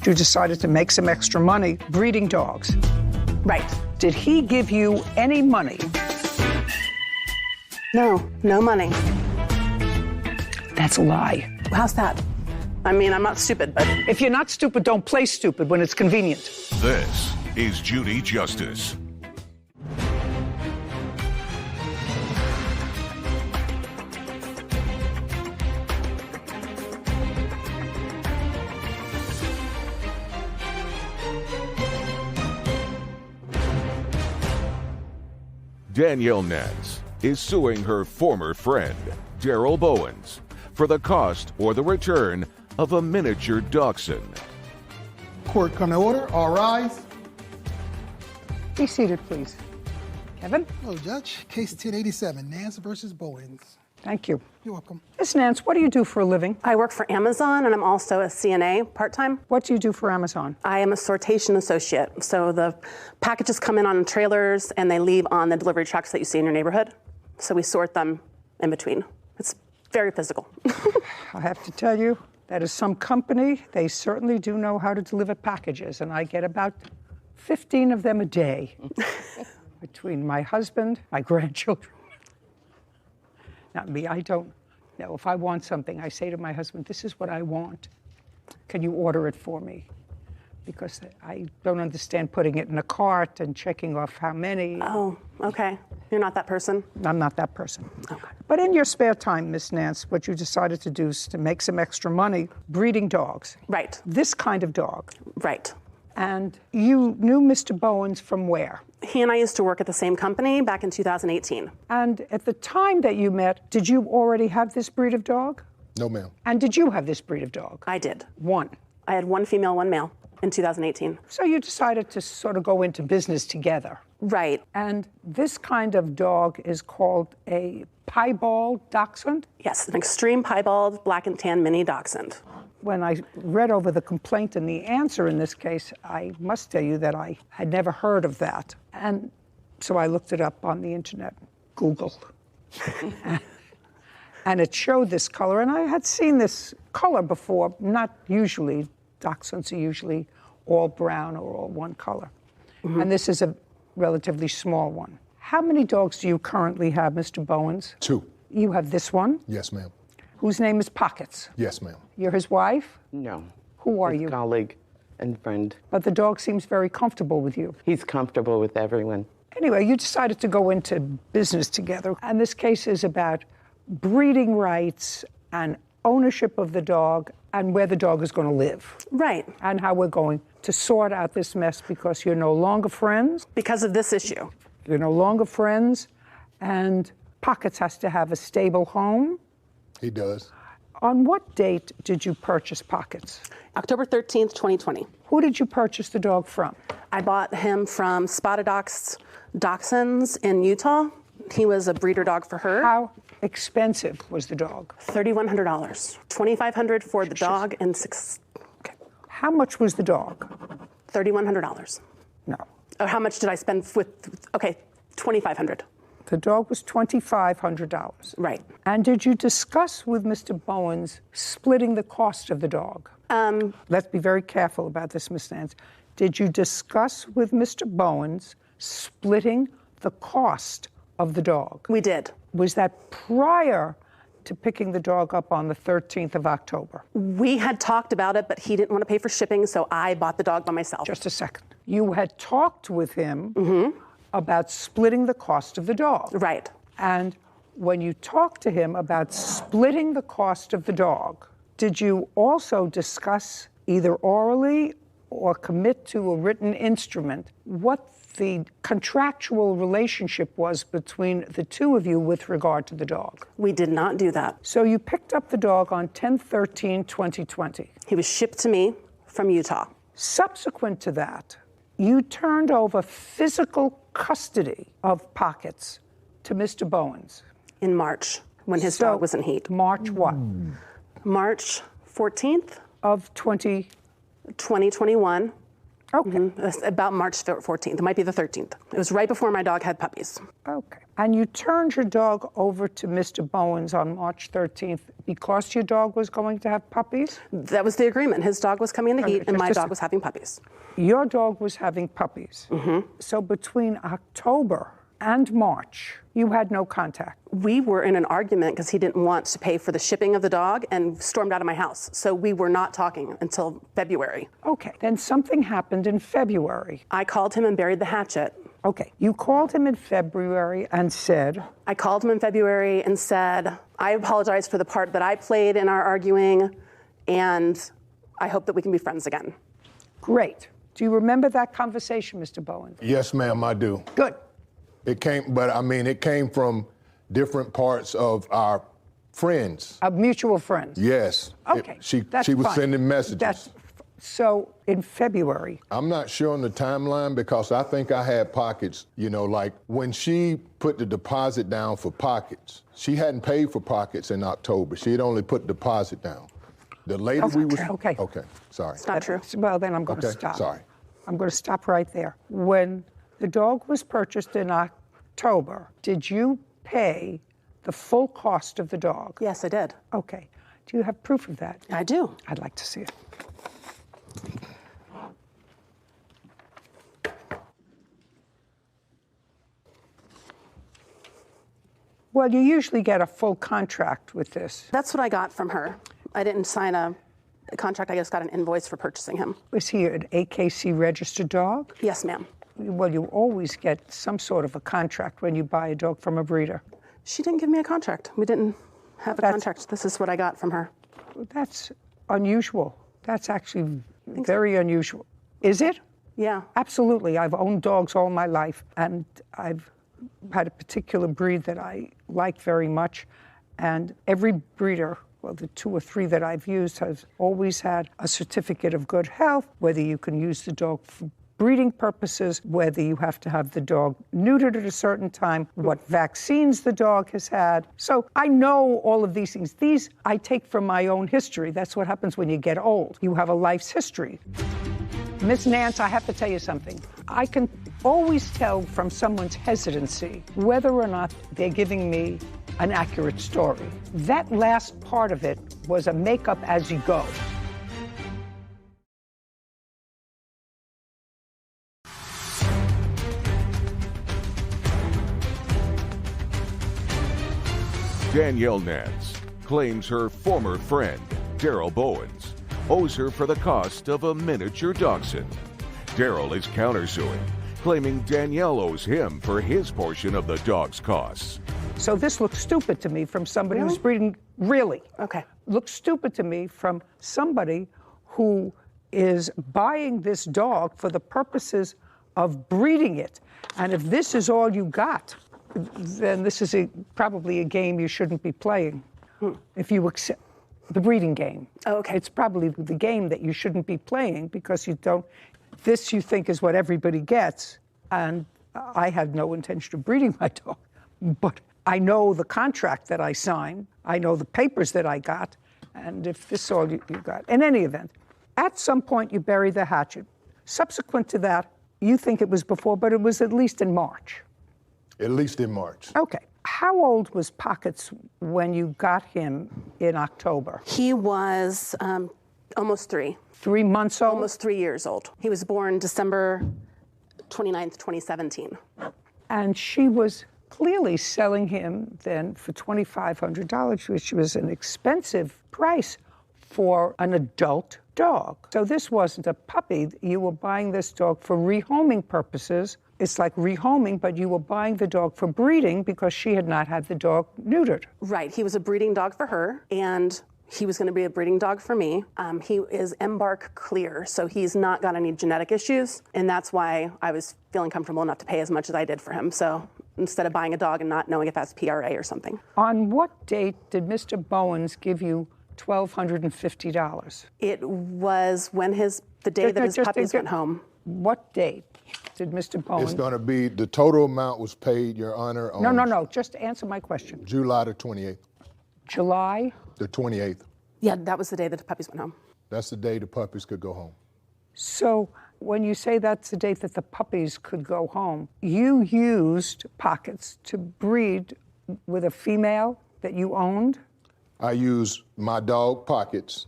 You decided to make some extra money breeding dogs. Right. Did he give you any money? No money. That's a lie. How's that? I mean, I'm not stupid, but... If you're not stupid, don't play stupid when it's convenient. This is Judy Justice. Danielle Nance is suing her former friend, Daryl Bowens, for the cost or the return of a miniature dachshund. Court come to order. All rise. Be seated, please. Kevin? Hello, Judge. Case 1087, Nance versus Bowens. Thank you. You're welcome. Miss Nance, what do you do for a living? I work for Amazon, and I'm also a CNA part-time. What do you do for Amazon? I am a sortation associate. So the packages come in on trailers, and they leave on the delivery trucks that you see in your neighborhood. So we sort them in between. It's very physical. I have to tell you, that is some company. They certainly do know how to deliver packages, and I get about 15 of them a day between my husband, my grandchildren. Not me, I don't know. If I want something, I say to my husband, this is what I want. Can you order it for me? Because I don't understand putting it in a cart and checking off how many. Oh, okay. You're not that person? I'm not that person. Okay. But in your spare time, Miss Nance, what you decided to do is to make some extra money breeding dogs. Right. This kind of dog. Right. And you knew Mr. Bowens from where? He and I used to work at the same company back in 2018. And at the time that you met, did you already have this breed of dog? No, ma'am. And did you have this breed of dog? I did. One. I had one female, one male in 2018. So you decided to sort of go into business together. Right. And this kind of dog is called a piebald dachshund? Yes, an extreme piebald black and tan mini dachshund. When I read over the complaint and the answer in this case, I must tell you that I had never heard of that. And so I looked it up on the internet, Google. And it showed this color, and I had seen this color before. Not usually, dachshunds are usually all brown or all one color. Mm-hmm. And this is a relatively small one. How many dogs do you currently have, Mr. Bowens? 2. You have this one? Yes, ma'am. Whose name is Pockets? Yes, ma'am. You're his wife? No. Who are His you? colleague and friend. But the dog seems very comfortable with you. He's comfortable with everyone. Anyway, you decided to go into business together. And this case is about breeding rights and ownership of the dog and where the dog is going to live. Right. And how we're going to sort out this mess because you're no longer friends. Because of this issue. You're no longer friends. And Pockets has to have a stable home. He does. On what date did you purchase Pockets? October 13th, 2020. Who did you purchase the dog from? I bought him from Spotted Ox Dachshunds in Utah. He was a breeder dog for her. How expensive was the dog? $3,100. $2,500 for the dog and okay. How much was the dog? $3,100. No. Oh, how much did I spend okay, $2,500. The dog was $2,500. Right. And did you discuss with Mr. Bowens splitting the cost of the dog? Let's be very careful about this, Ms. Nance. Did you discuss with Mr. Bowens splitting the cost of the dog? We did. Was that prior to picking the dog up on the 13th of October? We had talked about it, but he didn't want to pay for shipping, so I bought the dog by myself. Just a second. You had talked with him about splitting the cost of the dog. Right. And when you talked to him about splitting the cost of the dog, did you also discuss either orally or commit to a written instrument what the contractual relationship was between the two of you with regard to the dog? We did not do that. So you picked up the dog on 10/13/2020. He was shipped to me from Utah. Subsequent to that, you turned over physical custody of Pockets to Mr. Bowens. In March, when his dog was in heat. March what? March 14th Of 2021. Okay. It's about March 14th. It might be the 13th. It was right before my dog had puppies. Okay. And you turned your dog over to Mr. Bowens on March 13th because your dog was going to have puppies? That was the agreement. His dog was coming in the heat, and my just- dog was having puppies. Your dog was having puppies. So between October and March, you had no contact. We were in an argument because he didn't want to pay for the shipping of the dog and stormed out of my house. So we were not talking until February. Okay. Then something happened in February. I called him and buried the hatchet. Okay. You called him in February and said, I called him in February and said, I apologize for the part that I played in our arguing, and I hope that we can be friends again. great. Do you remember that conversation, Mr. Bowens? Yes, ma'am, I do. Good. It came from different parts of our friends. Mutual friends. Yes. Okay. She that's was fine. sending messages. So in February, I'm not sure on the timeline because I think I had pockets, like when she put the deposit down for pockets, she hadn't paid for pockets in October. She had only put deposit down. The later we was okay. Okay, sorry. It's not true. well, then I'm going to Okay, stop. sorry. I'm going to stop right there. When the dog was purchased in October, did you pay the full cost of the dog? Yes, I did. Okay. Do you have proof of that? I do. I'd like to see it. Well, you usually get a full contract with this. That's what I got from her. I didn't sign a contract. I just got an invoice for purchasing him. Was he an AKC registered dog? Yes, ma'am. Well, you always get some sort of a contract when you buy a dog from a breeder. She didn't give me a contract. We didn't have a contract. This is what I got from her. That's unusual. That's actually very unusual. Is it? Yeah. Absolutely. I've owned dogs all my life, and I've had a particular breed that I like very much. And every breeder, well, the 2 or 3 that I've used, has always had a certificate of good health, whether you can use the dog for breeding purposes, whether you have to have the dog neutered at a certain time, what vaccines the dog has had. So I know all of these things. These I take from my own history. That's what happens when you get old. You have a life's history. Miss Nance, I have to tell you something. I can always tell from someone's hesitancy whether or not they're giving me an accurate story. That last part of it was a make up as you go. Danielle Nance claims her former friend, Daryl Bowens, owes her for the cost of a miniature dachshund. Daryl is countersuing, claiming Danielle owes him for his portion of the dog's costs. So this looks stupid to me from somebody who's breeding, really. Okay. Looks stupid to me from somebody who is buying this dog for the purposes of breeding it. And if this is all you got, then this is probably a game you shouldn't be playing. If you accept the breeding game. Oh, okay. It's probably the game that you shouldn't be playing because you don't, this you think is what everybody gets. And I had no intention of breeding my dog. But I know the contract that I signed. I know the papers that I got. And if this is all you got. In any event, at some point you bury the hatchet. Subsequent to that, you think it was before, but it was at least in March. At least in March. Okay. How old was Pockets when you got him in October? He was almost 3. 3 months old? Almost 3 years old. He was born December 29th, 2017. And she was clearly selling him then for $2,500, which was an expensive price for an adult dog. So this wasn't a puppy. You were buying this dog for rehoming purposes. It's like rehoming, but you were buying the dog for breeding because she had not had the dog neutered. Right. He was a breeding dog for her, and he was going to be a breeding dog for me. He is embark clear, so he's not got any genetic issues, and that's why I was feeling comfortable enough to pay as much as I did for him. So instead of buying a dog and not knowing if that's PRA or something. On what date did Mr. Bowens give you $1,250? It was when the day that his puppies went home. What date did Mr. Bowens? It's going to be, the total amount was paid, Your Honor, on No. Just answer my question. July the 28th. July? The 28th. Yeah, that was the day that the puppies went home. That's the day the puppies could go home. So when you say that's the date that the puppies could go home, you used Pockets to breed with a female that you owned? I use my dog Pockets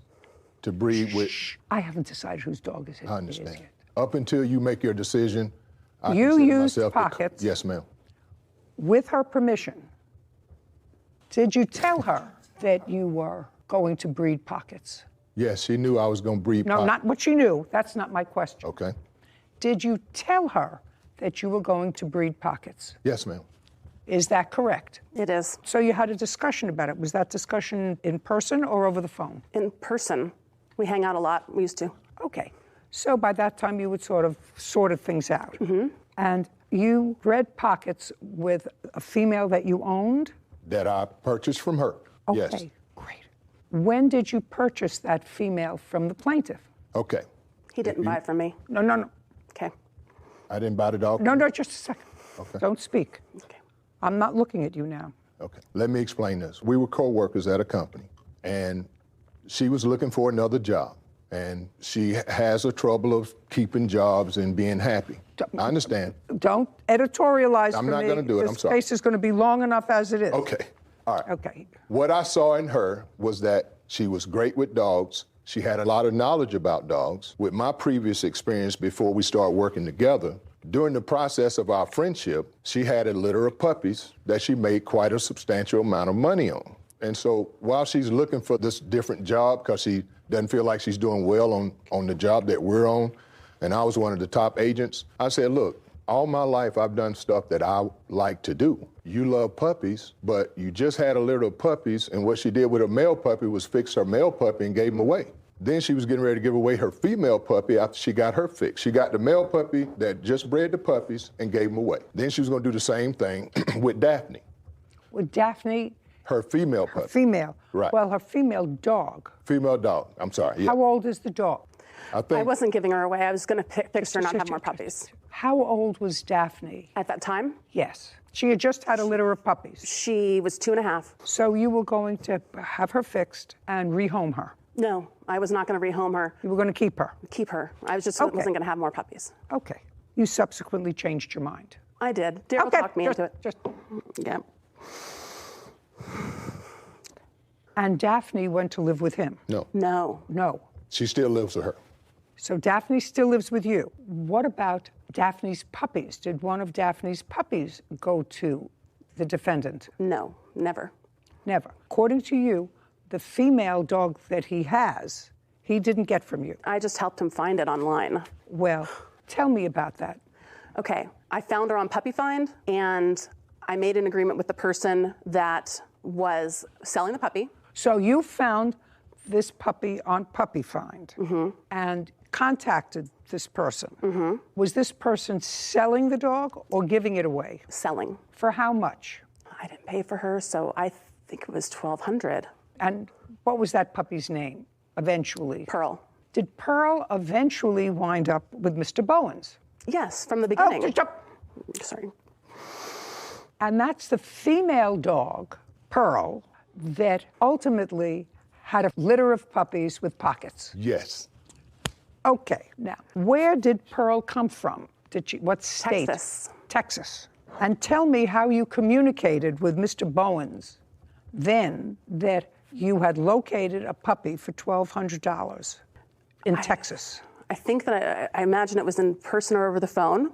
to breed with. I haven't decided whose dog is it. I understand. Up until you make your decision, I You consider used myself the Pockets. Yes, ma'am. With her permission. Did you tell her that you were going to breed Pockets? Yes, she knew I was going to breed No, Pockets. not what she knew. That's not my question. Okay. Did you tell her that you were going to breed Pockets? Yes, ma'am. Is that correct? It is. So you had a discussion about it. Was that discussion in person or over the phone? In person. We hang out a lot. We used to. Okay. So by that time you would sort of sorted things out. And you bred Pockets with a female that you owned? That I purchased from her. Okay, Yes. great. When did you purchase that female from the plaintiff? Okay. He didn't buy it from me. No. Okay. I didn't buy the dog. No, just a second. Okay. Don't speak. Okay. I'm not looking at you now. Okay. Let me explain this. We were co-workers at a company, and she was looking for another job, and she has a trouble of keeping jobs and being happy. I understand. Don't editorialize I'm for not me. gonna do it. I'm This sorry. case is going to be long enough as it is. Okay. All right. Okay. What I saw in her was that she was great with dogs. She had a lot of knowledge about dogs. With my previous experience before we started working together, during the process of our friendship, she had a litter of puppies that she made quite a substantial amount of money on. And so while she's looking for this different job, because she doesn't feel like she's doing well on the job that we're on, and I was one of the top agents, I said, look, all my life I've done stuff that I like to do. You love puppies, but you just had a litter of puppies, and what she did with her male puppy was fix her male puppy and gave him away. Then she was getting ready to give away her female puppy after she got her fixed. She got the male puppy that just bred the puppies and gave them away. Then she was going to do the same thing with Daphne, With Daphne, her female puppy. female. Right. Well, her female dog. Female dog. I'm sorry. Yeah. How old is the dog? I think I wasn't giving her away. I was going to fix her not have more puppies. How old was Daphne? At that time, Yes. She had just had a litter of puppies. she was 2.5. So you were going to have her fixed and rehome her. No, I was not going to rehome her, You were going to keep her. keep her. I was just Okay. wasn't going to have more puppies. Okay. You subsequently changed your mind. I did. Daryl Okay. talked me into it. Just, Yeah. and Daphne went to live with him. no. No. No. She still lives with her. So Daphne still lives with you. What about Daphne's puppies? Did one of Daphne's puppies go to the defendant? No. Never. Never. According to you, the female dog that he has, he didn't get from you. I just helped him find it online. Well, tell me about that. Okay, I found her on Puppy Find, and I made an agreement with the person that was selling the puppy. So you found this puppy on Puppy Find and contacted this person. Was this person selling the dog or giving it away? Selling. For how much? I didn't pay for her, so I think it was $1,200. And what was that puppy's name eventually? Pearl. Did Pearl eventually wind up with Mr. Bowens? Yes, from the beginning. just up. Sorry. And that's the female dog, Pearl, that ultimately had a litter of puppies with Pockets. Yes. Okay, now, where did Pearl come from? What state? Texas. Texas. And tell me how you communicated with Mr. Bowens then that you had located a puppy for $1,200 in Texas. I think that I imagine it was in person or over the phone.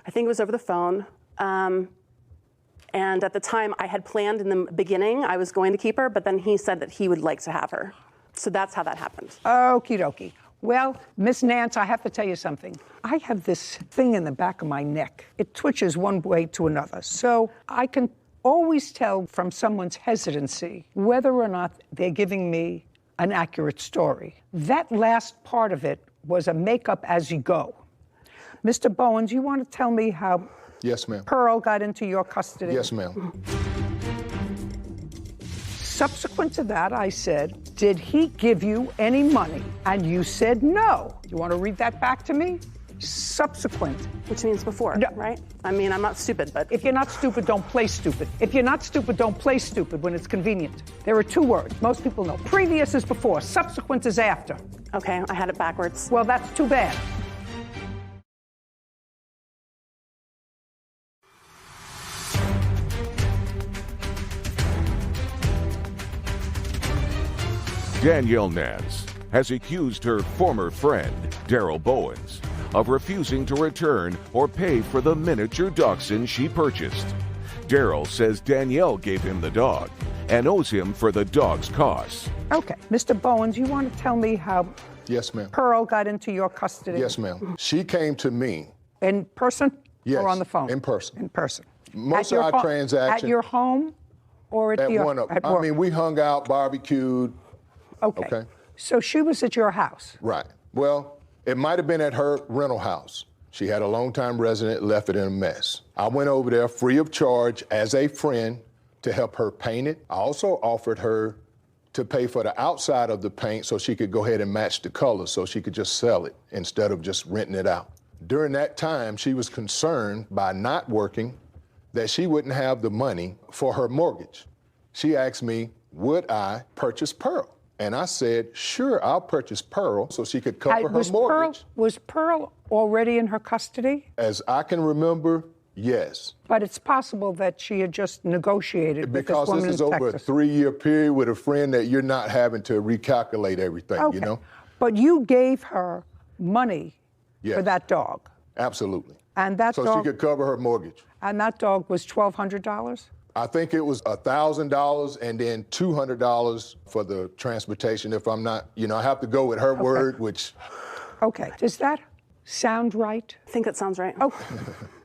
I think it was over the phone. And at the time, I had planned in the beginning I was going to keep her, but then he said that he would like to have her. So that's how that happened. Okie dokie. Well, Miss Nance, I have to tell you something. I have this thing in the back of my neck. It twitches one way to another. So I can always tell from someone's hesitancy whether or not they're giving me an accurate story. That last part of it was a make-up as you go. Mr. Bowens, you want to tell me how Yes, ma'am. Pearl got into your custody? Yes, ma'am. Subsequent to that, I said, did he give you any money? And you said no. You want to read that back to me? subsequent. Which means before, No. right? I mean, I'm not stupid, but If you're not stupid, don't play stupid. If you're not stupid, don't play stupid when it's convenient. There are 2 words most people know. Previous is before, subsequent is after. okay, I had it backwards. Well, that's too bad. Danielle Nance has accused her former friend, Daryl Bowens, of refusing to return or pay for the miniature dachshund she purchased. Daryl says Danielle gave him the dog and owes him for the dog's costs. Okay, Mr. Bowens, you want to tell me how Yes, ma'am. Pearl got into your custody? Yes, ma'am. She came to me. In person Yes, or on the phone? in person. In person. Most At of your our At transactions- your home or at At your one of, at I work? mean, we hung out, barbecued. Okay. Okay. So she was at your house. Right. Well, it might have been at her rental house. She had a longtime resident, left it in a mess. I went over there free of charge as a friend to help her paint it. I also offered her to pay for the outside of the paint so she could go ahead and match the colors so she could just sell it instead of just renting it out. During that time, she was concerned by not working that she wouldn't have the money for her mortgage. She asked me, would I purchase Pearl? And I said, sure, I'll purchase Pearl so she could cover her mortgage. Was Pearl already in her custody? As I can remember, yes. But it's possible that she had just negotiated with this Because woman this is in over Texas. a 3-year period with a friend that you're not having to recalculate everything, Okay. you know? But you gave her money for Yes. that dog. Absolutely. And that So dog she could cover her mortgage. and that dog was $1,200? I think it was $1,000 and then $200 for the transportation. If I'm not, I have to go with her word, which Okay. Does that sound right? I think that sounds right. Oh,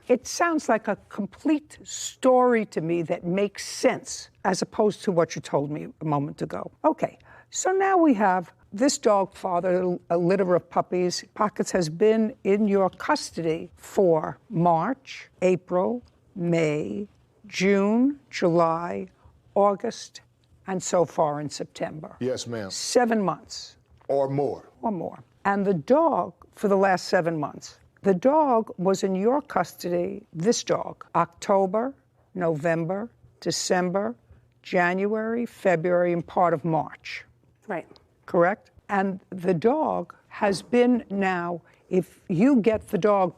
it sounds like a complete story to me that makes sense as opposed to what you told me a moment ago. Okay, so now we have this dog fathered a litter of puppies. Pockets has been in your custody for March, April, May, June, July, August, and so far in September. yes, ma'am, 7 months or more. or more. And the dog, for the last 7 months, the dog was in your custody, this dog, October, November, December, January, February, and part of March, Right. correct? And the dog has been now, if you get the dog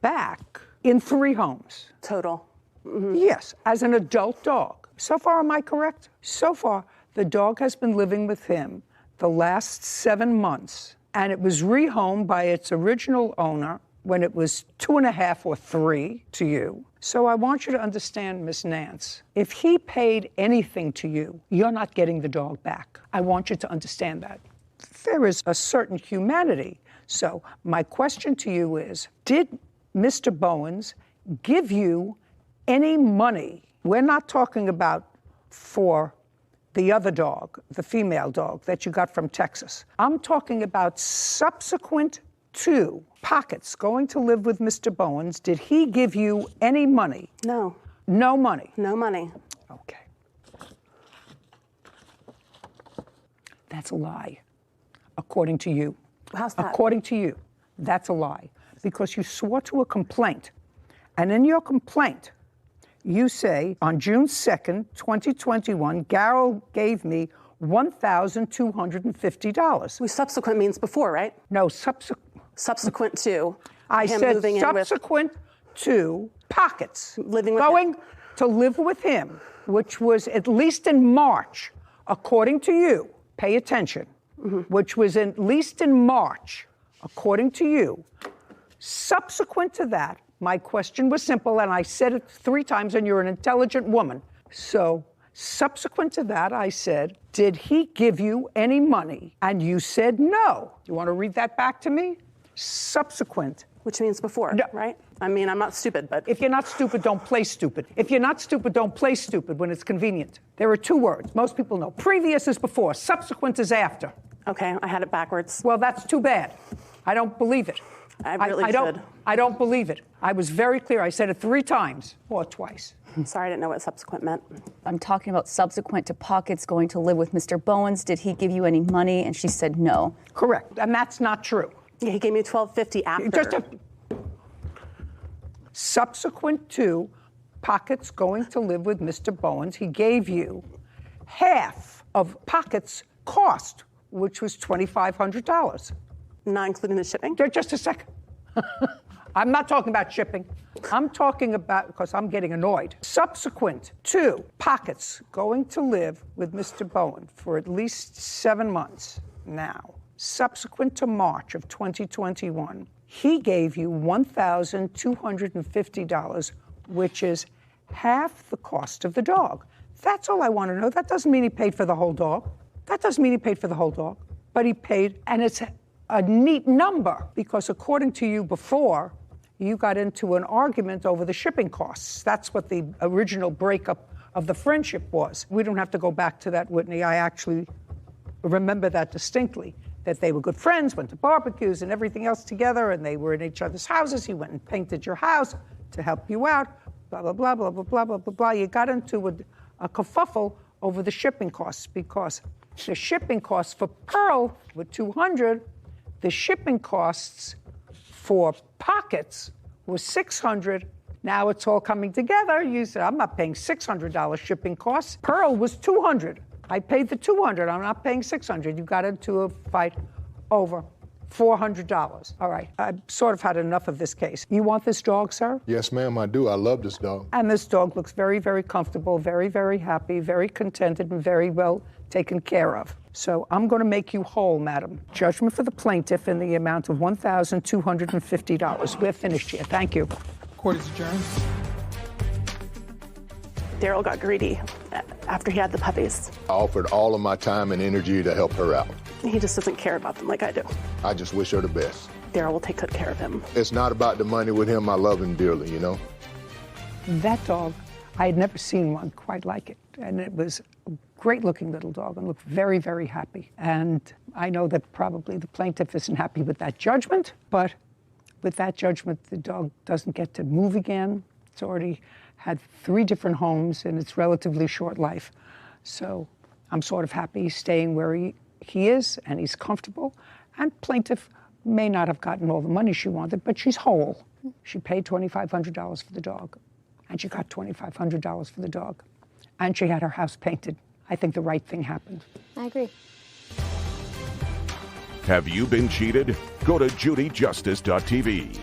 back, in 3 homes. Total. Yes, as an adult dog. So far, am I correct? So far, the dog has been living with him the last 7 months, and it was rehomed by its original owner when it was 2.5 or 3 to you. So I want you to understand, Miss Nance, if he paid anything to you, you're not getting the dog back. I want you to understand that. There is a certain humanity. So my question to you is, did Mr. Bowens give you any money? We're not talking about for the other dog, the female dog that you got from Texas. I'm talking about subsequent to Pockets going to live with Mr. Bowens. Did he give you any money? No. No money. No money. Okay. That's a lie, according to you. How's that? According to you, that's a lie, because you swore to a complaint. And in your complaint, you say, on June 2nd, 2021, Garrow gave me $1,250. We subsequent means before, right? No, Subsequent to I him said moving in with. subsequent to Pockets. Living with going to live with him, which was at least in March, according to you. Pay attention. Which was at least in March, according to you. Subsequent to that, my question was simple, and I said it 3 times, and you're an intelligent woman. So, subsequent to that, I said, did he give you any money? And you said no. Do you want to read that back to me? Subsequent. Which means before, No. right? I mean, I'm not stupid, but If you're not stupid, don't play stupid. If you're not stupid, don't play stupid when it's convenient. There are 2 words most people know. Previous is before, subsequent is after. okay, I had it backwards. Well, that's too bad. I don't believe it. I really don't, should. I don't believe it. I was very clear. I said it 3 times or twice. Sorry, I didn't know what subsequent meant. I'm talking about subsequent to Pockets going to live with Mr. Bowens. Did he give you any money? And she said no. Correct. And that's not true. Yeah, he gave me $1,250 after. Subsequent to Pockets going to live with Mr. Bowens, he gave you half of Pockets' cost, which was $2,500. Not including the shipping? Just a second. I'm not talking about shipping. I'm talking about, because I'm getting annoyed. Subsequent to Pockets going to live with Mr. Bowen for at least 7 months now, subsequent to March of 2021, he gave you $1,250, which is half the cost of the dog. That's all I want to know. That doesn't mean he paid for the whole dog. That doesn't mean he paid for the whole dog. But he paid, and it's a neat number, because according to you before, you got into an argument over the shipping costs. That's what the original breakup of the friendship was. We don't have to go back to that, Whitney. I actually remember that distinctly, that they were good friends, went to barbecues and everything else together, and they were in each other's houses. He went and painted your house to help you out, blah, blah, blah, blah, blah, blah, blah, blah, blah. You got into a kerfuffle over the shipping costs, because the shipping costs for Pearl were $200. The shipping costs for Pockets was $600. Now it's all coming together. You said, I'm not paying $600 shipping costs. Pearl was $200. I paid the $200. I'm not paying $600. You got into a fight over $400. All right, I've sort of had enough of this case. You want this dog, sir? Yes, ma'am, I do. I love this dog. And this dog looks very, very comfortable, very, very happy, very contented, and very well taken care of. So I'm going to make you whole, madam. Judgment for the plaintiff in the amount of $1,250. We're finished here. Thank you. Court is adjourned. Daryl got greedy after he had the puppies. I offered all of my time and energy to help her out. He just doesn't care about them like I do. I just wish her the best. Daryl will take good care of him. It's not about the money with him. I love him dearly, you know? That dog, I had never seen one quite like it. And it was a great-looking little dog and looked very, very happy. And I know that probably the plaintiff isn't happy with that judgment, but with that judgment, the dog doesn't get to move again. It's already had 3 different homes in its relatively short life. So I'm sort of happy he's staying where he is, and he's comfortable. And plaintiff may not have gotten all the money she wanted, but she's whole. She paid $2,500 for the dog, and she got $2,500 for the dog. And she had her house painted. I think the right thing happened. I agree. Have you been cheated? Go to judyjustice.tv.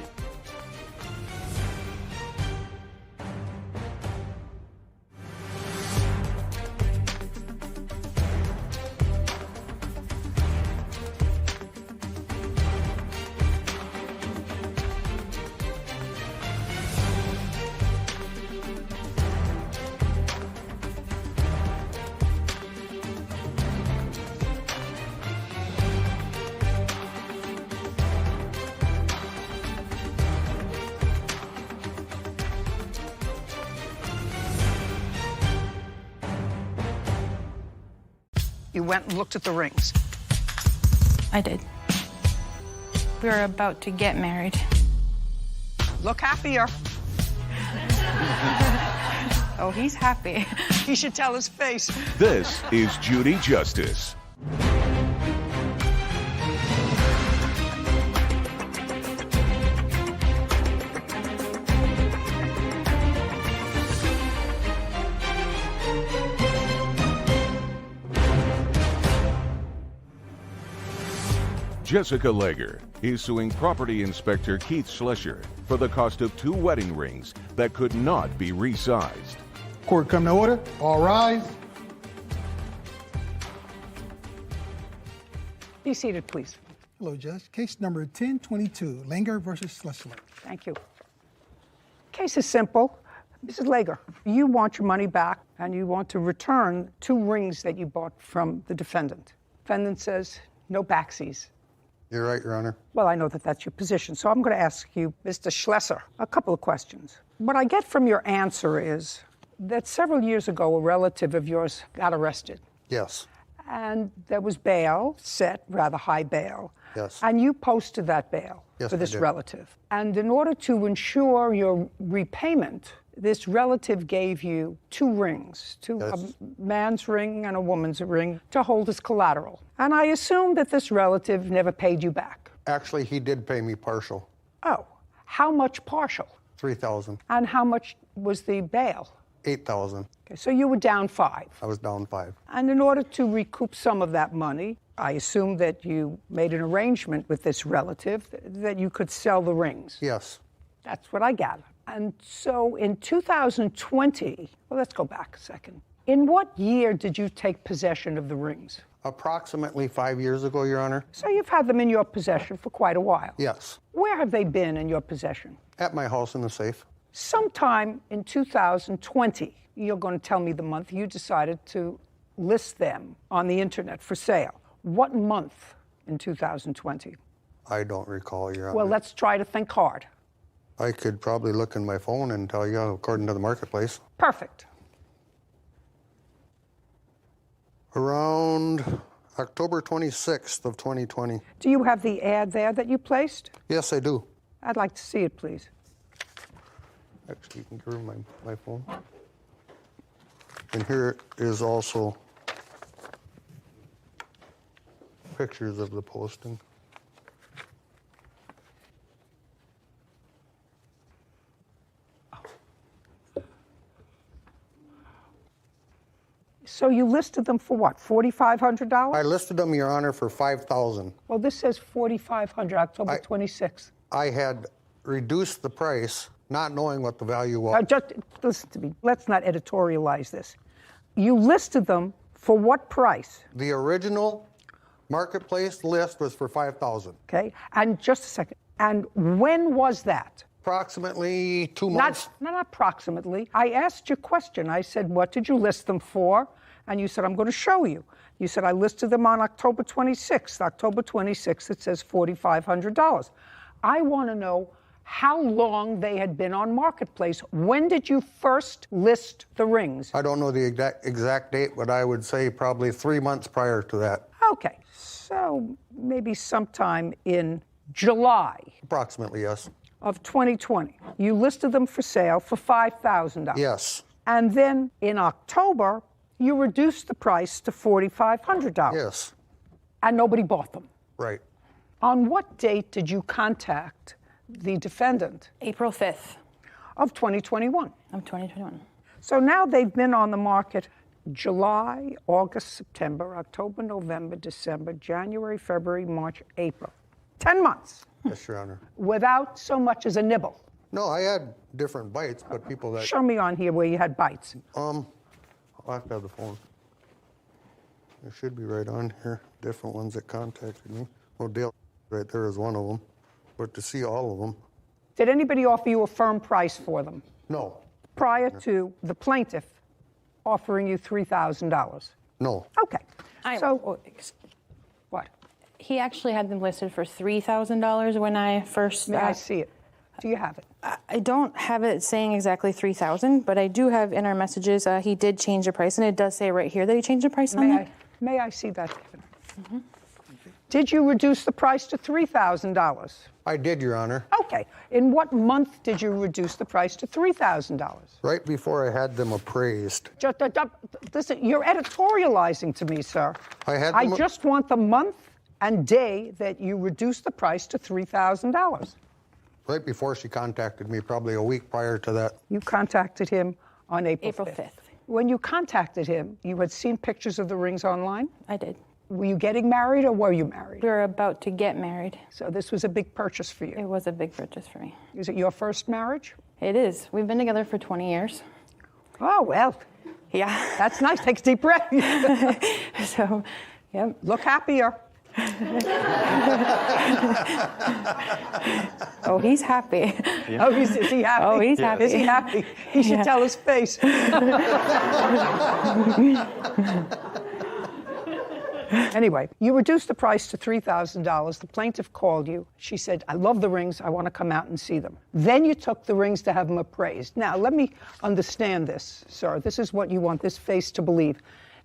You went and looked at the rings. I did. We were about to get married. Look happier. Oh, he's happy. You should tell his face. This is Judy Justice. Jessica Lager is suing property inspector Keith Schlescher for the cost of 2 wedding rings that could not be resized. Court come to order. All rise. Be seated, please. Hello, Judge. Case number 1022, Langer versus Schlesser. Thank you. Case is simple. Mrs. Lager, you want your money back, and you want to return 2 rings that you bought from the defendant. Defendant says, no backsies. You're right, Your Honor. Well, I know that that's your position, so I'm going to ask you, Mr. Schlesser, a couple of questions. What I get from your answer is that several years ago, a relative of yours got arrested. Yes. And there was bail set, rather high bail. Yes. And you posted that bail Yes, for I this did. relative. And in order to ensure your repayment, this relative gave you 2 rings, Yes. a man's ring and a woman's ring, to hold as collateral. And I assume that this relative never paid you back. Actually, he did pay me partial. Oh, how much partial? $3,000. And how much was the bail? $8,000. Okay, so you were down $5,000. I was down $5,000. And in order to recoup some of that money, I assume that you made an arrangement with this relative that you could sell the rings. Yes. That's what I gather. And so in 2020, well, let's go back a second. In what year did you take possession of the rings? Approximately 5 years ago, Your Honor. So you've had them in your possession for quite a while. Yes. Where have they been in your possession? At my house in the safe. Sometime in 2020, you're going to tell me the month you decided to list them on the internet for sale. What month in 2020? I don't recall, Your Honor. Well, let's try to think hard. I could probably look in my phone and tell you according to the marketplace. Perfect. Around October 26th of 2020. Do you have the ad there that you placed? Yes, I do. I'd like to see it, please. Actually, you can give her my phone. And here is also pictures of the posting. So you listed them for what, $4,500? I listed them, Your Honor, for $5,000. Well, this says $4,500, October 26th. I had reduced the price, not knowing what the value was. Now, just listen to me. Let's not editorialize this. You listed them for what price? The original marketplace list was for $5,000. Okay, and just a second. And when was that? Approximately 2 months. Not approximately. I asked you a question. I said, what did you list them for? And you said, I'm going to show you. You said, I listed them on October 26th. October 26th, it says $4,500. I want to know how long they had been on Marketplace. When did you first list the rings? I don't know the exact date, but I would say probably 3 months prior to that. Okay, so maybe sometime in July Approximately, yes. of 2020. You listed them for sale for $5,000. Yes. And then in October, you reduced the price to $4,500. Yes. And nobody bought them. Right. On what date did you contact the defendant? April 5th of 2021. of 2021. So now they've been on the market July, August, September, October, November, December, January, February, March, April. 10 months. Yes, Your Honor. Without so much as a nibble. No, I had different bites, but people that... Show me on here where you had bites. I'll have to have the phone. It should be right on here. Different ones that contacted me. Well, Dale right there is one of them. But to see all of them... Did anybody offer you a firm price for them? No. Prior to the plaintiff offering you $3,000? No. Okay. What? He actually had them listed for $3,000 when I first... May I see it? Do you have it? I don't have it saying exactly $3,000, but I do have in our messages, he did change the price, and it does say right here that he changed the price on it. May I see that, Kevin? Mm-hmm. Did you reduce the price to $3,000? I did, Your Honor. Okay. In what month did you reduce the price to $3,000? Right before I had them appraised. Listen, you're editorializing to me, sir. I just want the month and day that you reduced the price to $3,000. Right before she contacted me, probably a week prior to that. You contacted him on April 5th. When you contacted him, you had seen pictures of the rings online? I did. Were you getting married or were you married? We were about to get married. So this was a big purchase for you? It was a big purchase for me. Is it your first marriage? It is. We've been together for 20 years. Oh, well. Yeah. That's nice. Take a deep breath. So, yep. Look happier. Oh, he's happy. Yeah. Oh, is he happy? Oh, he's happy. Is he happy? He should tell his face. Anyway, you reduced the price to $3,000. The plaintiff called you. She said, I love the rings. I want to come out and see them. Then you took the rings to have them appraised. Now, let me understand this, sir. This is what you want this face to believe,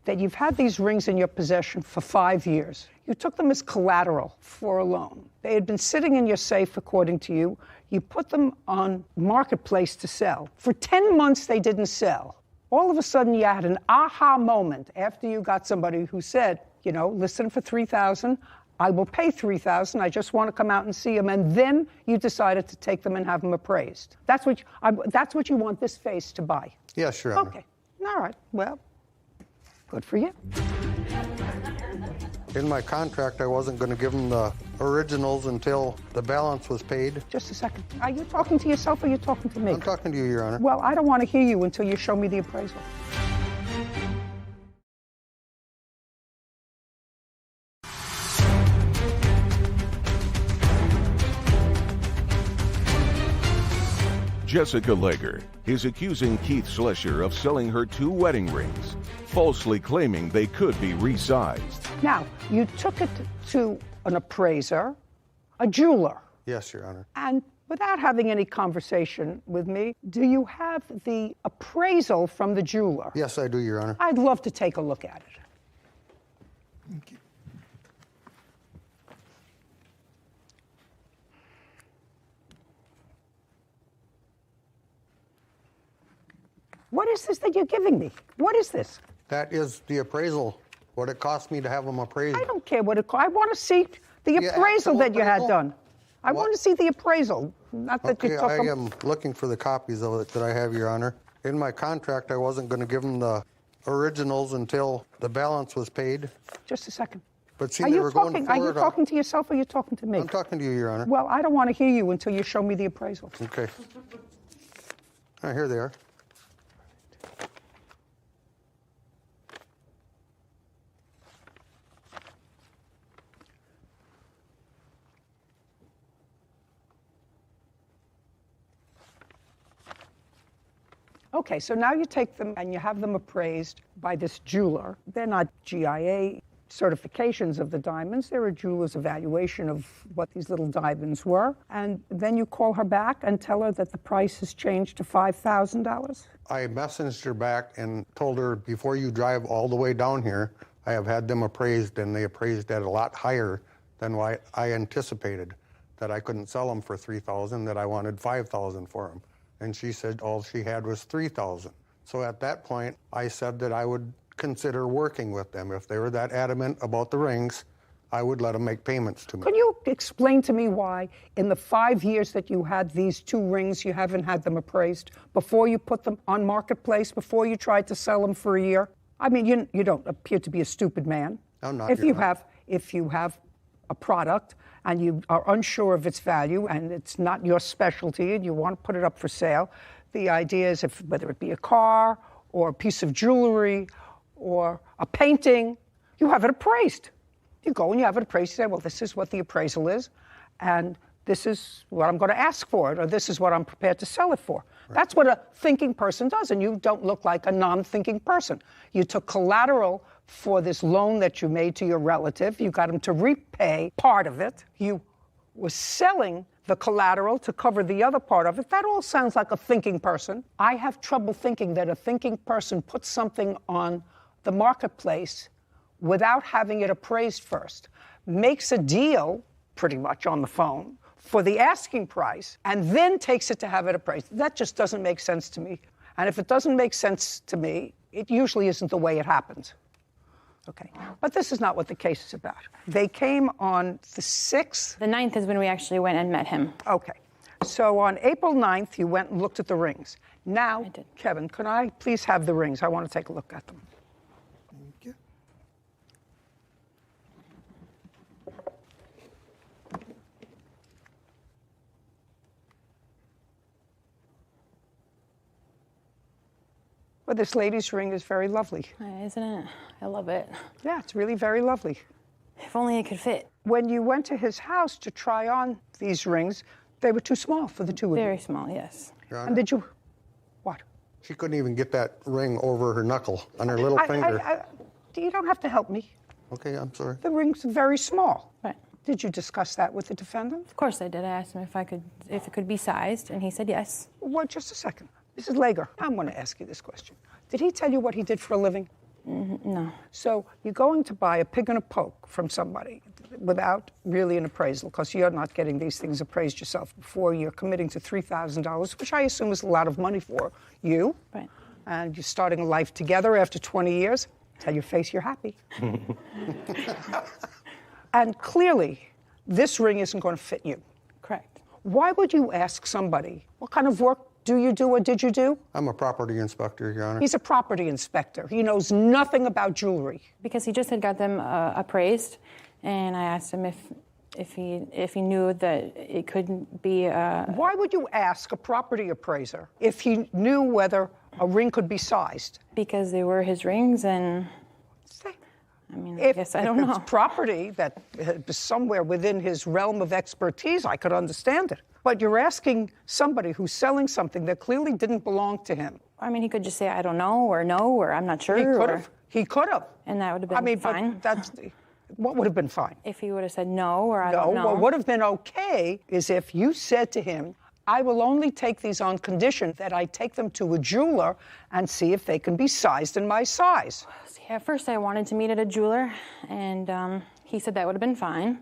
that you've had these rings in your possession for 5 years. You took them as collateral for a loan. They had been sitting in your safe, according to you. You put them on Marketplace to sell. For 10 months, they didn't sell. All of a sudden, you had an aha moment after you got somebody who said, you know, listen for $3,000. I will pay $3,000. I just want to come out and see them. And then you decided to take them and have them appraised. That's what you want this face to buy. Yes, Your Honor. Okay. All right. Well, good for you. In my contract, I wasn't going to give them the originals until the balance was paid. Just a second. Are you talking to yourself or are you talking to me? I'm talking to you, Your Honor. Well, I don't want to hear you until you show me the appraisal. Jessica Lager is accusing Keith Schlescher of selling her 2 wedding rings, falsely claiming they could be resized. Now, you took it to an appraiser, a jeweler, Yes, Your Honor. and without having any conversation with me, do you have the appraisal from the jeweler? Yes, I do, Your Honor. I'd love to take a look at it. Thank you. What is this that you're giving me? What is this? That is the appraisal, what it cost me to have them appraised. I don't care what it costs. I want to see the Yeah, appraisal that you had absolutely. done. I What? want to see the appraisal, not that Okay, you took I them. am looking for the copies of it that I have, Your Honor. In my contract, I wasn't going to give them the originals until the balance was paid. Just a second. But see, Are they you were going talking? Are you forward. talking to yourself or are you talking to me? I'm talking to you, Your Honor. Well, I don't want to hear you until you show me the appraisal. Okay. Here they are. Okay, so now you take them and you have them appraised by this jeweler. They're not GIA certifications of the diamonds. They're a jeweler's evaluation of what these little diamonds were. And then you call her back and tell her that the price has changed to $5,000. I messaged her back and told her, before you drive all the way down here, I have had them appraised, and they appraised at a lot higher than what I anticipated, that I couldn't sell them for $3,000, that I wanted $5,000 for them. And she said all she had was $3,000. So at that point, I said that I would consider working with them. If they were that adamant about the rings, I would let them make payments to me. Can you explain to me why, in the 5 years that you had these 2 rings, you haven't had them appraised before you put them on Marketplace, before you tried to sell them for a year? I mean, you don't appear to be a stupid man. I'm not, If Your you Honor. have a product and you are unsure of its value and it's not your specialty and you want to put it up for sale, the idea is whether it be a car or a piece of jewelry or a painting, you have it appraised. You go and you have it appraised. You say, well, this is what the appraisal is, and this is what I'm going to ask for it, or this is what I'm prepared to sell it for. Right. That's what a thinking person does, and you don't look like a non-thinking person. You took collateral for this loan that you made to your relative. You got him to repay part of it. You were selling the collateral to cover the other part of it. That all sounds like a thinking person. I have trouble thinking that a thinking person puts something on the marketplace without having it appraised first, makes a deal pretty much on the phone for the asking price, and then takes it to have it appraised. That just doesn't make sense to me. And if it doesn't make sense to me, it usually isn't the way it happens. Okay, but this is not what the case is about. They came on the 6th. The 9th is when we actually went and met him. Okay, so on April 9th, you went and looked at the rings. Now, I did. Kevin, can I please have the rings? I want to take a look at them. Thank you. Well, this lady's ring is very lovely. Isn't it? I love it. Yeah, it's really very lovely. If only it could fit. When you went to his house to try on these rings, they were too small for the two of you. Very small, yes. Your And Honor, did you, what? she couldn't even get that ring over her knuckle on her little finger. You don't have to help me. Okay, I'm sorry. The ring's very small. Right. Did you discuss that with the defendant? Of course I did. I asked him if it could be sized, and he said yes. Well, just a second. Mrs. Lager, I'm going to ask you this question. Did he tell you what he did for a living? No. So you're going to buy a pig and a poke from somebody without really an appraisal, because you're not getting these things appraised yourself before you're committing to $3,000, which I assume is a lot of money for you. Right. And you're starting a life together after 20 years. Tell your face you're happy. And clearly, this ring isn't going to fit you. Correct. Why would you ask somebody, what kind of work do you do or did you do? I'm a property inspector, Your Honor. He's a property inspector. He knows nothing about jewelry. Because he just had got them appraised, and I asked him if he knew that it couldn't be. Why would you ask a property appraiser if he knew whether a ring could be sized? Because they were his rings, and I mean, I guess I don't if know. it's property that is somewhere within his realm of expertise, I could understand it. But you're asking somebody who's selling something that clearly didn't belong to him. I mean, he could just say, I don't know, or I'm not sure. He could have. He could have. And that would have been fine. But what would have been fine? If he would have said no, or I don't know. No, what would have been okay is if you said to him, I will only take these on condition that I take them to a jeweler and see if they can be sized in my size. See, at first I wanted to meet at a jeweler, and he said that would have been fine.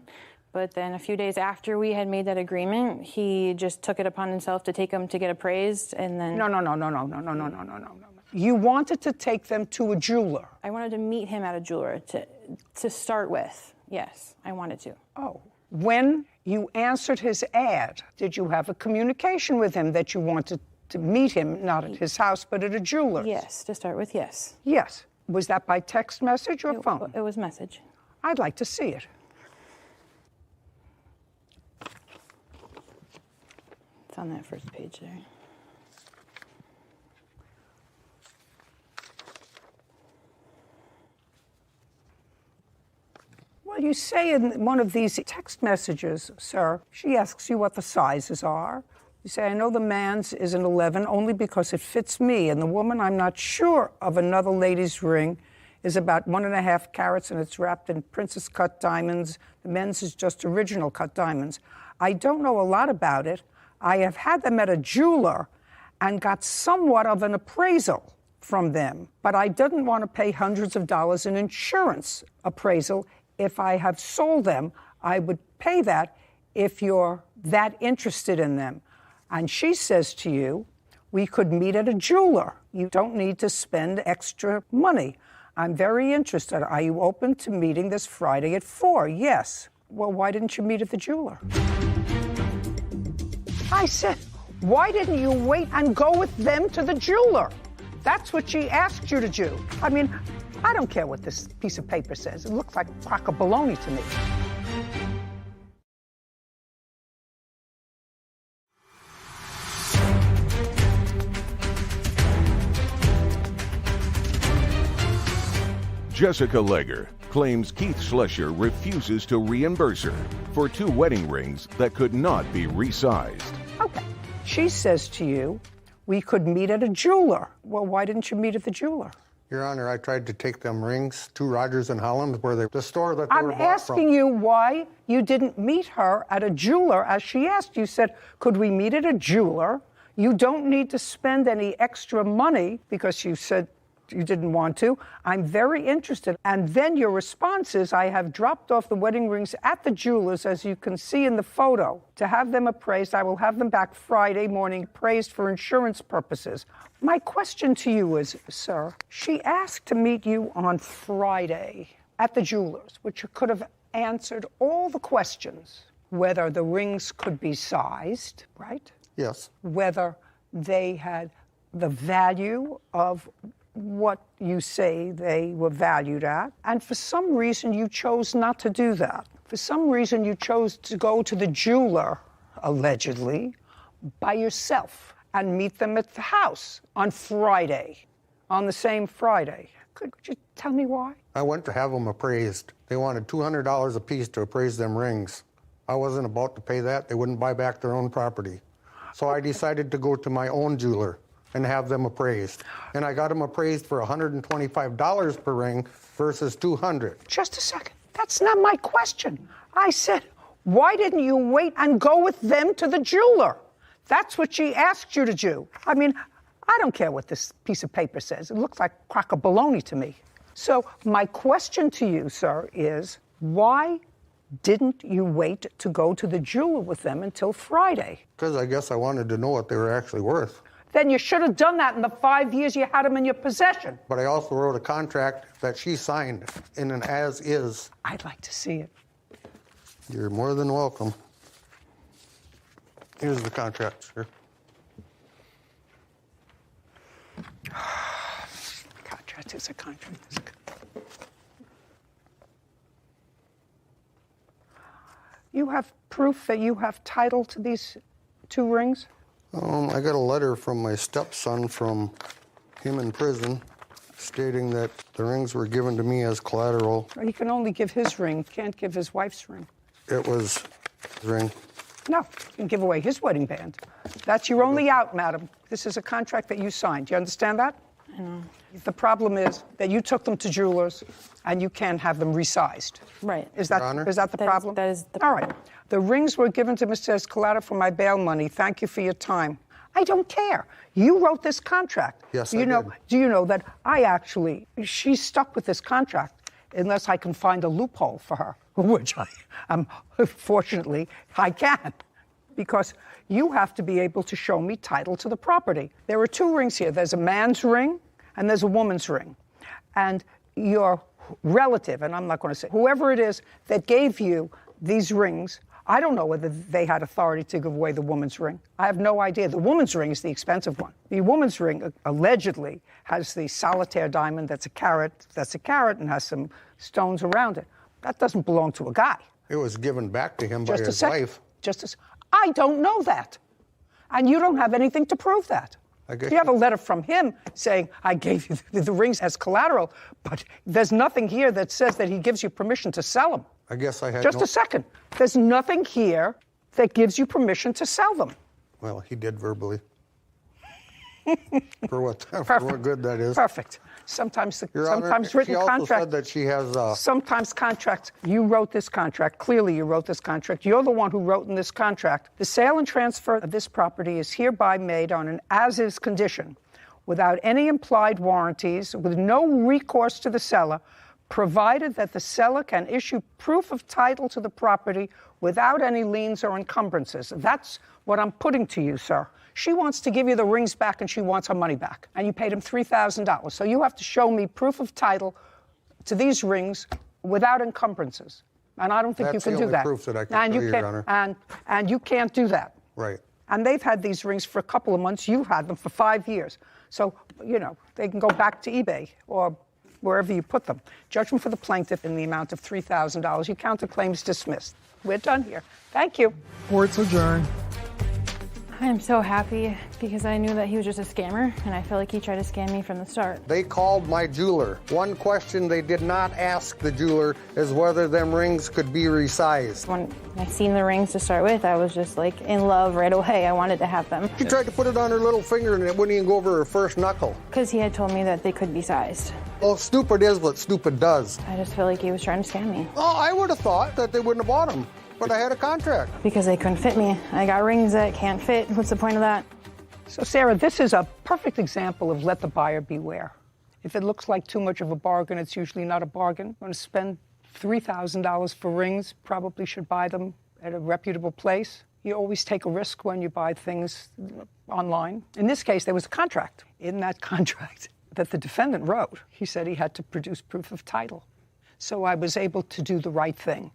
But then a few days after we had made that agreement, he just took it upon himself to take them to get appraised, and then... No. You wanted to take them to a jeweler. I wanted to meet him at a jeweler to start with. Yes, I wanted to. Oh. When you answered his ad, did you have a communication with him that you wanted to meet him, not at his house, but at a jeweler's? Yes, to start with, yes. Yes. Was that by text message or phone? It was message. I'd like to see it. It's on that first page there. Well, you say in one of these text messages, sir, she asks you what the sizes are. You say, I know the man's is an 11 only because it fits me, and the woman I'm not sure of another lady's ring is about 1.5 carats, and it's wrapped in princess cut diamonds. The men's is just original cut diamonds. I don't know a lot about it. I have had them at a jeweler and got somewhat of an appraisal from them, but I didn't want to pay hundreds of dollars in insurance appraisal. If I have sold them, I would pay that if you're that interested in them. And she says to you, we could meet at a jeweler. You don't need to spend extra money. I'm very interested. Are you open to meeting this Friday at 4? Yes. Well, why didn't you meet at the jeweler? I said, why didn't you wait and go with them to the jeweler? That's what she asked you to do. I mean, I don't care what this piece of paper says. It looks like a crock of baloney to me. Jessica Legger claims Keith Schlescher refuses to reimburse her for 2 wedding rings that could not be resized. Okay. She says to you, we could meet at a jeweler. Well, why didn't you meet at the jeweler? Your Honor, I tried to take them rings to Rogers and Holland, where the store that they I'm were bought asking from. you why you didn't meet her at a jeweler as she asked. You said, could we meet at a jeweler? You don't need to spend any extra money because you said you didn't want to. I'm very interested. And then your response is, I have dropped off the wedding rings at the jeweler's, as you can see in the photo, to have them appraised. I will have them back Friday morning, appraised for insurance purposes. My question to you is, sir, she asked to meet you on Friday at the jeweler's, which could have answered all the questions, whether the rings could be sized, right? Yes. Whether they had the value of what you say they were valued at. And for some reason, you chose not to do that. For some reason, you chose to go to the jeweler, allegedly, by yourself and meet them at the house on Friday, on the same Friday. Could you tell me why? I went to have them appraised. They wanted $200 a piece to appraise them rings. I wasn't about to pay that. They wouldn't buy back their own property. So I decided to go to my own jeweler and have them appraised. And I got them appraised for $125 per ring versus $200. Just a second. That's not my question. I said, why didn't you wait and go with them to the jeweler? That's what she asked you to do. I mean, I don't care what this piece of paper says. It looks like a crock of baloney to me. So my question to you, sir, is why didn't you wait to go to the jeweler with them until Friday? Because I guess I wanted to know what they were actually worth. Then you should have done that in the 5 years you had them in your possession. But I also wrote a contract that she signed in an as-is. I'd like to see it. You're more than welcome. Here's the contract, sir. Contract is a contract. Is a contract. You have proof that you have title to these 2 rings? I got a letter from my stepson from him in prison stating that the rings were given to me as collateral. He can only give his ring, can't give his wife's ring. It was the ring. No, you can give away his wedding band. That's your only out, madam. This is a contract that you signed. Do you understand that? I know. The problem is that you took them to jewelers and you can't have them resized. Right. Is that Your Honor? the problem? That is the All right. The rings were given to Mr. Escalada for my bail money. Thank you for your time. I don't care. You wrote this contract. Yes, I did. Do you know that she's stuck with this contract unless I can find a loophole for her, which fortunately, I can. Because you have to be able to show me title to the property. There are 2 rings here. There's a man's ring and there's a woman's ring. And your relative, and I'm not going to say, whoever it is that gave you these rings, I don't know whether they had authority to give away the woman's ring. I have no idea. The woman's ring is the expensive one. The woman's ring allegedly has the solitaire diamond that's a carat and has some stones around it. That doesn't belong to a guy. It was given back to him by his wife. I don't know that. And you don't have anything to prove that. You have a letter from him saying, I gave you the rings as collateral, but there's nothing here that says that he gives you permission to sell them. I guess I had Just a second. There's nothing here that gives you permission to sell them. Well, he did verbally. for what good that is. Perfect. Sometimes Your Honor, written she also contract. said that she has. Sometimes contracts. You wrote this contract. Clearly, you wrote this contract. You're the one who wrote in this contract. The sale and transfer of this property is hereby made on an as-is condition, without any implied warranties, with no recourse to the seller, provided that the seller can issue proof of title to the property without any liens or encumbrances. That's what I'm putting to you, sir. She wants to give you the rings back and she wants her money back. And you paid him $3,000. So you have to show me proof of title to these rings without encumbrances. And I don't think you can do that. That's the only proof that I can show you, Your Honor. And you can't do that. Right. And they've had these rings for a couple of months. You've had them for 5 years. So, they can go back to eBay or wherever you put them. Judgment for the plaintiff in the amount of $3,000. Your counterclaim is dismissed. We're done here. Thank you. Court's adjourned. I am so happy because I knew that he was just a scammer, and I feel like he tried to scam me from the start. They called my jeweler. One question they did not ask the jeweler is whether them rings could be resized. When I seen the rings to start with, I was just like in love right away. I wanted to have them. She tried to put it on her little finger and it wouldn't even go over her first knuckle. Because he had told me that they could be sized. Well, stupid is what stupid does. I just feel like he was trying to scam me. Oh, I would have thought that they wouldn't have bought them, but I had a contract. Because they couldn't fit me. I got rings that can't fit. What's the point of that? So, Sarah, this is a perfect example of let the buyer beware. If it looks like too much of a bargain, it's usually not a bargain. I'm going to spend $3,000 for rings, probably should buy them at a reputable place. You always take a risk when you buy things online. In this case, there was a contract. In that contract that the defendant wrote, he said he had to produce proof of title. So I was able to do the right thing.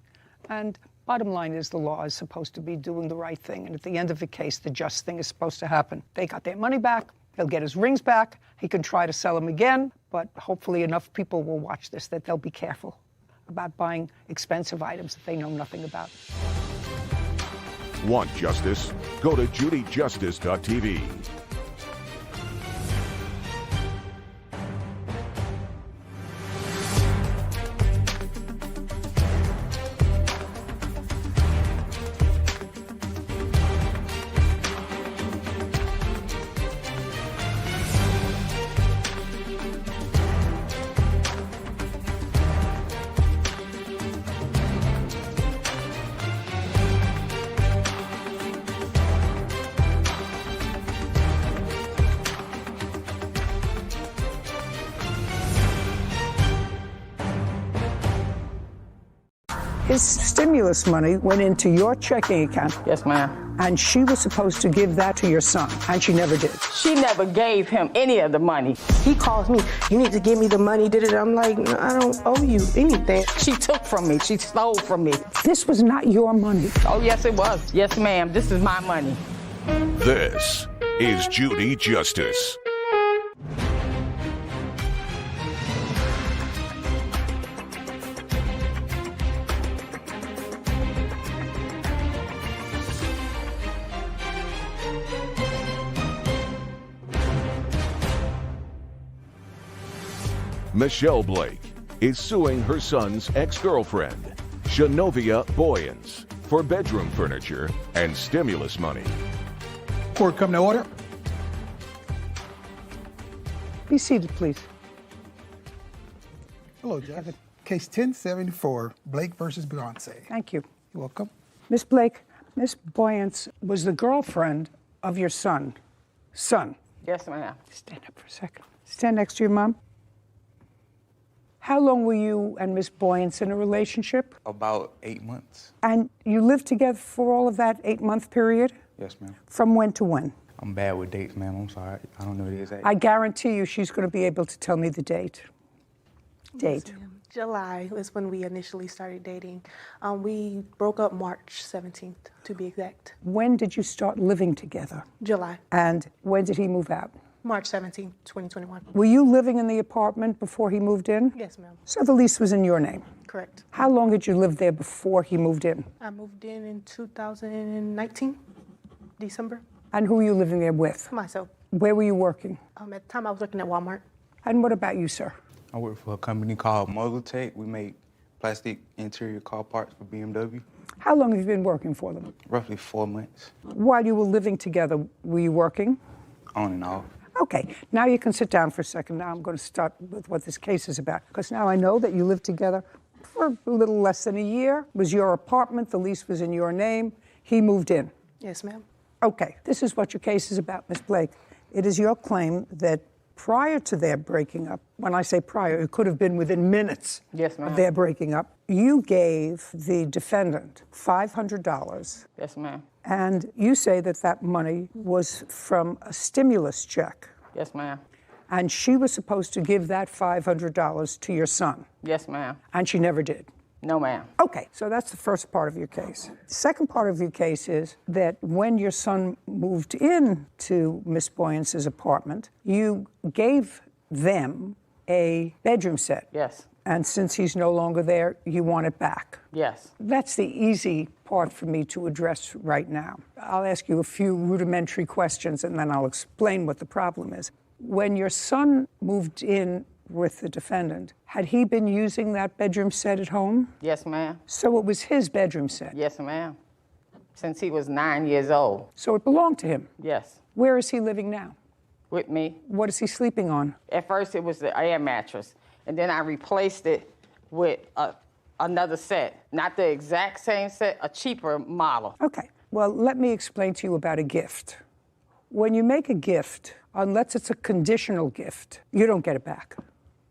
And bottom line is the law is supposed to be doing the right thing. And at the end of the case, the just thing is supposed to happen. They got their money back. He'll get his rings back. He can try to sell them again. But hopefully enough people will watch this that they'll be careful about buying expensive items that they know nothing about. Want justice? Go to judyjustice.tv. His stimulus money went into your checking account. Yes, ma'am. And she was supposed to give that to your son, and she never did. She never gave him any of the money. He calls me, you need to give me the money, did it? I'm like, no, I don't owe you anything. She took from me. She stole from me. This was not your money. Oh, yes, it was. Yes, ma'am. This is my money. This is Judy Justice. Michelle Blake is suing her son's ex-girlfriend, Genovia Boyens, for bedroom furniture and stimulus money. Court come to order. Be seated, please. Hello, Judge. Case 1074, Blake versus Beyonce. Thank you. You're welcome. Miss Blake, Miss Boyens was the girlfriend of your son. Yes, ma'am. Stand up for a second. Stand next to your mom. How long were you and Miss Boyens in a relationship? About 8 months. And you lived together for all of that 8-month period? Yes, ma'am. From when to when? I'm bad with dates, ma'am. I'm sorry. I don't know the exact. I guarantee you she's going to be able to tell me the date. Date. Yes, July was when we initially started dating. We broke up March 17th, to be exact. When did you start living together? July. And when did he move out? March 17th, 2021. Were you living in the apartment before he moved in? Yes, ma'am. So the lease was in your name? Correct. How long had you lived there before he moved in? I moved in 2019, December. And who were you living there with? Myself. Where were you working? At the time, I was working at Walmart. And what about you, sir? I work for a company called Muzzletech. We make plastic interior car parts for BMW. How long have you been working for them? Roughly 4 months, While you were living together, were you working? on and off. Okay, now you can sit down for a second. Now I'm going to start with what this case is about, because now I know that you lived together for a little less than a year. It was your apartment, the lease was in your name. He moved in. Yes, ma'am. Okay, this is what your case is about, Ms. Blake. It is your claim that prior to their breaking up, when I say prior, it could have been within minutes Yes, ma'am. of their breaking up, you gave the defendant $500. Yes, ma'am. And you say that that money was from a stimulus check. Yes, ma'am. And she was supposed to give that $500 to your son. Yes, ma'am. And she never did. No, ma'am. Okay, so that's the first part of your case. Second part of your case is that when your son moved in to Miss Boyens' apartment, you gave them a bedroom set. Yes. And since he's no longer there, you want it back. Yes. That's the easy part for me to address right now. I'll ask you a few rudimentary questions and then I'll explain what the problem is. When your son moved in with the defendant, had he been using that bedroom set at home? Yes, ma'am. So it was his bedroom set? Yes, ma'am. Since he was 9 years old. So it belonged to him? Yes. Where is he living now? With me. What is he sleeping on? At first, it was the air mattress, and then I replaced it with another set. Not the exact same set, a cheaper model. Okay. Well, let me explain to you about a gift. When you make a gift, unless it's a conditional gift, you don't get it back.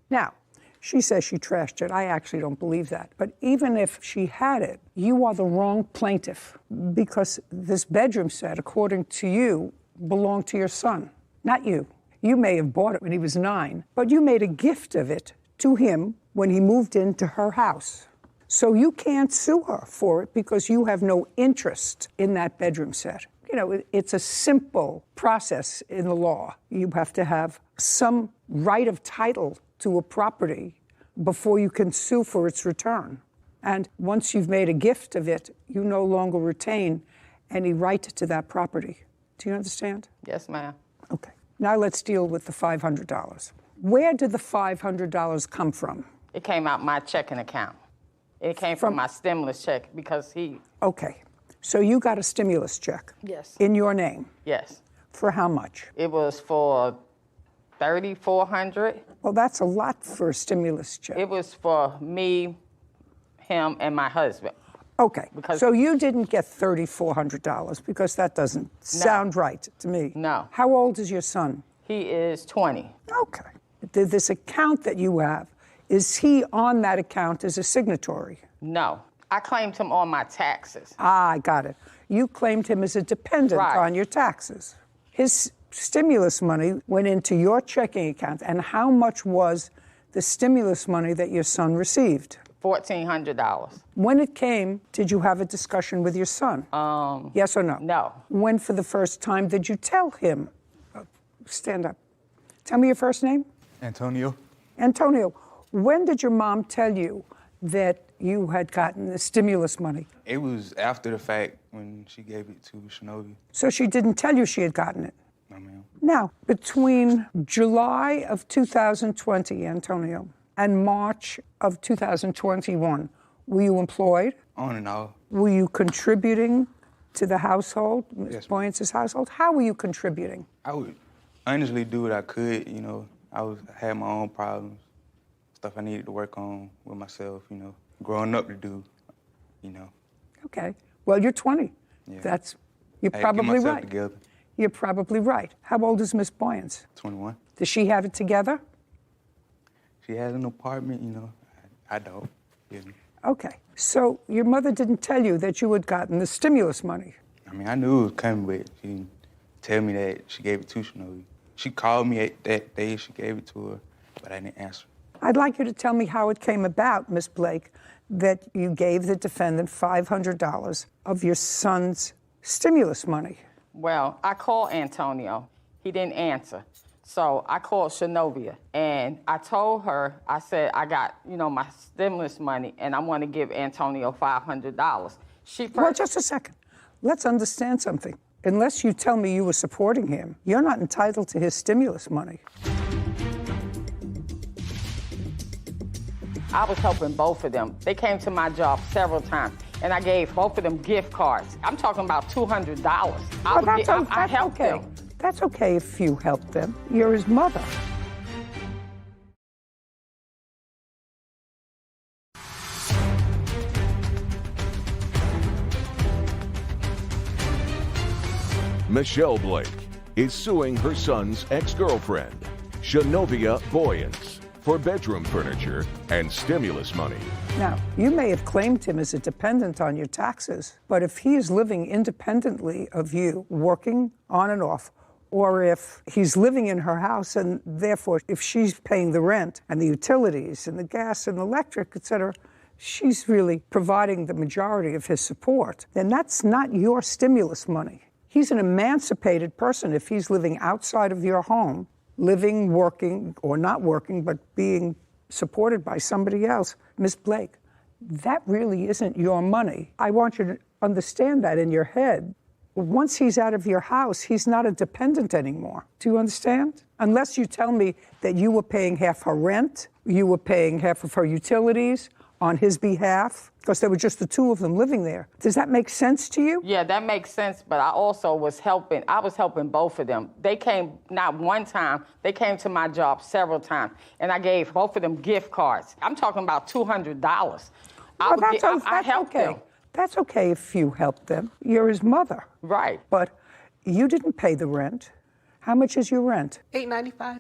Now, she says she trashed it. I actually don't believe that. But even if she had it, you are the wrong plaintiff because this bedroom set, according to you, belonged to your son, not you. You may have bought it when he was 9, but you made a gift of it to him when he moved into her house. So you can't sue her for it because you have no interest in that bedroom set. You know, it's a simple process in the law. You have to have some right of title to a property before you can sue for its return. And once you've made a gift of it, you no longer retain any right to that property. Do you understand? Yes, ma'am. Okay. Now let's deal with the $500. Where did the $500 come from? It came out my checking account. It came from my stimulus check because he... Okay. So you got a stimulus check? Yes. In your name? Yes. For how much? It was for $3,400. Well, that's a lot for a stimulus check. It was for me, him, and my husband. Okay. Because so you didn't get $3,400 because that doesn't sound right to me. No. How old is your son? He is 20. Okay. This account that you have, is he on that account as a signatory? No. I claimed him on my taxes. Ah, I got it. You claimed him as a dependent Right. on your taxes. His stimulus money went into your checking account. And how much was the stimulus money that your son received? $1,400. When it came, did you have a discussion with your son? Yes or no? No. When for the first time did you tell him? Stand up. Tell me your first name. Antonio. Antonio, when did your mom tell you that you had gotten the stimulus money? It was after the fact when she gave it to Shinobi. So she didn't tell you she had gotten it? No, ma'am. Now, between July of 2020, Antonio, and March of 2021, were you employed? On and off. Were you contributing to the household, Ms. Yes, ma'am. Boyance's household? How were you contributing? I would honestly do what I could, you know. I had my own problems, stuff I needed to work on with myself, you know. Growing up to do, you know. Okay. Well, you're 20. Yeah. You're I had to get probably myself right. together. You're probably right. How old is Miss Boyance? 21. Does she have it together? She has an apartment, you know. I don't. You know. Okay. So your mother didn't tell you that you had gotten the stimulus money? I mean, I knew it was coming, but she didn't tell me that she gave it to Shinobi. She called me that day she gave it to her, but I didn't answer. I'd like you to tell me how it came about, Miss Blake, that you gave the defendant $500 of your son's stimulus money. Well, I called Antonio. He didn't answer. So I called Shinovia, and I told her, I said, I got, you know, my stimulus money, and I want to give Antonio $500. Well, just a second. Let's understand something. Unless you tell me you were supporting him, you're not entitled to his stimulus money. I was helping both of them. They came to my job several times, and I gave both of them gift cards. I'm talking about $200. I helped okay. them. That's okay if you helped them. You're his mother. Michelle Blake is suing her son's ex-girlfriend, Shinovia Boyance, for bedroom furniture and stimulus money. Now, you may have claimed him as a dependent on your taxes, but if he is living independently of you, working on and off, or if he's living in her house and therefore if she's paying the rent and the utilities and the gas and the electric, et cetera, she's really providing the majority of his support, then that's not your stimulus money. He's an emancipated person if he's living outside of your home, living, working, or not working, but being supported by somebody else. Ms. Blake, that really isn't your money. I want you to understand that in your head. Once he's out of your house, he's not a dependent anymore. Do you understand? Unless you tell me that you were paying half her rent, you were paying half of her utilities on his behalf, because there were just the two of them living there. Does that make sense to you? Yeah, that makes sense, but I also was helping. I was helping both of them. They came not one time, they came to my job several times, and I gave both of them gift cards. I'm talking about $200. I helped okay. them. That's okay if you helped them. You're his mother. Right. But you didn't pay the rent. How much is your rent? $895.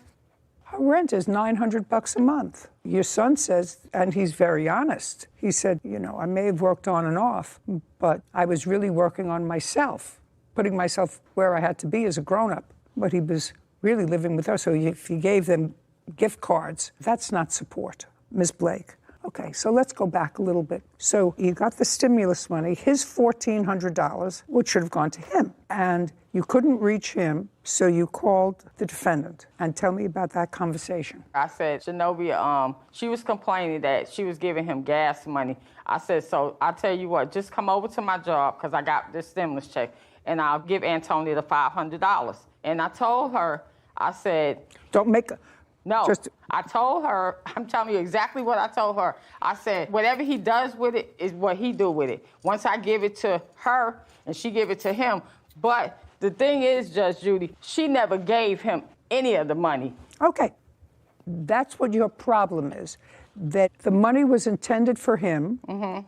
Her rent is $900 a month. Your son says, and he's very honest, he said, you know, I may have worked on and off, but I was really working on myself, putting myself where I had to be as a grown-up. But he was really living with her, so if he gave them gift cards, that's not support. Ms. Blake. Okay, so let's go back a little bit. So you got the stimulus money, his $1,400, which should have gone to him. And you couldn't reach him, so you called the defendant. And tell me about that conversation. I said, Shinovia, she was complaining that she was giving him gas money. I said, so I tell you what, just come over to my job, because I got this stimulus check, and I'll give Antonia the $500. And I told her, I said... Don't make... No, I told her, I'm telling you exactly what I told her. I said, whatever he does with it is what he do with it. Once I give it to her and she give it to him. But the thing is, Judge Judy, she never gave him any of the money. Okay, that's what your problem is, that the money was intended for him,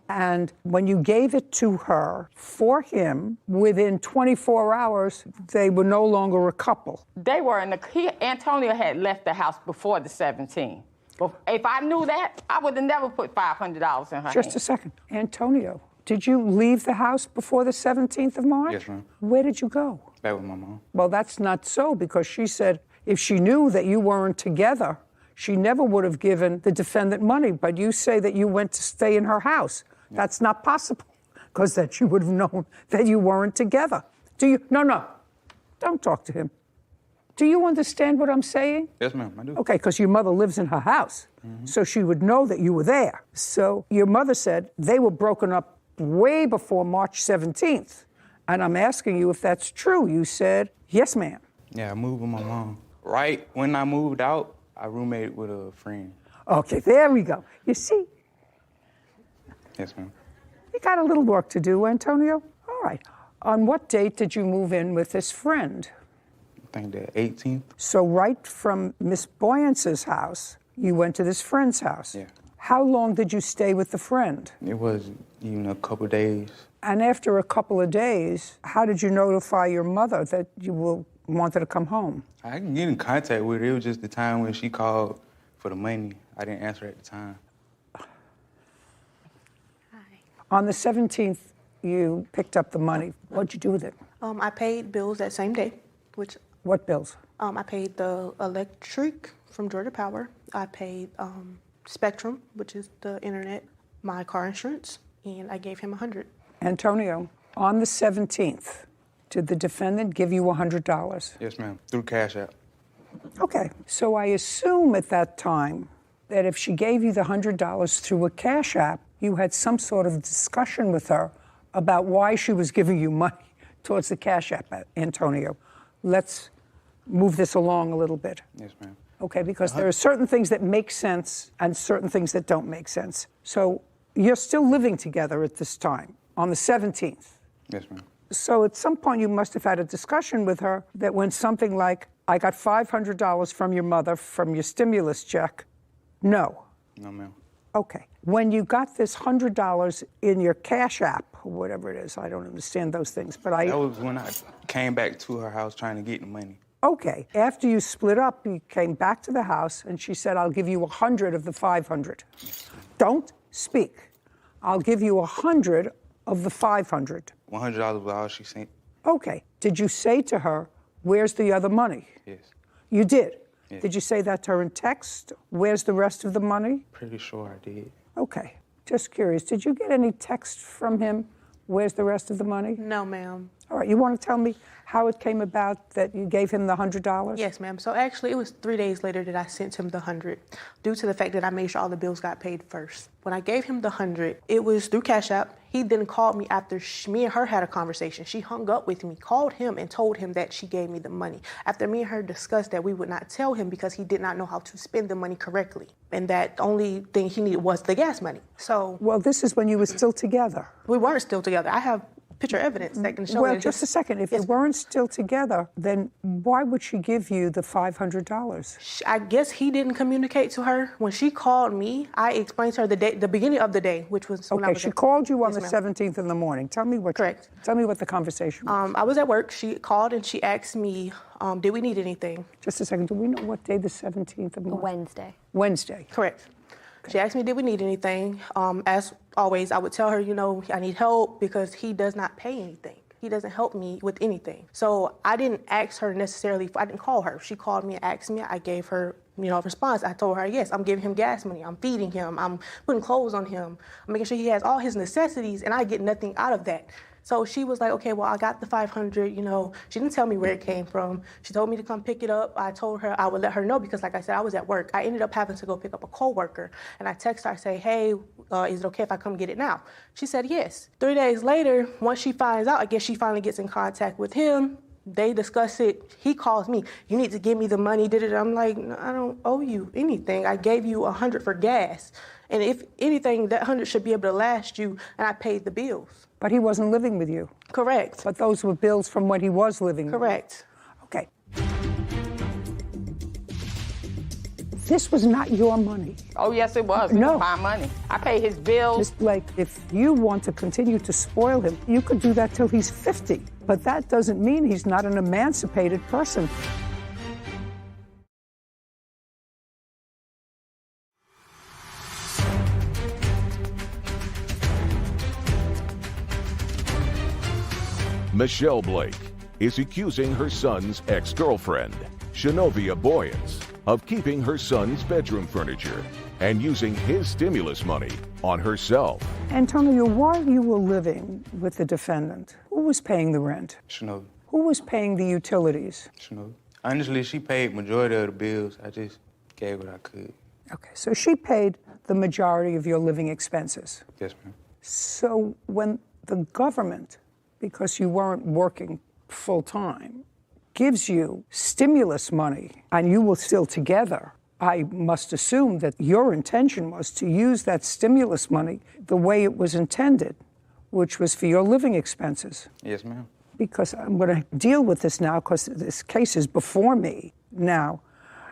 and when you gave it to her for him, within 24 hours, they were no longer a couple. They were Antonio had left the house before the 17th. But if I knew that, I would have never put $500 in her Just hand. a second. Antonio, Did you leave the house before the 17th of March? Yes, ma'am. Where did you go? Back with my mom. Well, that's not so, because she said if she knew that you weren't together, she never would have given the defendant money. But you say that you went to stay in her house. Yeah. That's not possible, because that she would have known that you weren't together. Do you? No. Don't talk to him. Do you understand what I'm saying? Yes, ma'am, I do. Okay, because your mother lives in her house, so she would know that you were there. So your mother said they were broken up way before March 17th. And I'm asking you if that's true. You said, yes, ma'am. Yeah, I moved with my mom. Right when I moved out, I roommated with a friend. Okay, there we go. You see, Yes, ma'am. you got a little work to do, Antonio. All right. On what date did you move in with this friend? I think the 18th. So right from Miss Boyance's house, you went to this friend's house. Yeah. How long did you stay with the friend? It was even a couple days. And after a couple of days, how did you notify your mother that you wanted to come home? I can get in contact with her. It was just the time when she called for the money. I didn't answer at the time. On the 17th, you picked up the money. What'd you do with it? I paid bills that same day, which What bills? I paid the electric from Georgia Power. I paid Spectrum, which is the internet, my car insurance, and I gave him $100. Antonio, on the 17th, did the defendant give you $100? Yes, ma'am. Through Cash App. Okay, so I assume at that time that if she gave you the $100 through a Cash App, you had some sort of discussion with her about why she was giving you money towards the Cash App, Antonio. Let's move this along a little bit. Yes, ma'am. Okay, because there are certain things that make sense and certain things that don't make sense. So you're still living together at this time, on the 17th. Yes, ma'am. So at some point you must have had a discussion with her that went something like, I got $500 from your mother from your stimulus check. No. No, ma'am. Okay. When you got this $100 in your Cash App, or whatever it is, I don't understand those things, but That was when I came back to her house trying to get the money. Okay. After you split up, you came back to the house and she said, I'll give you 100 of the 500. Don't speak. I'll give you 100 of the 500. $100 was all she sent. Okay. Did you say to her, where's the other money? Yes. You did? Yes. Did you say that to her in text? Where's the rest of the money? Pretty sure I did. Okay. Just curious. Did you get any text from him? Where's the rest of the money? No, ma'am. All right. You want to tell me how it came about that you gave him the $100? Yes, ma'am. So actually, it was 3 days later that I sent him the 100, due to the fact that I made sure all the bills got paid first. When I gave him the 100, it was through Cash App. He then called me after me and her had a conversation. She hung up with me, called him, and told him that she gave me the money. After me and her discussed that we would not tell him because he did not know how to spend the money correctly, and that the only thing he needed was the gas money. So, well, this is when you were still together. We weren't still together. I have picture evidence that can show. Well, just a second. If you weren't still together, then why would she give you the $500? I guess he didn't communicate to her. When she called me, I explained to her the beginning of the day, which was when I Okay, was she called you on Yes, the ma'am. 17th in the morning. Tell me what. Correct. Tell me what the conversation was. I was at work. She called and she asked me, did we need anything? Just a second. Do we know what day the 17th of March? Wednesday. Wednesday. Correct. She asked me, did we need anything? As always, I would tell her, I need help because he does not pay anything. He doesn't help me with anything. So I didn't ask her necessarily, I didn't call her. She called me and asked me, I gave her, a response. I told her, yes, I'm giving him gas money. I'm feeding him. I'm putting clothes on him. I'm making sure he has all his necessities, and I get nothing out of that. So she was like, okay, well, I got the 500, She didn't tell me where it came from. She told me to come pick it up. I told her I would let her know because, like I said, I was at work. I ended up having to go pick up a coworker, and I texted her, I say, hey, is it okay if I come get it now? She said yes. 3 days later, once she finds out, I guess she finally gets in contact with him. They discuss it. He calls me. You need to give me the money. I'm like, no, I don't owe you anything. I gave you 100 for gas. And if anything, that 100 should be able to last you, and I paid the bills. But he wasn't living with you. Correct. But those were bills from when he was living with you. Correct. Okay. This was not your money. Oh, yes, it was. No. It was my money. I paid his bills. Ms. Blake, if you want to continue to spoil him, you could do that till he's 50. But that doesn't mean he's not an emancipated person. Michelle Blake is accusing her son's ex-girlfriend, Shinovia Boyens, of keeping her son's bedroom furniture and using his stimulus money on herself. Antonio, while you were living with the defendant, who was paying the rent? Shinobi. Who was paying the utilities? Shinobi. Honestly, she paid majority of the bills. I just gave what I could. Okay, so she paid the majority of your living expenses. Yes, ma'am. So when the government, because you weren't working full-time, gives you stimulus money and you were still together, I must assume that your intention was to use that stimulus money the way it was intended, which was for your living expenses. Yes, ma'am. Because I'm going to deal with this now because this case is before me now.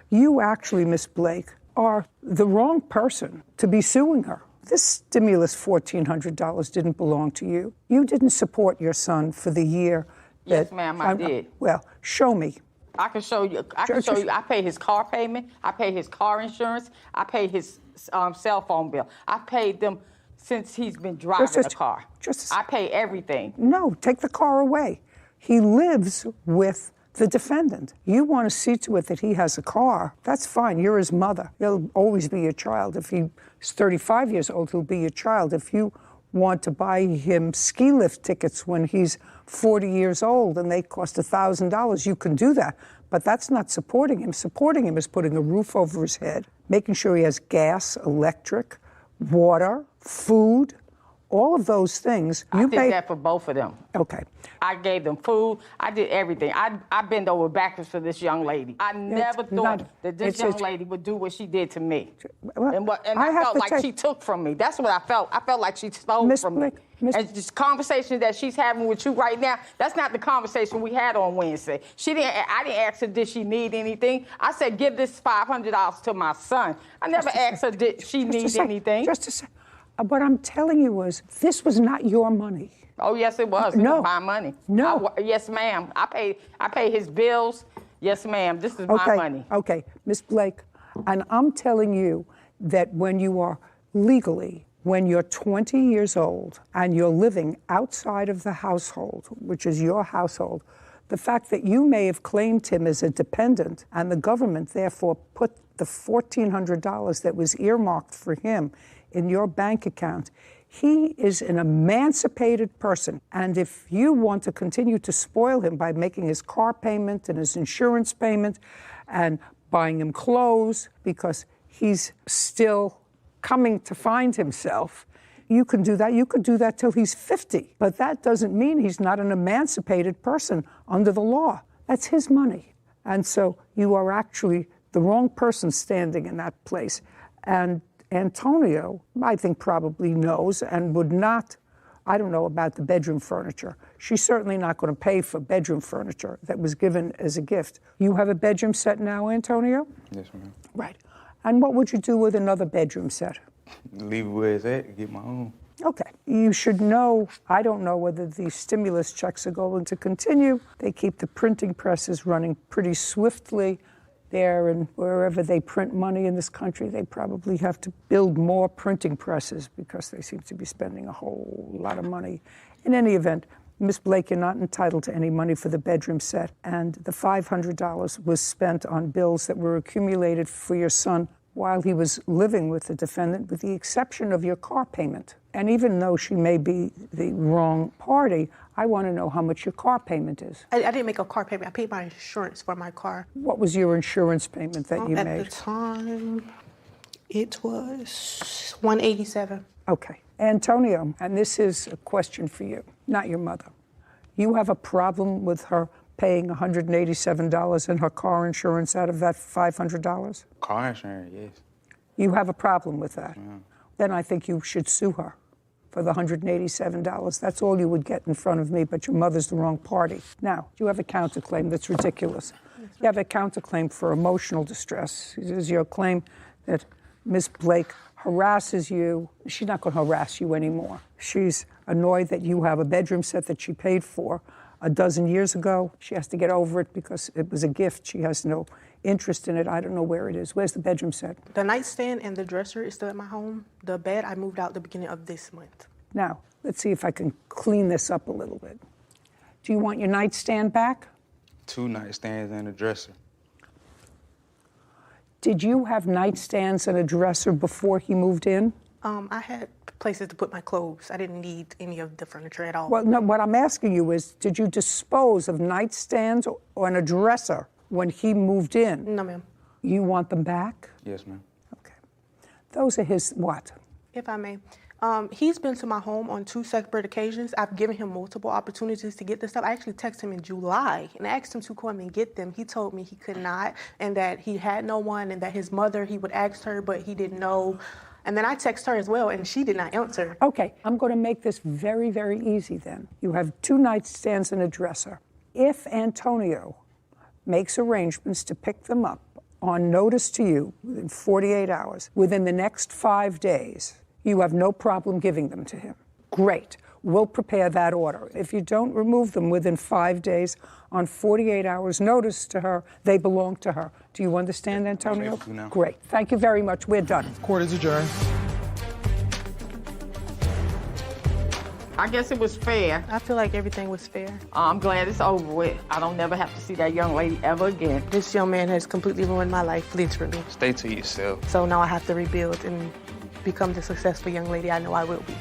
You actually, Miss Blake, are the wrong person to be suing her. This stimulus $1,400 didn't belong to you. You didn't support your son for the year. Yes, ma'am, I did. Well, show me. I can show you. I pay his car payment. I pay his car insurance. I pay his cell phone bill. I paid them since he's been driving the car. I pay everything. No, take the car away. He lives with the defendant. You want to see to it that he has a car. That's fine. You're his mother. He'll always be your child. If he's 35 years old, he'll be your child. If you want to buy him ski lift tickets when he's 40 years old and they cost $1,000, you can do that. But that's not supporting him. Supporting him is putting a roof over his head, making sure he has gas, electric, water, food, all of those things. I did that for both of them. Okay. I gave them food. I did everything. I bent over backwards for this young lady. I never thought that this young lady would do what she did to me. And I felt like she took from me. That's what I felt. I felt like she stole from me. And this conversation that she's having with you right now, that's not the conversation we had on Wednesday. I didn't ask her, did she need anything? I said, give this $500 to my son. I never asked her, did she need anything? Just a second. What I'm telling you was, this was not your money. Oh, yes, it was. It was my money. No. Yes, ma'am. I pay his bills. Yes, ma'am. This is my money. Okay, Miss Blake, and I'm telling you that when you are legally, when you're 20 years old and you're living outside of the household, which is your household, the fact that you may have claimed him as a dependent and the government therefore put the $1,400 that was earmarked for him in your bank account, he is an emancipated person. And if you want to continue to spoil him by making his car payment and his insurance payment and buying him clothes because he's still coming to find himself, you can do that. You could do that till he's 50. But that doesn't mean he's not an emancipated person under the law. That's his money. And so you are actually the wrong person standing in that place. And Antonio, I think, probably knows and would not, I don't know about the bedroom furniture. She's certainly not going to pay for bedroom furniture that was given as a gift. You have a bedroom set now, Antonio? Yes, ma'am. Right. And what would you do with another bedroom set? Leave it where it's at and get my own. Okay. You should know, I don't know whether the stimulus checks are going to continue. They keep the printing presses running pretty swiftly there, and wherever they print money in this country, they probably have to build more printing presses because they seem to be spending a whole lot of money. In any event, Miss Blake, you're not entitled to any money for the bedroom set, and the $500 was spent on bills that were accumulated for your son while he was living with the defendant, with the exception of your car payment. And even though she may be the wrong party, I want to know how much your car payment is. I didn't make a car payment. I paid my insurance for my car. What was your insurance payment that you made? At the time, it was $187. Okay. Antonio, and this is a question for you, not your mother. You have a problem with her paying $187 in her car insurance out of that $500? Car insurance, yes. You have a problem with that? Yeah. Then I think you should sue her for the $187. That's all you would get in front of me, but your mother's the wrong party. Now, you have a counterclaim that's ridiculous. You have a counterclaim for emotional distress. It is your claim that Ms. Blake harasses you. She's not going to harass you anymore. She's annoyed that you have a bedroom set that she paid for a dozen years ago. She has to get over it because it was a gift. She has no interest in it. I don't know where it is. Where's the bedroom set? The nightstand and the dresser is still at my home. The bed I moved out the beginning of this month. Now, let's see if I can clean this up a little bit. Do you want your nightstand back? 2 nightstands and a dresser. Did you have nightstands and a dresser before he moved in? I had places to put my clothes. I didn't need any of the furniture at all. Well, no, what I'm asking you is, did you dispose of nightstands or a dresser when he moved in? No, ma'am. You want them back? Yes, ma'am. Okay. Those are his what? If I may. He's been to my home on 2 separate occasions. I've given him multiple opportunities to get this stuff. I actually texted him in July and asked him to come and get them. He told me he could not and that he had no one and that his mother, he would ask her, but he didn't know. And then I texted her as well, and she did not answer. Okay, I'm going to make this very, very easy then. You have 2 nightstands and a dresser. If Antonio makes arrangements to pick them up on notice to you within 48 hours, within the next 5 days, you have no problem giving them to him. Great. We'll prepare that order. If you don't remove them within 5 days, on 48 hours notice to her, they belong to her. Do you understand, Antonio? I'm able to now. Great. Thank you very much. We're done. Court is adjourned. I guess it was fair. I feel like everything was fair. I'm glad it's over with. I don't never have to see that young lady ever again. This young man has completely ruined my life, literally. Stay to yourself. So now I have to rebuild and become the successful young lady I know I will be.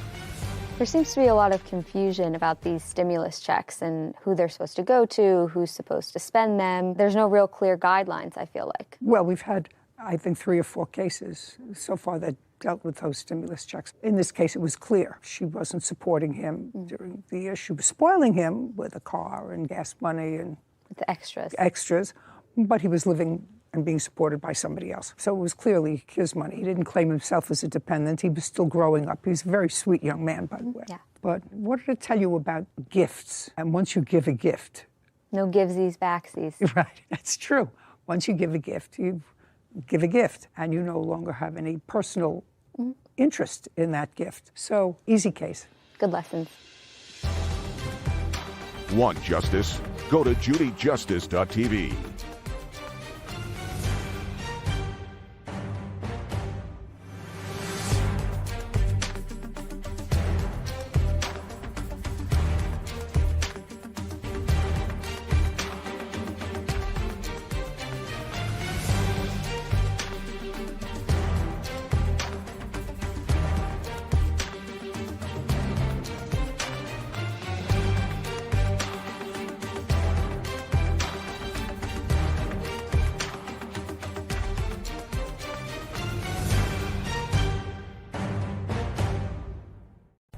There seems to be a lot of confusion about these stimulus checks and who they're supposed to go to, who's supposed to spend them. There's no real clear guidelines, I feel like. Well, we've had, I think, 3 or 4 cases so far that dealt with those stimulus checks. In this case, it was clear she wasn't supporting him during the year. She was spoiling him with a car and gas money and with the extras, but he was living and being supported by somebody else. So it was clearly his money. He didn't claim himself as a dependent. He was still growing up. He was a very sweet young man, by the way. Yeah. But what did it tell you about gifts? And once you give a gift... No givesies, backsies. Right, that's true. Once you give a gift, you give a gift, and you no longer have any personal interest in that gift. So, easy case. Good lessons. Want justice? Go to judyjustice.tv.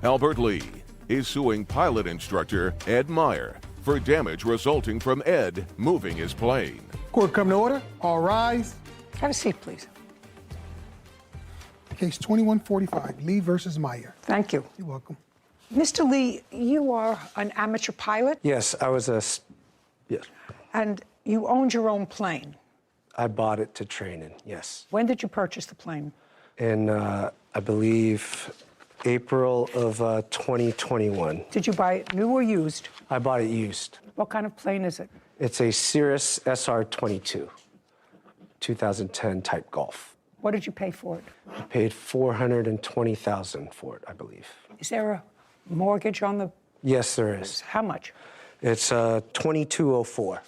Albert Lee is suing pilot instructor Ed Meyer for damage resulting from Ed moving his plane. Court come to order. All rise. Have a seat, please. Case 2145, Lee versus Meyer. Thank you. You're welcome. Mr. Lee, you are an amateur pilot, Yes, I was yes. and you owned your own plane. I bought it to train in, yes. When did you purchase the plane? In, I believe, April of 2021. Did you buy it new or used? I bought it used. What kind of plane is it? It's a Cirrus SR-22, 2010 type Golf. What did you pay for it? I paid $420,000 for it, I believe. Is there a mortgage on the... Yes, there is. How much? It's $2204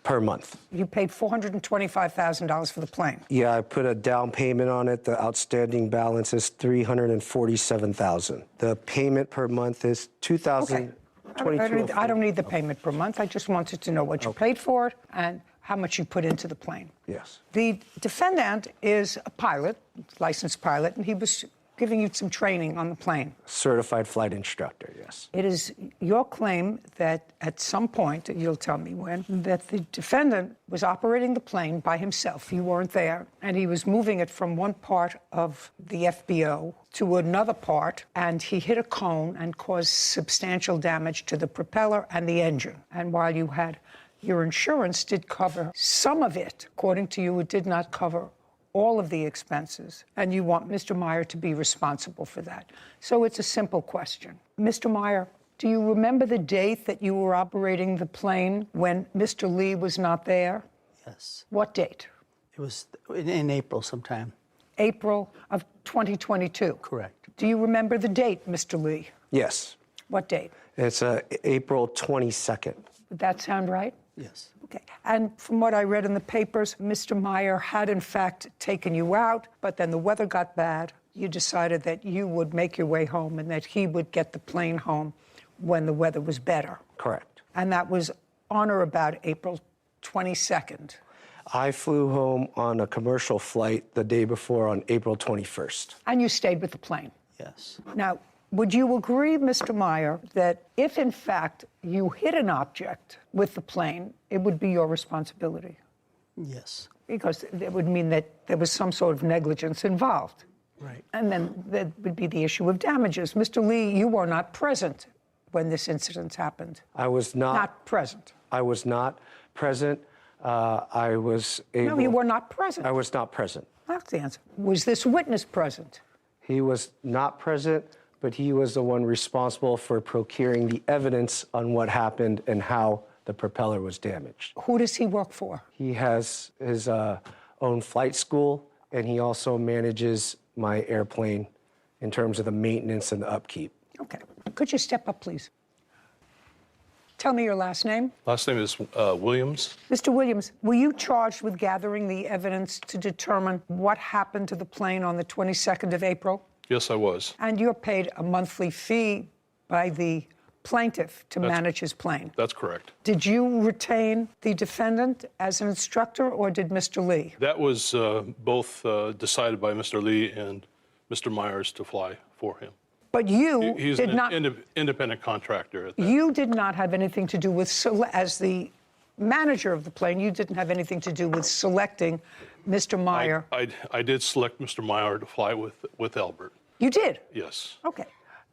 per month. You paid $425,000 for the plane. Yeah, I put a down payment on it. The outstanding balance is $347,000. The payment per month is $2,022. I don't need the payment per month. I just wanted to know what you paid for it and how much you put into the plane. Yes. The defendant is a pilot, licensed pilot, and he was giving you some training on the plane. Certified flight instructor, yes. It is your claim that at some point, you'll tell me when, that the defendant was operating the plane by himself. You weren't there, and he was moving it from one part of the FBO to another part, and he hit a cone and caused substantial damage to the propeller and the engine. And while you had your insurance did cover some of it, according to you, it did not cover all of the expenses, and you want Mr. Meyer to be responsible for that. So it's a simple question. Mr. Meyer, do you remember the date that you were operating the plane when Mr. Lee was not there? Yes. What date? It was in April sometime. April of 2022? Correct. Do you remember the date, Mr. Lee? Yes. What date? It's April 22nd. Would that sound right? Yes. Okay. And from what I read in the papers, Mr. Meyer had in fact taken you out, but then the weather got bad. You decided that you would make your way home and that he would get the plane home when the weather was better. Correct. And that was on or about April 22nd. I flew home on a commercial flight the day before on April 21st. And you stayed with the plane. Yes. Now, would you agree, Mr. Meyer, that if in fact you hit an object with the plane, it would be your responsibility? Yes. Because it would mean that there was some sort of negligence involved. Right. And then there would be the issue of damages. Mr. Lee, you were not present when this incident happened. I was not. Not present. I was not present. I was able. No, you were not present. I was not present. That's the answer. Was this witness present? He was not present, but he was the one responsible for procuring the evidence on what happened and how the propeller was damaged. Who does he work for? He has his own flight school, and he also manages my airplane in terms of the maintenance and the upkeep. Okay. Could you step up, please? Tell me your last name. Last name is Williams. Mr. Williams, were you charged with gathering the evidence to determine what happened to the plane on the 22nd of April? Yes, I was. And you're paid a monthly fee by the plaintiff to manage his plane. That's correct. Did you retain the defendant as an instructor, or did Mr. Lee? That was both decided by Mr. Lee and Mr. Myers to fly for him. But you He's did an not. independent contractor at that. You did not have anything to do with, as the manager of the plane, you didn't have anything to do with selecting Mr. Meyer. I did select Mr. Meyer to fly with Albert. You did? Yes. Okay.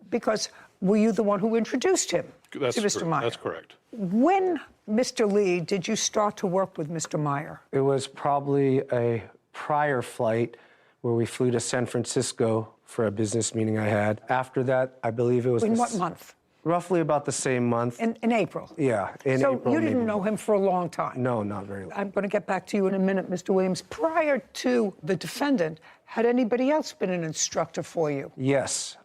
Because were you the one who introduced him That's to Mr. Meyer? That's correct. When, Mr. Lee, did you start to work with Mr. Meyer? It was probably a prior flight where we flew to San Francisco for a business meeting I had. After that, I believe it was... In what month? Roughly about the same month. In April? Yeah, in so April. You didn't maybe. know him for a long time? No, not very long. I'm going to get back to you in a minute, Mr. Williams. Prior to the defendant, had anybody else been an instructor for you? Yes.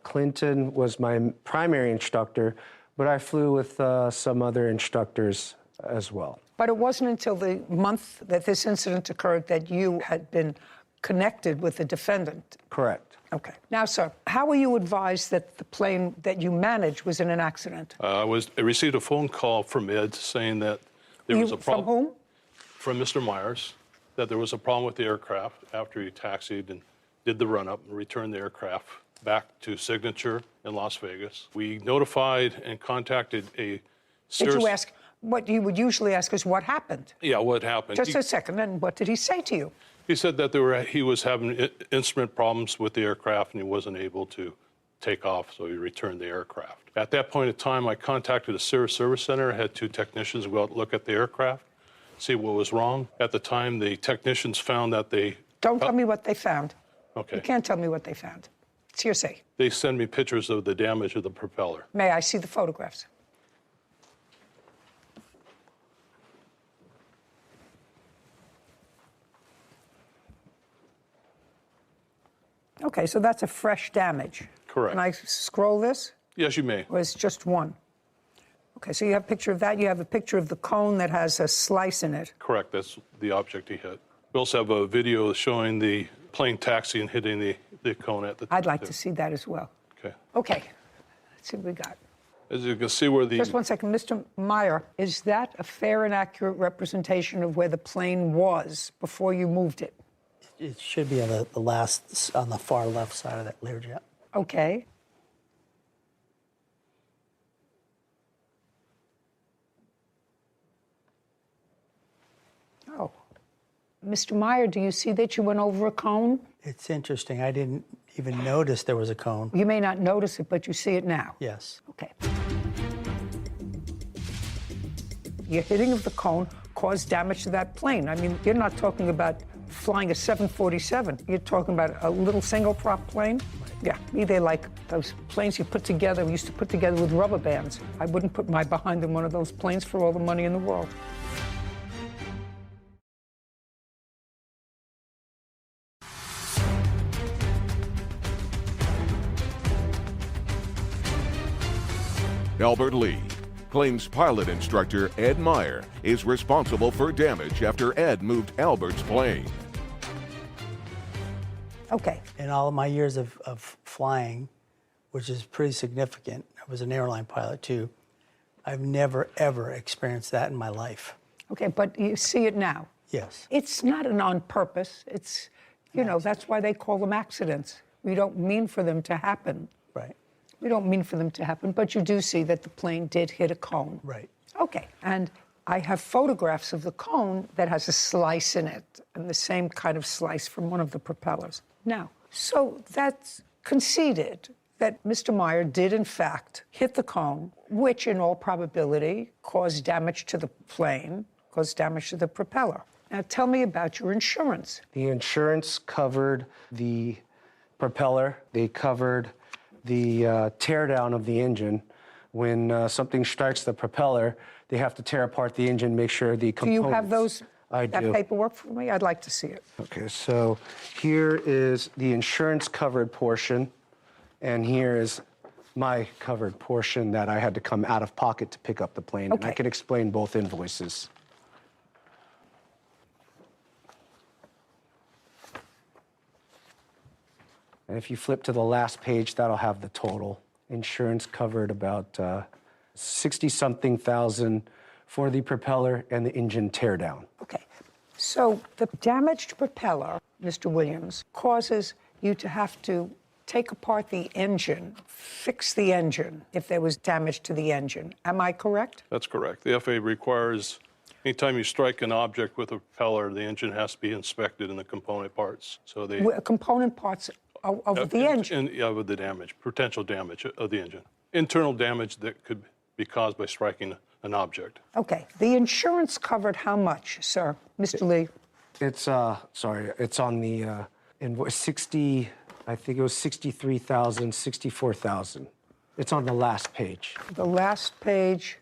Clinton was my primary instructor, but I flew with some other instructors as well. But it wasn't until the month that this incident occurred that you had been connected with the defendant? Correct. Okay. Now, sir, how were you advised that the plane that you managed was in an accident? I received a phone call from Ed saying that there was a problem. From whom? From Mr. Myers, that there was a problem with the aircraft after he taxied and did the run-up and returned the aircraft back to Signature in Las Vegas. We notified and contacted a... Did you ask, what you would usually ask is what happened? Yeah, what happened? Just a second, and what did he say to you? He said that he was having instrument problems with the aircraft and he wasn't able to take off, so he returned the aircraft. At that point in time, I contacted a Cirrus Service Center, had 2 technicians go out look at the aircraft, see what was wrong. At the time, the technicians found that they... Don't tell me what they found. Okay. You can't tell me what they found. It's hearsay. They sent me pictures of the damage of the propeller. May I see the photographs? Okay, so that's a fresh damage. Correct. Can I scroll this? Yes, you may. Or it's just one? Okay, so you have a picture of that. You have a picture of the cone that has a slice in it. Correct, that's the object he hit. We also have a video showing the plane taxi and hitting the cone at the... I'd like to see that as well. Okay. Okay, let's see what we got. As you can see where the... Just one second, Mr. Meyer, is that a fair and accurate representation of where the plane was before you moved it? It should be on on the far left side of that Learjet. Okay. Oh. Mr. Meyer, do you see that you went over a cone? It's interesting. I didn't even notice there was a cone. You may not notice it, but you see it now. Yes. Okay. Your hitting of the cone caused damage to that plane. I mean, you're not talking about flying a 747. You're talking about a little single-prop plane. Yeah, they like those planes you used to put together with rubber bands. I wouldn't put my behind in one of those planes for all the money in the world. Albert Lee claims pilot instructor Ed Meyer is responsible for damage after Ed moved Albert's plane. Okay. In all of my years of flying, which is pretty significant, I was an airline pilot too, I've never, ever experienced that in my life. Okay, but you see it now. Yes. It's not an on purpose. It's, that's why they call them accidents. We don't mean for them to happen. Right. We don't mean for them to happen, but you do see that the plane did hit a cone. Right. Okay, and I have photographs of the cone that has a slice in it, and the same kind of slice from one of the propellers. Now, so that's conceded that Mr. Meyer did, in fact, hit the cone, which in all probability caused damage to the plane, caused damage to the propeller. Now, tell me about your insurance. The insurance covered the propeller. They covered the teardown of the engine. When something strikes the propeller, they have to tear apart the engine, make sure the components... Do you have that do. paperwork for me? I'd like to see it. Okay, so here is the insurance covered portion, and here is my covered portion that I had to come out of pocket to pick up the plane. Okay. And I can explain both invoices. And if you flip to the last page, that'll have the total. Insurance covered about 60-something thousand for the propeller and the engine teardown. Okay, so the damaged propeller, Mr. Williams, causes you to have to take apart the engine, fix the engine if there was damage to the engine. Am I correct? That's correct. The FAA requires anytime you strike an object with a propeller, the engine has to be inspected in the component parts. So they Component parts of the engine. Yeah, with the damage, potential damage of the engine. Internal damage that could be caused by striking an object. Okay, the insurance covered how much, sir? Mr. Lee? It's, it's on the invoice 60, I think it was 63,000, 64,000. It's on the last page. The last page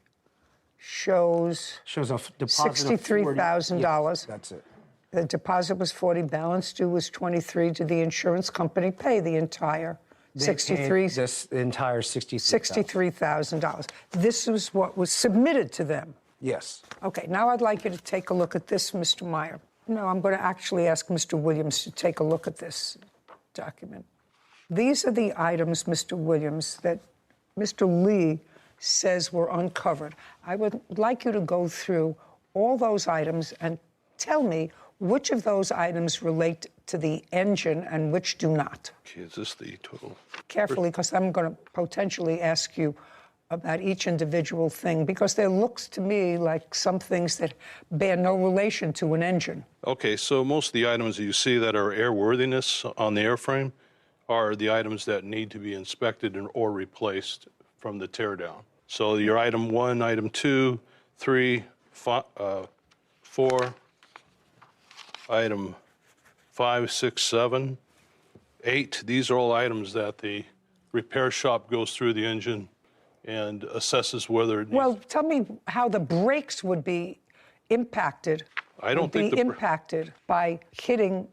shows a deposit of $63,000. Yes, that's it. The deposit was 40, balance due was 23. Did the insurance company pay the entire This entire $63,000. This is what was submitted to them. Yes. Okay, now I'd like you to take a look at this, Mr. Meyer. No, I'm going to actually ask Mr. Williams to take a look at this document. These are the items, Mr. Williams, that Mr. Lee says were uncovered. I would like you to go through all those items and tell me which of those items relate to the engine and which do not. Okay, is this the total? Carefully, because I'm going to potentially ask you about each individual thing, because there looks to me like some things that bear no relation to an engine. Okay, so most of the items that you see that are airworthiness on the airframe are the items that need to be inspected or replaced from the teardown. So your item 1, item 2, 3, 4, item 5, 6, 7, 8. These are all items that the repair shop goes through the engine and assesses whether it needs. Well, tell me how the brakes would be impacted. I don't think impacted by hitting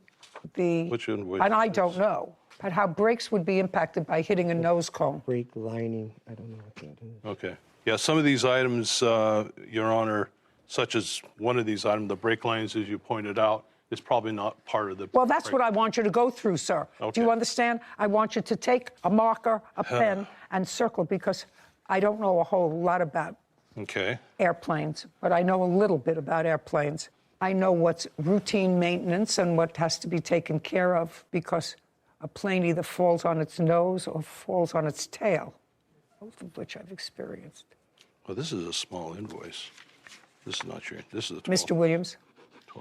the. Which invoice? And I don't know, but how brakes would be impacted by hitting a nose cone. Brake lining, I don't know what that is. Okay. Yeah, some of these items, Your Honor, such as one of these items, the brake lines, as you pointed out, is probably not part of the. Well, that's what I want you to go through, sir. Okay. Do you understand? I want you to take a marker, a pen, and circle, because I don't know a whole lot about airplanes, but I know a little bit about airplanes. I know what's routine maintenance and what has to be taken care of, because a plane either falls on its nose or falls on its tail, both of which I've experienced. Well, this is a small invoice. This is not your. This is a 12. Mr. Williams,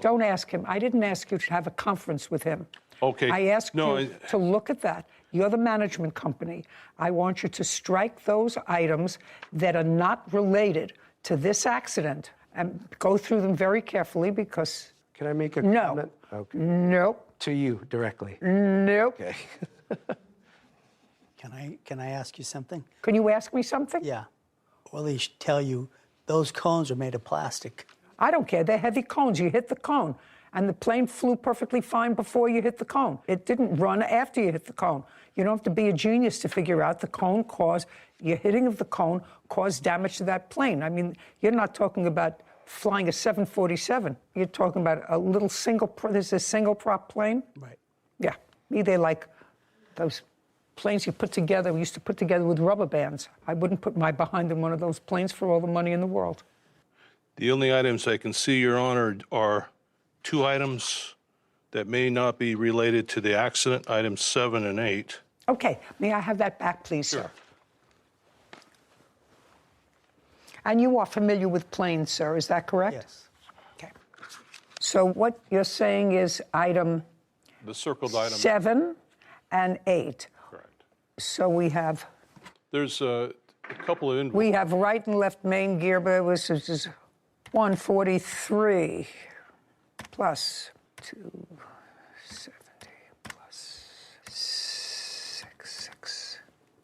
don't ask him. I didn't ask you to have a conference with him. Okay. I asked you to look at that. You're the management company. I want you to strike those items that are not related to this accident and go through them very carefully, because. Can I make a comment? Okay. Nope. To you directly. Nope. Okay. Can I ask you something? Can you ask me something? Yeah. Well, he should tell you those cones are made of plastic. I don't care. They're heavy cones. You hit the cone. And the plane flew perfectly fine before you hit the cone. It didn't run after you hit the cone. You don't have to be a genius to figure out the cone caused, your hitting of the cone caused damage to that plane. I mean, you're not talking about flying a 747. You're talking about a little this is a single prop plane. Right. Yeah. Me, they like those planes you put together, we used to put together with rubber bands. I wouldn't put my behind in one of those planes for all the money in the world. The only items I can see, Your Honor, are 2 items that may not be related to the accident, items 7 and 8. Okay, may I have that back, please, sir? And you are familiar with planes, sir, is that correct? Yes. Okay. So what you're saying is item The circled item. 7 and 8. Correct. So we have There's a couple of we have right and left main gear, but which is 143 plus 270 plus 66.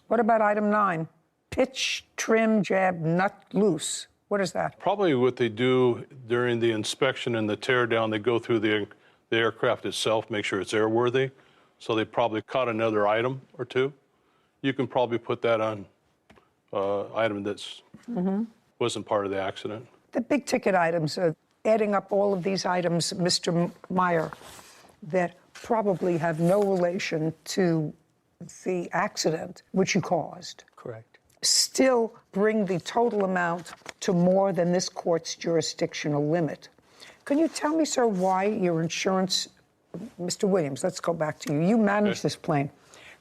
What about item 9? Pitch, trim, jab, nut, loose. What is that? Probably what they do during the inspection and the tear down, they go through the aircraft itself, make sure it's airworthy. So they probably caught another item or 2. You can probably put that on item that's wasn't part of the accident. The big ticket items, adding up all of these items, Mr. Meyer, that probably have no relation to the accident which you caused. Correct. Still bring the total amount to more than this court's jurisdictional limit. Can you tell me, sir, why your insurance, Mr. Williams, let's go back to you. You manage this plane.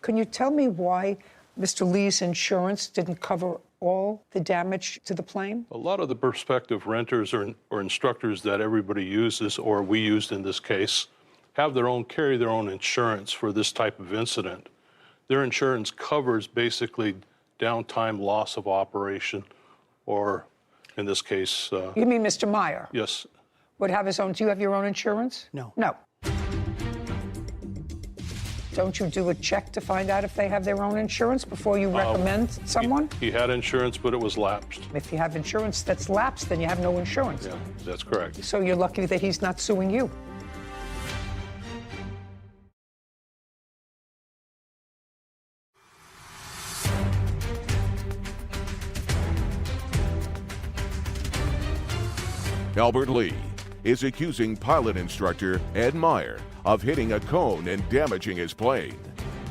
Can you tell me why Mr. Lee's insurance didn't cover all the damage to the plane? A lot of the prospective renters or instructors that everybody uses, or we used in this case, carry their own insurance for this type of incident. Their insurance covers basically downtime, loss of operation, or in this case... You mean Mr. Meyer? Yes. Would have his own. Do you have your own insurance? No. No. Don't you do a check to find out if they have their own insurance before you recommend someone? He had insurance, but it was lapsed. If you have insurance that's lapsed, then you have no insurance. Yeah, that's correct. So you're lucky that he's not suing you. Albert Lee is accusing pilot instructor Ed Meyer of hitting a cone and damaging his plane.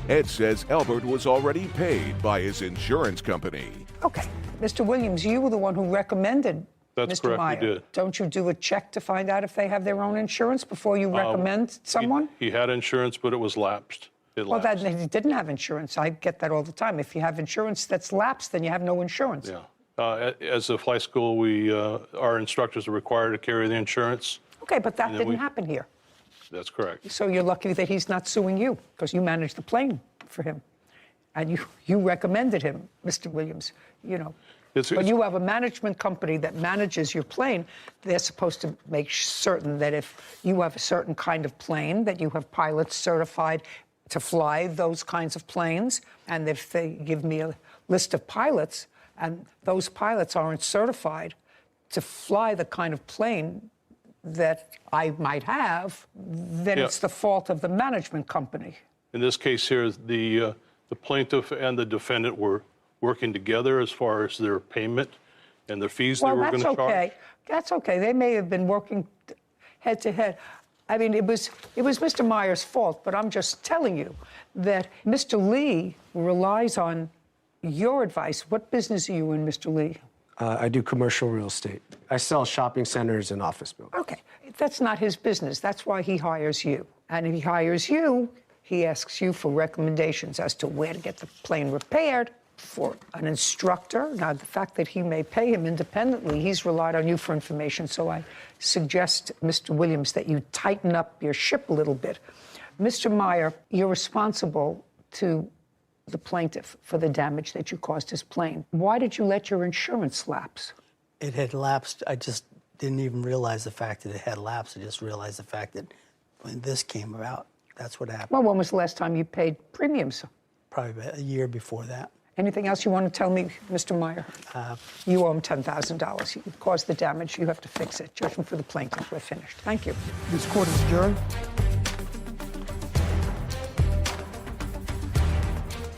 Ed says Albert was already paid by his insurance company. Okay. Mr. Williams, you were the one who recommended That's Mr. correct, Meyer. we did. Don't you do a check to find out if they have their own insurance before you recommend someone? He had insurance, but it was lapsed. Well, that he didn't have insurance. I get that all the time. If you have insurance that's lapsed, then you have no insurance. Yeah. As a flight school, our instructors are required to carry the insurance. Okay, but that didn't happen here. That's correct. So you're lucky that he's not suing you because you managed the plane for him. And you recommended him, Mr. Williams, you know. When you have a management company that manages your plane, they're supposed to make certain that if you have a certain kind of plane, that you have pilots certified to fly those kinds of planes. And if they give me a list of pilots and those pilots aren't certified to fly the kind of plane that I might have, then it's the fault of the management company. In this case here, the plaintiff and the defendant were working together as far as their payment and the fees they were going to charge. That's okay. They may have been working head to head. I mean, it was Mr. Meyer's fault, but I'm just telling you that Mr. Lee relies on your advice. What business are you in, Mr. Lee? I do commercial real estate. I sell shopping centers and office buildings. Okay, that's not his business. That's why he hires you. And if he hires you, he asks you for recommendations as to where to get the plane repaired for an instructor. Now, the fact that he may pay him independently, he's relied on you for information. So I suggest, Mr. Williams, that you tighten up your ship a little bit. Mr. Meyer, you're responsible to the plaintiff for the damage that you caused his plane. Why did you let your insurance lapse? It had lapsed. I just didn't even realize the fact that it had lapsed. I just realized the fact that when this came about, that's what happened. Well, when was the last time you paid premiums? Probably about a year before that. Anything else you want to tell me, Mr. Meyer? You owe him $10,000. You caused the damage. You have to fix it. Judgment for the plaintiff. We're finished. Thank you. This court is adjourned.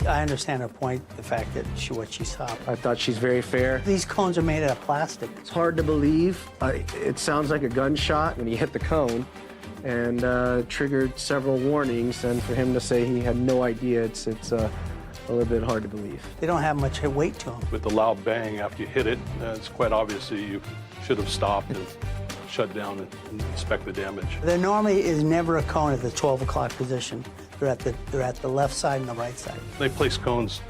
I understand her point, the fact that what she saw. I thought she's very fair. These cones are made out of plastic. It's hard to believe. It sounds like a gunshot when he hit the cone and triggered several warnings. And for him to say he had no idea, it's a little bit hard to believe. They don't have much weight to them. With the loud bang after you hit it, it's quite obvious that you should have stopped and shut down and inspect the damage. There normally is never a cone at the 12 o'clock position. They're at the left side and the right side. They place cones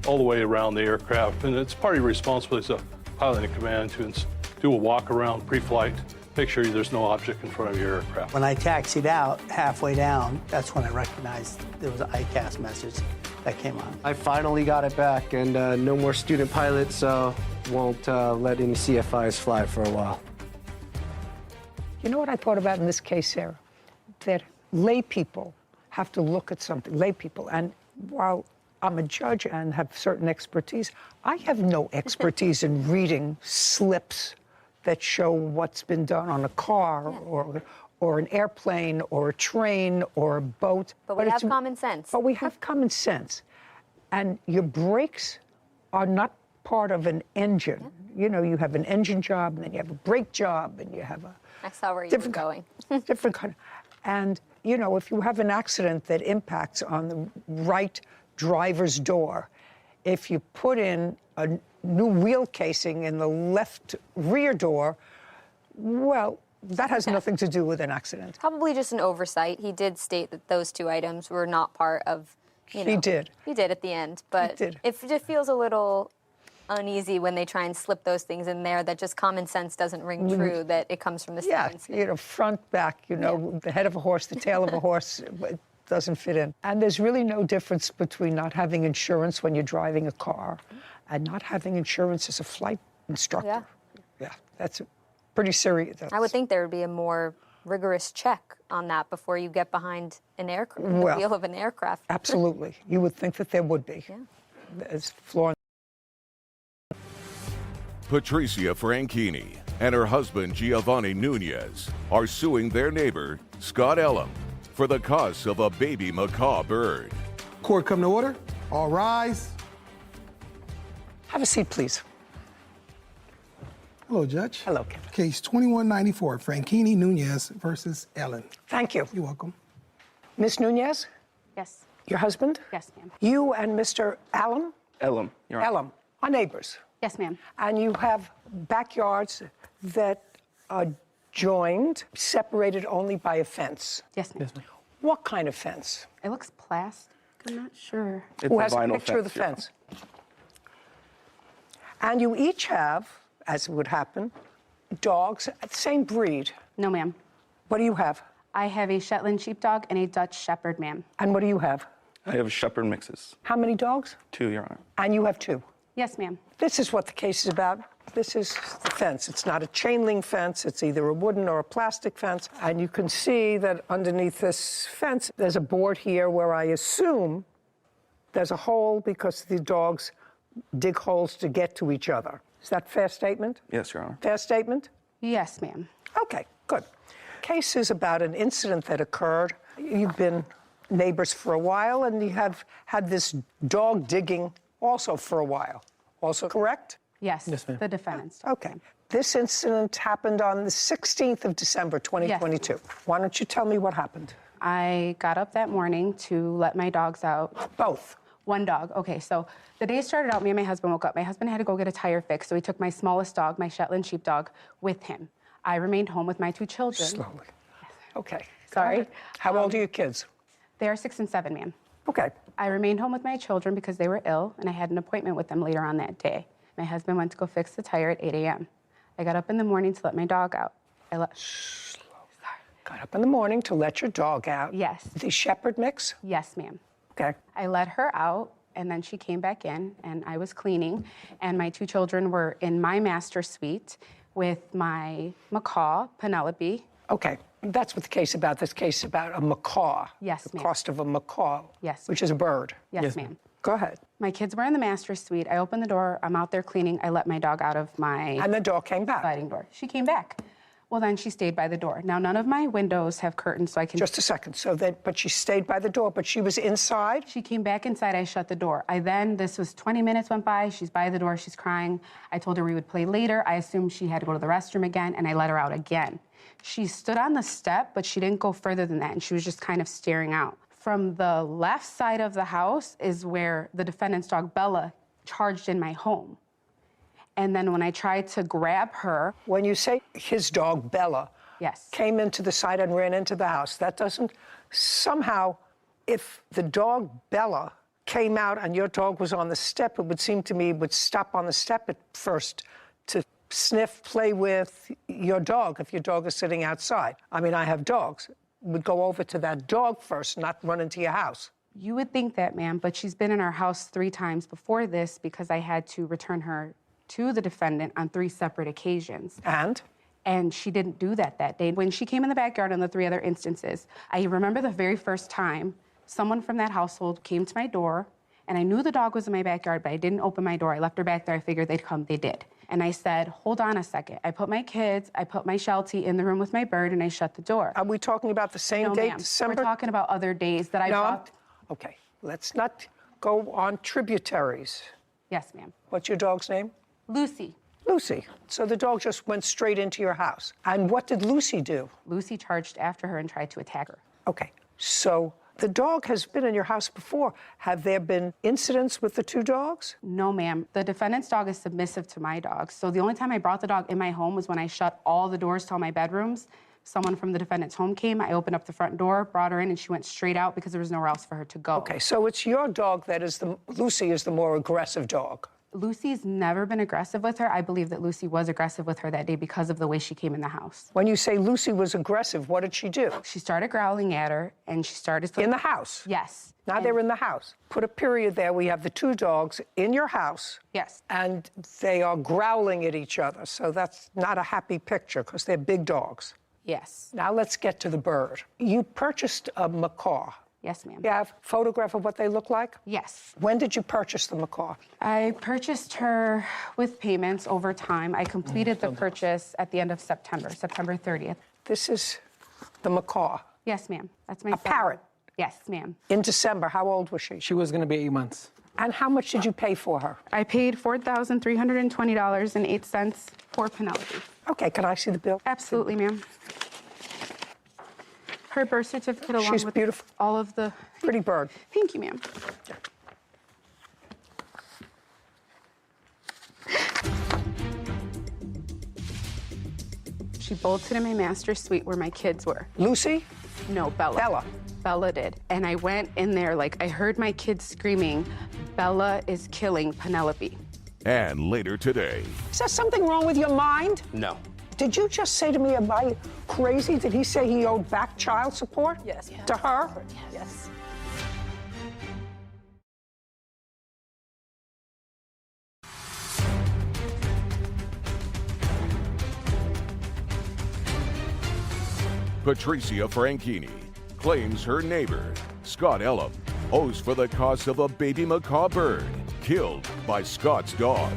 all the way around the aircraft, and it's part of your responsibility as a pilot in command to do a walk around pre-flight, make sure there's no object in front of your aircraft. When I taxied out halfway down, that's when I recognized there was an ICAS message that came on. I finally got it back, and no more student pilots won't let any CFIs fly for a while. You know what I thought about in this case, Sarah? That lay people have to look at something, lay people, and while I'm a judge and have certain expertise, I have no expertise in reading slips that show what's been done on a car or an airplane or a train or a boat. But we have common sense. But we have common sense. And your brakes are not part of an engine. Yeah. You know, you have an engine job, and then you have a brake job, and you have a... I saw where you were going. different kind. And, you know, if you have an accident that impacts on the right driver's door, if you put in a new wheel casing in the left rear door, well, that has nothing to do with an accident. Probably just an oversight. He did state that those two items were not part of, you know. He did. He did at the end, but it just feels a little uneasy when they try and slip those things in there, that just common sense doesn't ring true, that it comes from the Yeah, you know, front, back, you know, the head of a horse, the tail of a horse, it doesn't fit in. And there's really no difference between not having insurance when you're driving a car and not having insurance as a flight instructor. Yeah, that's pretty serious. I would think there would be a more rigorous check on that before you get behind an aircraft, the wheel of an aircraft. Absolutely. You would think that there would be. Yeah. As Florence. Patricia Franchini and her husband Giovanni Nunez are suing their neighbor, Scott Elam, for the cost of a baby macaw bird. Court come to order. All rise. Have a seat, please. Hello, Judge. Hello, Kevin. Case 2194, Franchini Nunez versus Ellen. Thank you. You're welcome. Miss Nunez? Yes. Your husband? Yes, ma'am. You and Mr. Elam? Elam, Your Honor. Elam are neighbors. Yes, ma'am. And you have backyards that are joined, separated only by a fence. Yes, ma'am. What kind of fence? It looks plastic. I'm not sure. It's Who a has a vinyl picture of the fence, fence? And you each have, as would happen, dogs, same breed. No, ma'am. What do you have? I have a Shetland sheepdog and a Dutch shepherd, ma'am. And what do you have? I have shepherd mixes. How many dogs? 2, Your Honor. And you have 2. Yes, ma'am. This is what the case is about. This is the fence. It's not a chain link fence. It's either a wooden or a plastic fence. And you can see that underneath this fence, there's a board here where I assume there's a hole because the dogs dig holes to get to each other. Is that a fair statement? Yes, Your Honor. Fair statement? Yes, ma'am. Okay, good. Case is about an incident that occurred. You've been neighbors for a while, and you have had this dog digging also for a while. Also correct? Yes, the defendants. Okay. This incident happened on the 16th of December, 2022. Yes. Why don't you tell me what happened? I got up that morning to let my dogs out. Both? One dog. Okay, so the day started out, me and my husband woke up. My husband had to go get a tire fixed, so he took my smallest dog, my Shetland sheepdog, with him. I remained home with my 2 children. Slowly. Okay. Sorry. How old are your kids? They are 6 and 7, ma'am. Okay. I remained home with my children because they were ill, and I had an appointment with them later on that day. My husband went to go fix the tire at 8 a.m. I got up in the morning to let my dog out. Got up in the morning to let your dog out? Yes. The shepherd mix? Yes, ma'am. Okay. I let her out, and then she came back in, and I was cleaning, and my 2 children were in my master suite with my macaw, Penelope. Okay. That's what the case about. This case is about a macaw. Yes, the ma'am. cost of a macaw. Yes, which is a bird. Yes, ma'am. Go ahead. My kids were in the master suite. I opened the door. I'm out there cleaning. I let my dog out of my... And the dog came back. Sliding door. She came back. Well, then she stayed by the door. Now, none of my windows have curtains, so I can... Just a second. So then, but she stayed by the door, but she was inside? She came back inside. I shut the door. This was 20 minutes went by. She's by the door. She's crying. I told her we would play later. I assumed she had to go to the restroom again, and I let her out again. She stood on the step, but she didn't go further than that, and she was just kind of staring out. From the left side of the house is where the defendant's dog, Bella, charged in my home. And then when I tried to grab her... When you say his dog, Bella, yes, came into the side and ran into the house, that doesn't... Somehow, if the dog, Bella, came out and your dog was on the step, it would seem to me would stop on the step at first to sniff, play with your dog if your dog is sitting outside. I mean, I have dogs. Would go over to that dog first, not run into your house. You would think that, ma'am, but she's been in our house 3 times before this because I had to return her to the defendant on 3 separate occasions. And she didn't do that day. When she came in the backyard on the 3 other instances, I remember the very first time someone from that household came to my door, and I knew the dog was in my backyard, but I didn't open my door. I left her back there. I figured they'd come. They did. And I said, hold on a second. I put my kids, I put my Sheltie in the room with my bird, and I shut the door. Are we talking about the same date, December? We're talking about other days that I brought. Okay, let's not go on tributaries. Yes, ma'am. What's your dog's name? Lucy. Lucy. So the dog just went straight into your house. And what did Lucy do? Lucy charged after her and tried to attack her. Okay, so the dog has been in your house before. Have there been incidents with the 2 dogs? No, ma'am. The defendant's dog is submissive to my dog. So the only time I brought the dog in my home was when I shut all the doors to all my bedrooms. Someone from the defendant's home came. I opened up the front door, brought her in, and she went straight out because there was nowhere else for her to go. Okay, so it's your dog that is Lucy is the more aggressive dog. Lucy's never been aggressive with her. I believe that Lucy was aggressive with her that day because of the way she came in the house. When you say Lucy was aggressive, what did she do? She started growling at her, and she started to... In the house? Yes. Now they're in the house. Put a period there. We have the 2 dogs in your house. Yes. And they are growling at each other. So that's not a happy picture because they're big dogs. Yes. Now let's get to the bird. You purchased a macaw. Yes, ma'am. You have a photograph of what they look like? Yes. When did you purchase the macaw? I purchased her with payments over time. I completed the purchase at the end of September 30th. This is the macaw. Yes, ma'am. That's my parrot. Yes, ma'am. In December, how old was she? She was going to be 8 months. And how much did you pay for her? I paid $4,320.08 for Penelope. Okay, can I see the bill? Absolutely, ma'am. Her birth certificate along She's with beautiful. all of the... Pretty bird. Thank you, ma'am. She bolted in my master suite where my kids were. Lucy? No, Bella. Bella. Bella did. And I went in there, I heard my kids screaming, Bella is killing Penelope. And later today. Is there something wrong with your mind? No. Did you just say to me, am I crazy? Did he say he owed back child support? Yes. To her? Yes. Patricia Franchini claims her neighbor, Scott Elam, owes for the cost of a baby macaw bird killed by Scott's dog.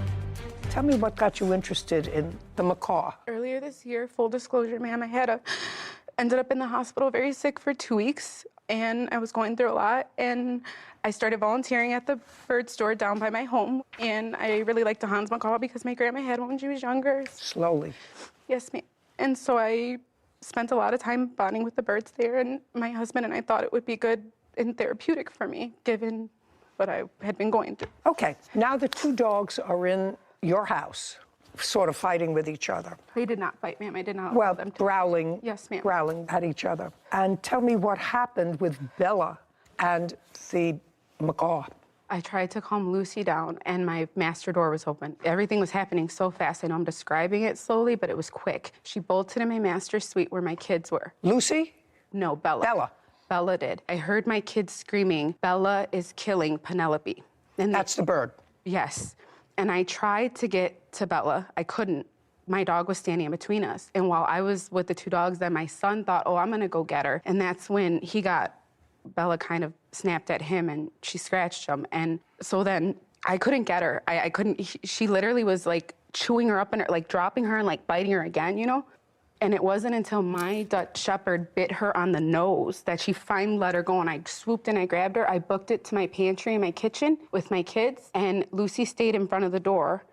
Tell me what got you interested in the macaw. Earlier this year, full disclosure, ma'am, ended up in the hospital very sick for 2 weeks, and I was going through a lot, and I started volunteering at the bird store down by my home, and I really liked the Hans macaw because my grandma had one when she was younger. Slowly. Yes, ma'am. And so I spent a lot of time bonding with the birds there, and my husband and I thought it would be good and therapeutic for me, given what I had been going through. Okay, now the 2 dogs are in your house, sort of fighting with each other. They did not fight, ma'am. I did not Well, allow them to. growling. Yes, ma'am. Growling at each other. And tell me what happened with Bella and the macaw. I tried to calm Lucy down, and my master door was open. Everything was happening so fast. I know I'm describing it slowly, but it was quick. She bolted in my master suite where my kids were. Lucy? No, Bella. Bella. Bella did. I heard my kids screaming, Bella is killing Penelope. And that's the bird? Yes. And I tried to get to Bella. I couldn't. My dog was standing in between us. And while I was with the 2 dogs, then my son thought, oh, I'm going to go get her. And that's when he got Bella kind of snapped at him and she scratched him. And so then I couldn't get her. I couldn't, she literally was like chewing her up and like dropping her and like biting her again, you know? And it wasn't until my Dutch Shepherd bit her on the nose that she finally let her go. And I swooped and I grabbed her. I booked it to my pantry in my kitchen with my kids. And Lucy stayed in front of the door.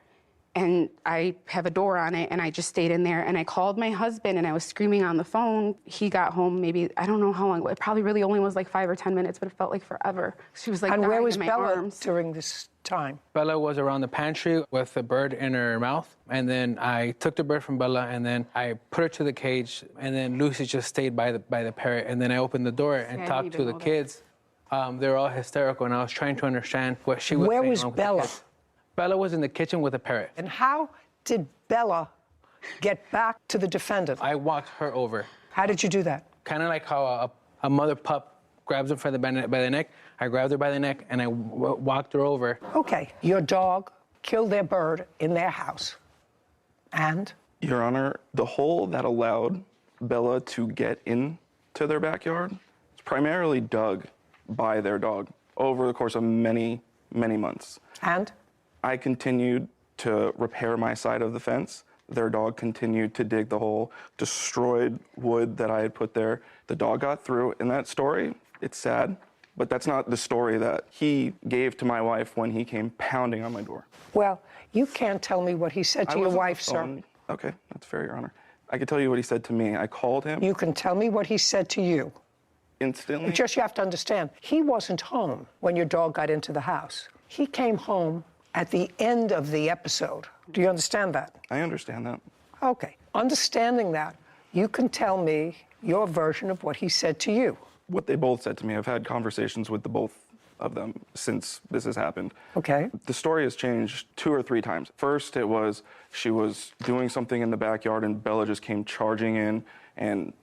And I have a door on it, and I just stayed in there. And I called my husband, and I was screaming on the phone. He got home maybe, I don't know how long. It probably really only was like 5 or 10 minutes, but it felt like forever. She was like and dying where was in my Bella arms. during this time? Bella was around the pantry with the bird in her mouth. And then I took the bird from Bella, and then I put her to the cage. And then Lucy just stayed by the parrot. And then I opened the door and talked to the kids. They were all hysterical, and I was trying to understand what she was saying. Where was Bella? Bella was in the kitchen with a parrot. And how did Bella get back to the defendant? I walked her over. How did you do that? Kind of like how a mother pup grabs her by the neck. I grabbed her by the neck, and I walked her over. Okay, your dog killed their bird in their house. And? Your Honor, the hole that allowed Bella to get into their backyard is primarily dug by their dog over the course of many, many months. And? I continued to repair my side of the fence. Their dog continued to dig the hole, destroyed wood that I had put there. The dog got through. In that story, it's sad, but that's not the story that he gave to my wife when he came pounding on my door. Well, you can't tell me what he said to your wife, sir. Okay, that's fair, Your Honor. I can tell you what he said to me. I called him. You can tell me what he said to you. Instantly? Just you have to understand, he wasn't home when your dog got into the house. He came home at the end of the episode. Do you understand that? I understand that. Okay. Understanding that, you can tell me your version of what he said to you. What they both said to me. I've had conversations with the both of them since this has happened. Okay. The story has changed 2 or 3 times. First, it was she was doing something in the backyard and Bella just came charging in and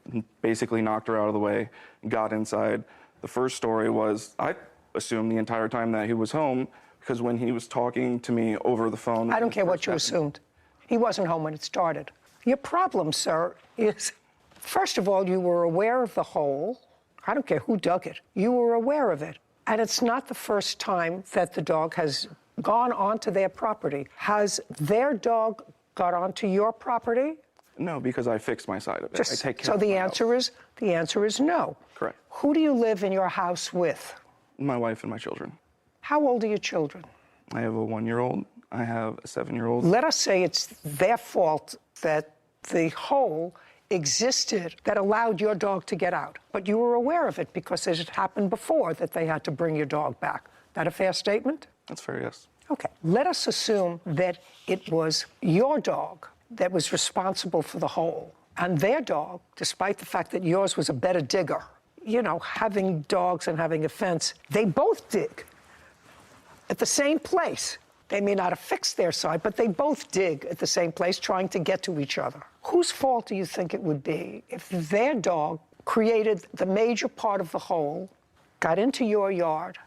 basically knocked her out of the way, got inside. The first story was, I assumed the entire time that he was home, because when he was talking to me over the phone... I don't care what you assumed. He wasn't home when it started. Your problem, sir, is, first of all, you were aware of the hole. I don't care who dug it. You were aware of it. And it's not the first time that the dog has gone onto their property. Has their dog got onto your property? No, because I fixed my side of it. I take care so of the my answer house. is the answer is no. Correct. Who do you live in your house with? My wife and my children. How old are your children? I have a 1-year-old. I have a 7-year-old. Let us say it's their fault that the hole existed that allowed your dog to get out. But you were aware of it because it had happened before that they had to bring your dog back. That a fair statement? That's fair, yes. Okay. Let us assume that it was your dog that was responsible for the hole. And their dog, despite the fact that yours was a better digger, you know, having dogs and having a fence, they both dig at the same place. They may not have fixed their side, but they both dig at the same place, trying to get to each other. Whose fault do you think it would be if their dog created the major part of the hole, got into your yard,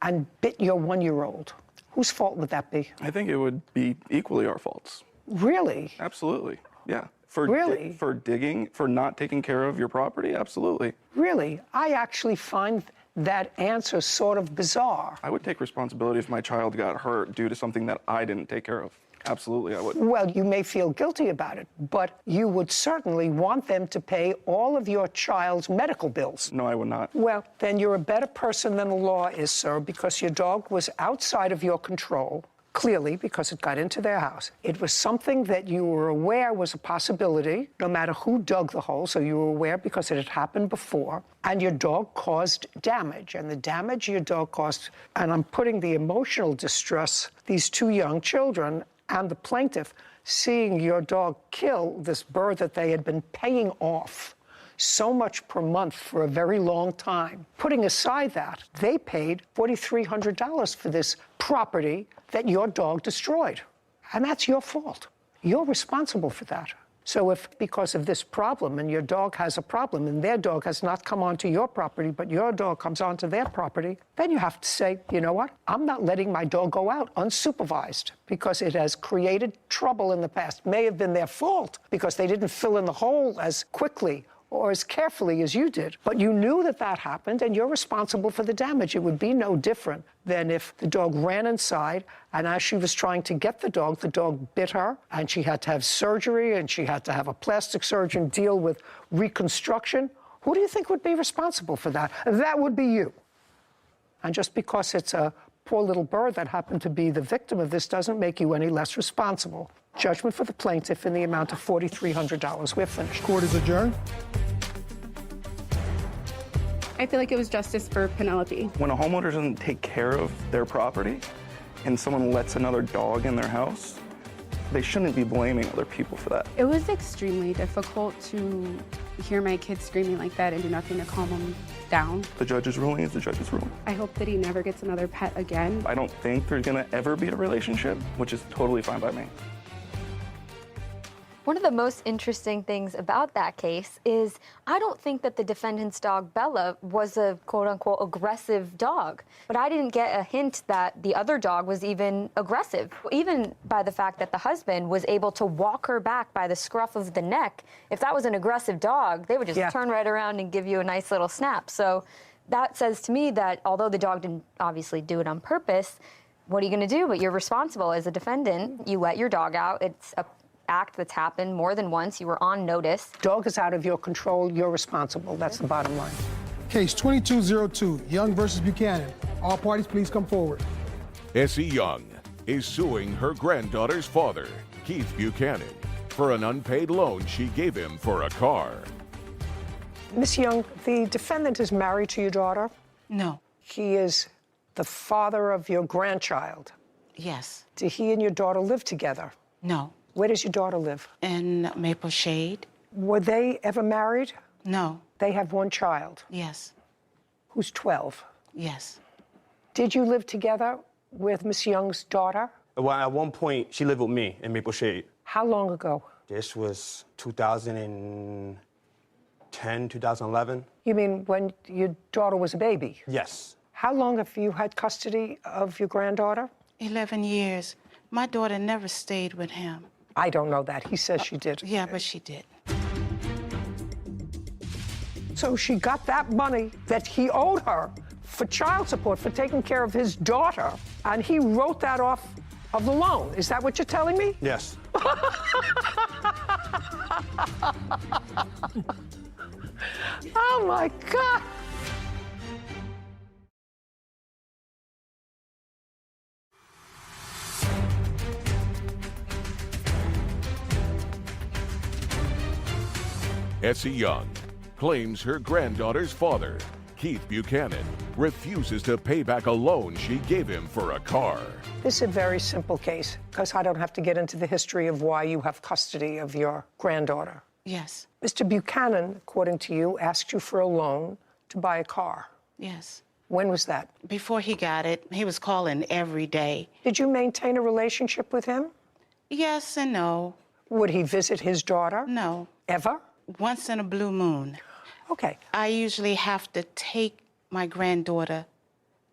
and bit your 1-year-old? Whose fault would that be? I think it would be equally our faults. Really? Absolutely, yeah. Really? For digging, for not taking care of your property, absolutely. Really? I actually find that answer sort of bizarre. I would take responsibility if my child got hurt due to something that I didn't take care of. Absolutely, I would. Well, you may feel guilty about it, but you would certainly want them to pay all of your child's medical bills. No, I would not. Well, then you're a better person than the law is, sir, because your dog was outside of your control, clearly, because it got into their house. It was something that you were aware was a possibility, no matter who dug the hole, so you were aware because it had happened before, and your dog caused damage, and the damage your dog caused, and I'm putting the emotional distress, these 2 young children, and the plaintiff seeing your dog kill this bird that they had been paying off so much per month for a very long time. Putting aside that, they paid $4,300 for this property that your dog destroyed. And that's your fault. You're responsible for that. So if, because of this problem, and your dog has a problem, and their dog has not come onto your property, but your dog comes onto their property, then you have to say, you know what? I'm not letting my dog go out unsupervised because it has created trouble in the past. May have been their fault because they didn't fill in the hole as quickly or as carefully as you did. But you knew that that happened, and you're responsible for the damage. It would be no different than if the dog ran inside, and as she was trying to get the dog bit her, and she had to have surgery, and she had to have a plastic surgeon deal with reconstruction. Who do you think would be responsible for that? That would be you. And just because it's a poor little bird that happened to be the victim of this doesn't make you any less responsible. Judgment for the plaintiff in the amount of $4,300. We're finished. Court is adjourned. I feel like it was justice for Penelope. When a homeowner doesn't take care of their property and someone lets another dog in their house, they shouldn't be blaming other people for that. It was extremely difficult to hear my kids screaming like that and do nothing to calm them down. The judge's ruling is the judge's ruling. I hope that he never gets another pet again. I don't think there's gonna ever be a relationship, which is totally fine by me. One of the most interesting things about that case is I don't think that the defendant's dog, Bella, was a quote-unquote aggressive dog. But I didn't get a hint that the other dog was even aggressive. Even by the fact that the husband was able to walk her back by the scruff of the neck. If that was an aggressive dog, they would just turn right around and give you a nice little snap. So that says to me that although the dog didn't obviously do it on purpose, what are you going to do? But you're responsible as a defendant. You let your dog out. It's a act that's happened more than once. You were on notice. Dog is out of your control. You're responsible. That's the bottom line. Case 2202, Young versus Buchanan. All parties, please come forward. Essie Young is suing her granddaughter's father, Keith Buchanan, for an unpaid loan she gave him for a car. Miss Young, the defendant is married to your daughter? No. He is the father of your grandchild? Yes. Do he and your daughter live together? No. Where does your daughter live? In Maple Shade. Were they ever married? No. They have one child? Yes. Who's 12? Yes. Did you live together with Miss Young's daughter? Well, at one point, she lived with me in Maple Shade. How long ago? This was 2010, 2011. You mean when your daughter was a baby? Yes. How long have you had custody of your granddaughter? 11 years. My daughter never stayed with him. I don't know that. He says she did. Yeah, but she did. So she got that money that he owed her for child support, for taking care of his daughter, and he wrote that off of the loan. Is that what you're telling me? Yes. Oh, my God. Essie Young claims her granddaughter's father, Keith Buchanan, refuses to pay back a loan she gave him for a car. This is a very simple case, because I don't have to get into the history of why you have custody of your granddaughter. Yes. Mr. Buchanan, according to you, asked you for a loan to buy a car. Yes. When was that? Before he got it, he was calling every day. Did you maintain a relationship with him? Yes and no. Would he visit his daughter? No. Ever? Once in a blue moon. Okay. I usually have to take my granddaughter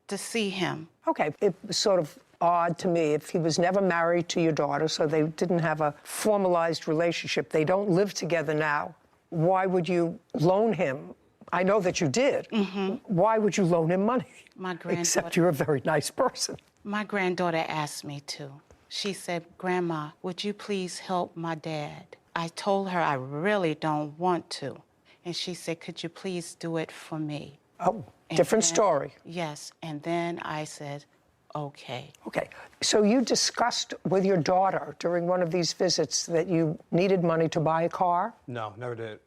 to see him. Okay. It was sort of odd to me if he was never married to your daughter, so they didn't have a formalized relationship. They don't live together now. Why would you loan him? I know that you did. Mm-hmm. Why would you loan him money? My granddaughter. Except you're a very nice person. My granddaughter asked me to. She said, "Grandma, would you please help my dad?" I told her I really don't want to. And she said, "Could you please do it for me?" Oh, different story. Yes. And then I said, okay. Okay. So you discussed with your daughter during one of these visits that you needed money to buy a car? No, never did.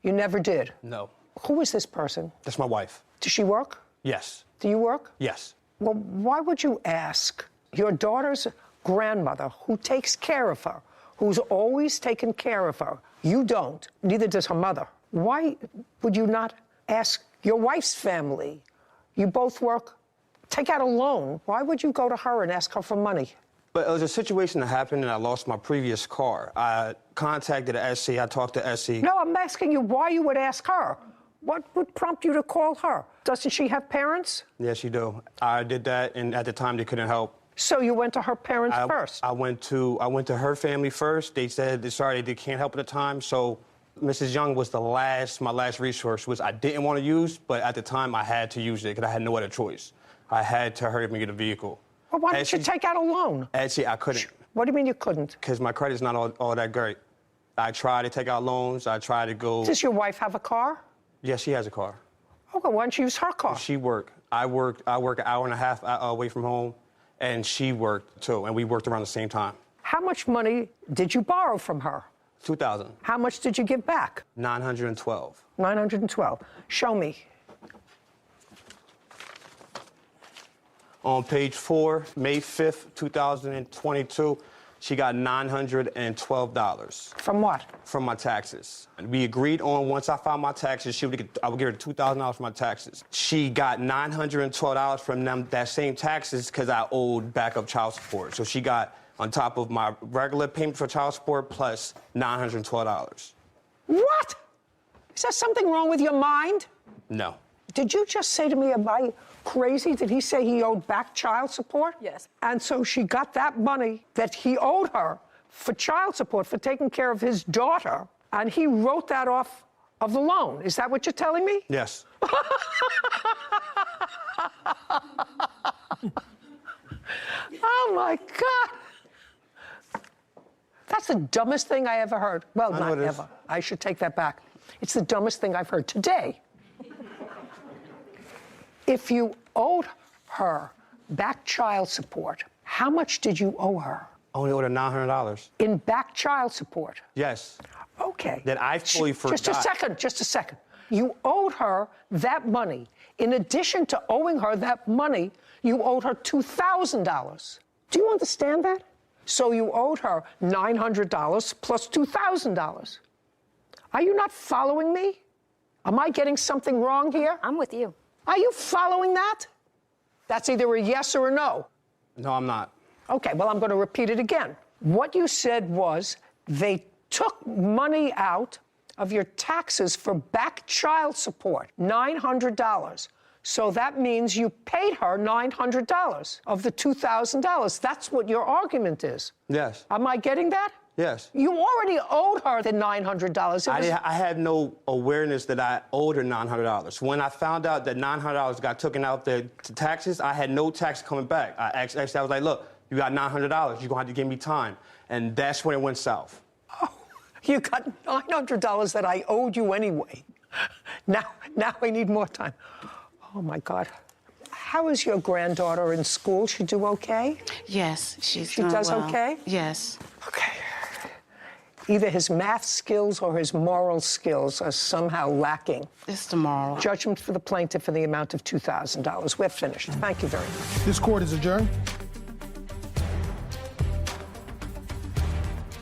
You never did? No. Who is this person? That's my wife. Does she work? Yes. Do you work? Yes. Well, why would you ask your daughter's grandmother, who takes care of her, who's always taken care of her? You don't. Neither does her mother. Why would you not ask your wife's family? You both work. Take out a loan. Why would you go to her and ask her for money? But it was a situation that happened and I lost my previous car. I contacted Essie. I talked to Essie. No, I'm asking you why you would ask her. What would prompt you to call her? Doesn't she have parents? Yes, you do. I did that, and at the time they couldn't help. So you went to her parents first? I went to her family first. They said, sorry, they can't help at the time, so Mrs. Young was my last resource, which I didn't want to use, but at the time I had to use it because I had no other choice. I had to hurry up and get a vehicle. Well, why didn't you take out a loan? Actually, I couldn't. What do you mean you couldn't? Because my credit's not all that great. I tried to take out loans. I tried to go. Does your wife have a car? Yes, she has a car. Okay, why don't you use her car? She worked. I work an hour and a half away from home, and she worked too, and we worked around the same time. How much money did you borrow from her? $2,000. How much did you give back? $912. $912. Show me. On page 4, May 5th, 2022, she got $912. From what? From my taxes. And we agreed on once I filed my taxes, I would give her $2,000 for my taxes. She got $912 from them, that same taxes, because I owed backup child support. So she got on top of my regular payment for child support plus $912. What? Is there something wrong with your mind? No. Did you just say to me, am I crazy? Did he say he owed back child support? Yes. And so she got that money that he owed her for child support, for taking care of his daughter, and he wrote that off of the loan. Is that what you're telling me? Yes. Oh, my God. That's the dumbest thing I ever heard. Well, not ever. I should take that back. It's the dumbest thing I've heard today. If you owed her back child support, how much did you owe her? Only owed her $900. In back child support? Yes. Okay. That I fully forgot. Just a second. You owed her that money. In addition to owing her that money, you owed her $2,000. Do you understand that? So you owed her $900 plus $2,000. Are you not following me? Am I getting something wrong here? I'm with you. Are you following that? That's either a yes or a no. No, I'm not. Okay, well, I'm going to repeat it again. What you said was they took money out of your taxes for back child support, $900. So that means you paid her $900 of the $2,000. That's what your argument is. Yes. Am I getting that? Yes. You already owed her the $900. I had no awareness that I owed her $900. When I found out that $900 got taken out the taxes, I had no tax coming back. I was like, look, you got $900. You're going to have to give me time. And that's when it went south. Oh, you got $900 that I owed you anyway. Now I need more time. Oh, my God. How is your granddaughter in school? She do okay? Yes, she does well. Okay? Yes. Okay. Either his math skills or his moral skills are somehow lacking. It's the moral. Judgment for the plaintiff in the amount of $2,000. We're finished. Thank you very much. This court is adjourned.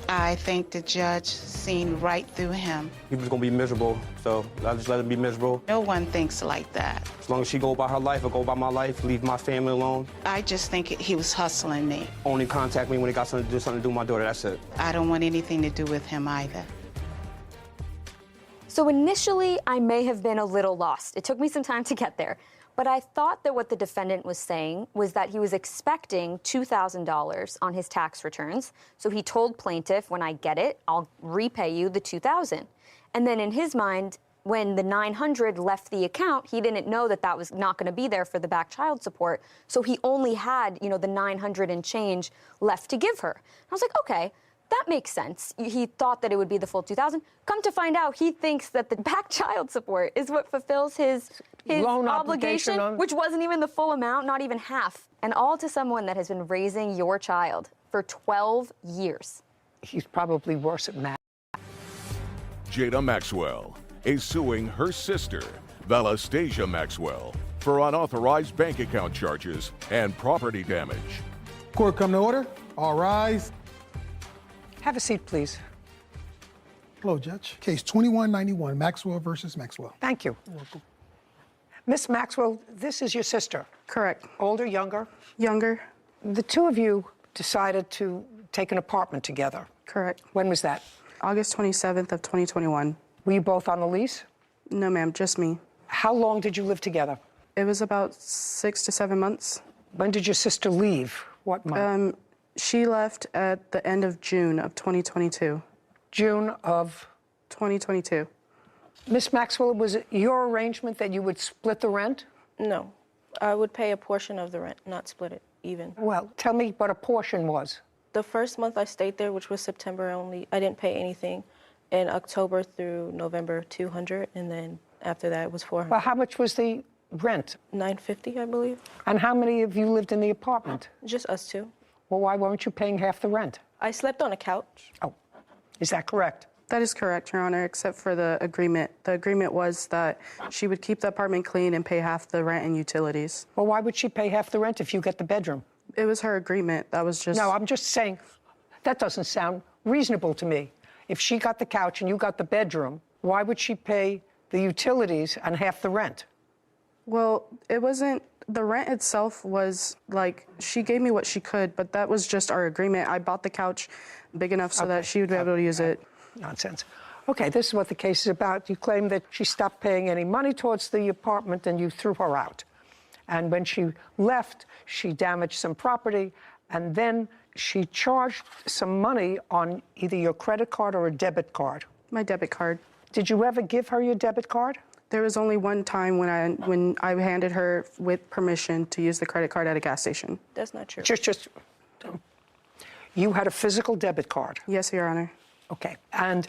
I think the judge seen right through him. He was going to be miserable, so I just let him be miserable. No one thinks like that. As long as she go about her life, I go about my life, leave my family alone. I just think he was hustling me. Only contact me when he got something to do with my daughter, that's it. I don't want anything to do with him either. So initially, I may have been a little lost. It took me some time to get there. But I thought that what the defendant was saying was that he was expecting $2,000 on his tax returns. So he told plaintiff, when I get it, I'll repay you the $2,000. And then in his mind, when the $900 left the account, he didn't know that that was not going to be there for the back child support. So he only had, the $900 and change left to give her. I was like, okay, that makes sense. He thought that it would be the full $2,000. Come to find out, he thinks that the back child support is what fulfills his loan obligation, which wasn't even the full amount, not even half. And all to someone that has been raising your child for 12 years. He's probably worse at math. Jada Maxwell is suing her sister, Valastasia Maxwell, for unauthorized bank account charges and property damage. Court come to order. All rise. Have a seat, please. Hello, Judge. Case 2191, Maxwell versus Maxwell. Thank you. You're welcome. Miss Maxwell, this is your sister. Correct. Older, younger? Younger. The two of you decided to take an apartment together. Correct. When was that? August 27th of 2021. Were you both on the lease? No, ma'am, just me. How long did you live together? It was about 6 to 7 months. When did your sister leave? What month? She left at the end of June of 2022. June of 2022. Miss Maxwell, was it your arrangement that you would split the rent? No, I would pay a portion of the rent, not split it even. Well, tell me what a portion was. The first month I stayed there, which was September only, I didn't pay anything. In October through November, $200, and then after that it was $400. Well, how much was the rent? $950, I believe. And how many of you lived in the apartment? Just us two. Well, why weren't you paying half the rent? I slept on a couch. Oh, is that correct? That is correct, Your Honor, except for the agreement. The agreement was that she would keep the apartment clean and pay half the rent and utilities. Well, why would she pay half the rent if you get the bedroom? It was her agreement. That was just... No, I'm just saying, that doesn't sound reasonable to me. If she got the couch and you got the bedroom, why would she pay the utilities and half the rent? Well, it wasn't... The rent itself was like, she gave me what she could, but that was just our agreement. I bought the couch big enough so that she would be able to use it. Nonsense. Okay, this is what the case is about. You claim that she stopped paying any money towards the apartment and you threw her out. And when she left, she damaged some property, and then she charged some money on either your credit card or a debit card. My debit card. Did you ever give her your debit card? There was only one time when I handed her with permission to use the credit card at a gas station. That's not true. You had a physical debit card? Yes, Your Honor. Okay. And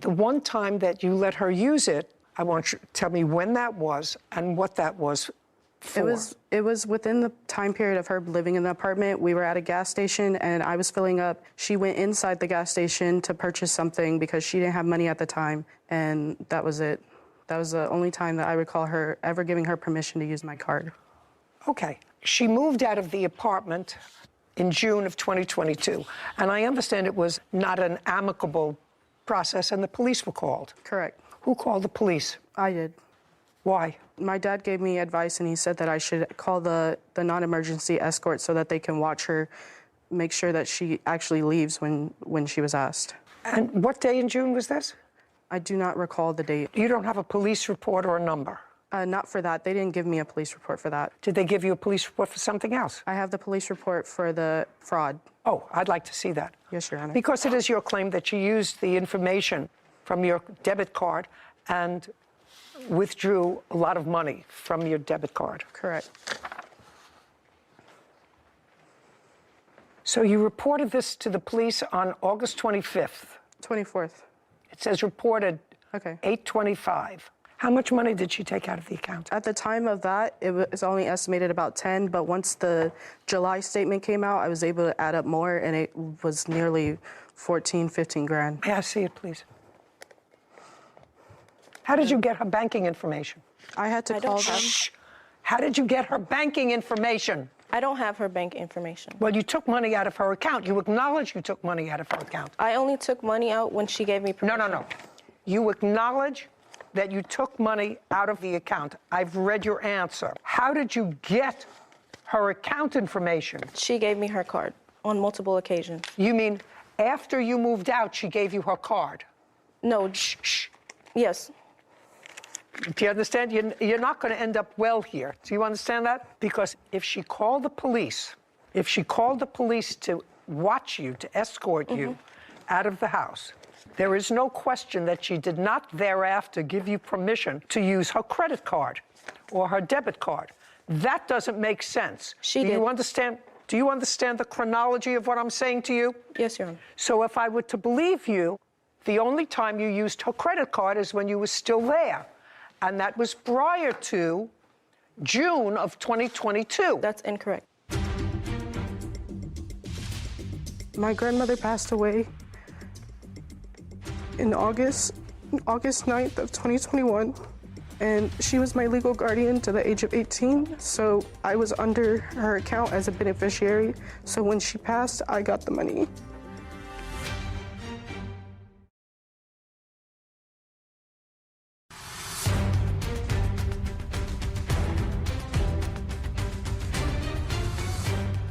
the one time that you let her use it, I want you to tell me when that was and what that was for. It was within the time period of her living in the apartment. We were at a gas station and I was filling up. She went inside the gas station to purchase something because she didn't have money at the time, and that was it. That was the only time that I recall her ever giving her permission to use my card. Okay. She moved out of the apartment in June of 2022, and I understand it was not an amicable process and the police were called. Correct. Who called the police? I did. Why? My dad gave me advice, and he said that I should call the non-emergency escort so that they can watch her, make sure that she actually leaves when she was asked. And what day in June was this? I do not recall the date. You don't have a police report or a number? Not for that. They didn't give me a police report for that. Did they give you a police report for something else? I have the police report for the fraud. Oh, I'd like to see that. Yes, Your Honor. Because it is your claim that you used the information from your debit card and withdrew a lot of money from your debit card. Correct. So you reported this to the police on August 25th? 24th. It says reported okay. 8/25. How much money did she take out of the account? At the time of that, it was only estimated about 10, but once the July statement came out, I was able to add up more, and it was nearly 14, 15 grand. May I see it, please? How did you get her banking information? I had to call them. Shh. How did you get her banking information? I don't have her bank information. Well, you took money out of her account. You acknowledge you took money out of her account. I only took money out when she gave me permission. No. You acknowledge that you took money out of the account. I've read your answer. How did you get her account information? She gave me her card on multiple occasions. You mean after you moved out, she gave you her card? No. Shh. Yes. Do you understand? You're not going to end up well here. Do you understand that? Because if she called the police to watch you, to escort you out of the house, there is no question that she did not thereafter give you permission to use her credit card or her debit card. That doesn't make sense. She did. Do you understand the chronology of what I'm saying to you? Yes, Your Honor. So if I were to believe you, the only time you used her credit card is when you were still there. And that was prior to June of 2022. That's incorrect. My grandmother passed away in August 9th of 2021, and she was my legal guardian to the age of 18, so I was under her account as a beneficiary, so when she passed, I got the money.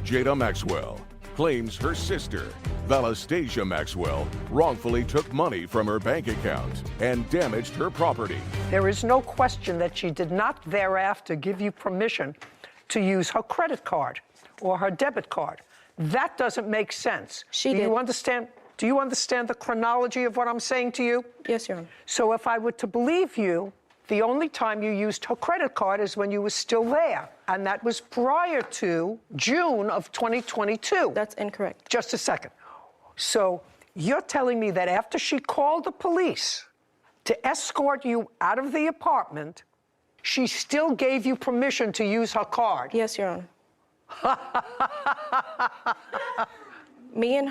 Jada Maxwell claims her sister, Valastasia Maxwell, wrongfully took money from her bank account and damaged her property. There is no question that she did not thereafter give you permission to use her credit card or her debit card. That doesn't make sense. She did. Do you understand? Do you understand the chronology of what I'm saying to you? Yes, Your Honor. So if I were to believe you, the only time you used her credit card is when you were still there. And that was prior to June of 2022. That's incorrect. Just a second. So you're telling me that after she called the police to escort you out of the apartment, she still gave you permission to use her card? Yes, Your Honor.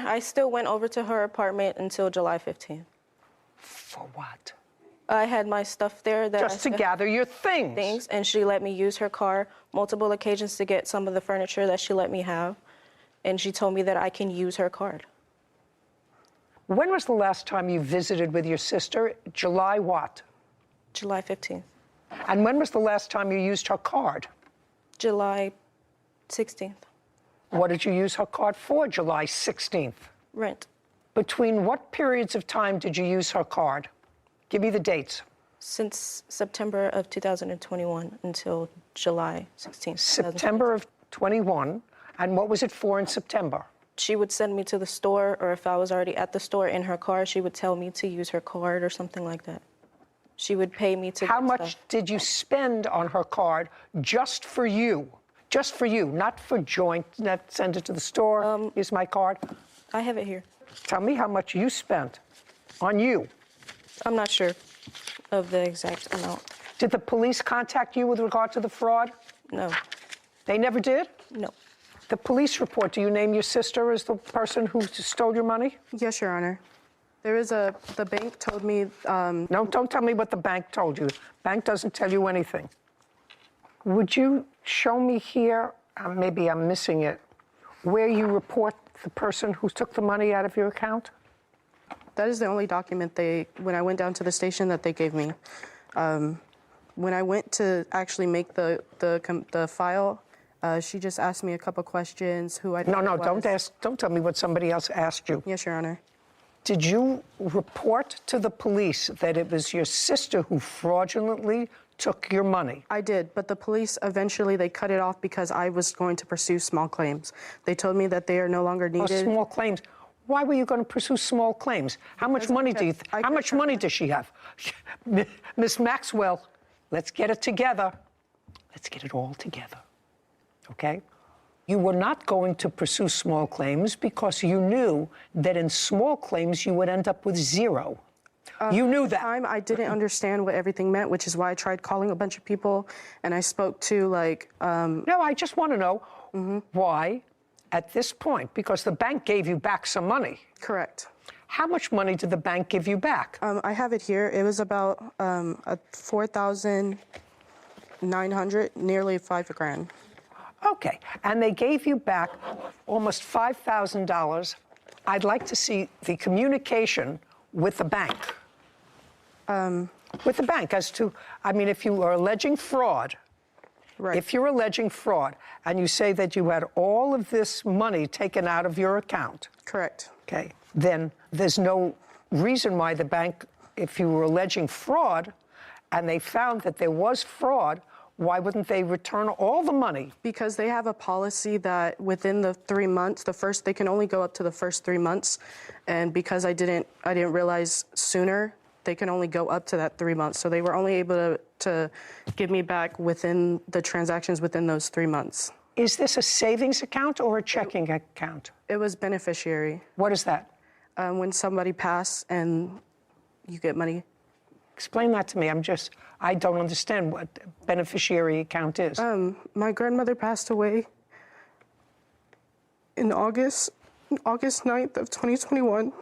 I still went over to her apartment until July 15th. For what? I had my stuff there. Just to gather your things. And she let me use her car multiple occasions to get some of the furniture that she let me have. And she told me that I can use her card. When was the last time you visited with your sister? July what? July 15th. And when was the last time you used her card? July 16th. What did you use her card for July 16th? Rent. Between what periods of time did you use her card? Give me the dates. Since September of 2021 until July 16th. September of 21. And what was it for in September? She would send me to the store, or if I was already at the store in her car, she would tell me to use her card or something like that. She would pay me to. How much did you spend on her card just for you? Just for you, not for joint, not send it to the store. Here's my card. I have it here. Tell me how much you spent on you. I'm not sure of the exact amount. Did the police contact you with regard to the fraud? No. They never did? No. The police report, do you name your sister as the person who stole your money? Yes, Your Honor. The bank told me. No, don't tell me what the bank told you. Bank doesn't tell you anything. Would you show me here, maybe I'm missing it, where you report the person who took the money out of your account? That is the only document when I went down to the station that they gave me. When I went to actually make the file, she just asked me a couple questions, who I thought No, it was. don't tell me what somebody else asked you. Yes, Your Honor. Did you report to the police that it was your sister who fraudulently took your money? I did, but the police eventually, they cut it off because I was going to pursue small claims. They told me that they are no longer needed. Small claims. Why were you going to pursue small claims? How much money how much money does she have? Miss Maxwell, let's get it together. Let's get it all together. Okay? You were not going to pursue small claims because you knew that in small claims you would end up with zero. You knew that. At the time, I didn't understand what everything meant, which is why I tried calling a bunch of people, and I spoke to No, I just want to know why, at this point, because the bank gave you back some money. Correct. How much money did the bank give you back? I have it here. It was about $4,900, nearly $5,000. Okay, and they gave you back almost $5,000. I'd like to see the communication with the bank. With the bank as to, I mean, if you are alleging fraud, right. If you're alleging fraud and you say that you had all of this money taken out of your account. Correct. Okay, then there's no reason why the bank, if you were alleging fraud and they found that there was fraud, why wouldn't they return all the money? Because they have a policy that within the 3 months, they can only go up to the first 3 months. And because I didn't realize sooner, they can only go up to that 3 months. So they were only able to give me back within the transactions within those 3 months. Is this a savings account or a checking account? It was beneficiary. What is that? When somebody passed and you get money. Explain that to me. I don't understand what beneficiary account is. My grandmother passed away in August 9th of 2021.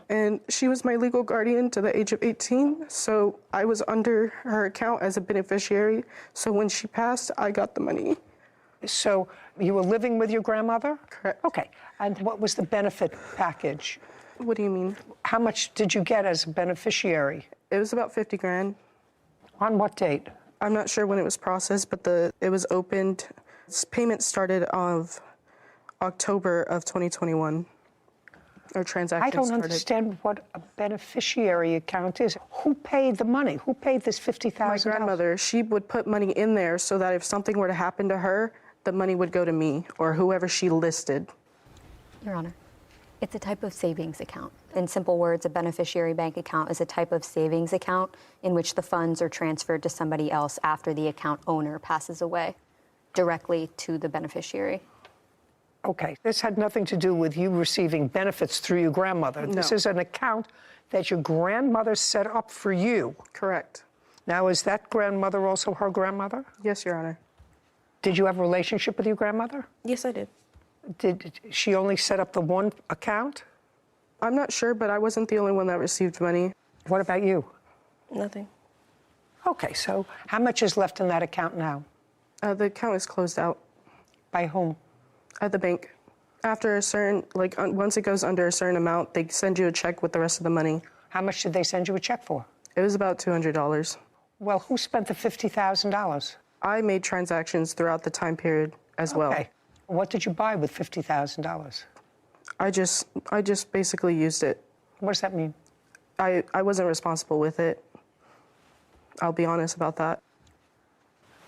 And she was my legal guardian to the age of 18. So I was under her account as a beneficiary. So when she passed, I got the money. So you were living with your grandmother? Correct. Okay. And what was the benefit package? What do you mean? How much did you get as a beneficiary? It was about $50,000. On what date? I'm not sure when it was processed, but it was opened. Payment started of October of 2021. Or transactions I don't started. understand what a beneficiary account is. Who paid the money? Who paid this $50,000? My grandmother. She would put money in there so that if something were to happen to her, the money would go to me or whoever she listed. Your Honor. It's a type of savings account. In simple words, a beneficiary bank account is a type of savings account in which the funds are transferred to somebody else after the account owner passes away, directly to the beneficiary. Okay, this had nothing to do with you receiving benefits through your grandmother. No. This is an account that your grandmother set up for you. Correct. Now, is that grandmother also her grandmother? Yes, Your Honor. Did you have a relationship with your grandmother? Yes, I did. Did she only set up the one account? I'm not sure, but I wasn't the only one that received money. What about you? Nothing. Okay, so how much is left in that account now? The account is closed out. By whom? At the bank. After a certain, once it goes under a certain amount, they send you a check with the rest of the money. How much did they send you a check for? It was about $200. Well, who spent the $50,000? I made transactions throughout the time period as well. Okay. What did you buy with $50,000? I just basically used it. What does that mean? I wasn't responsible with it. I'll be honest about that.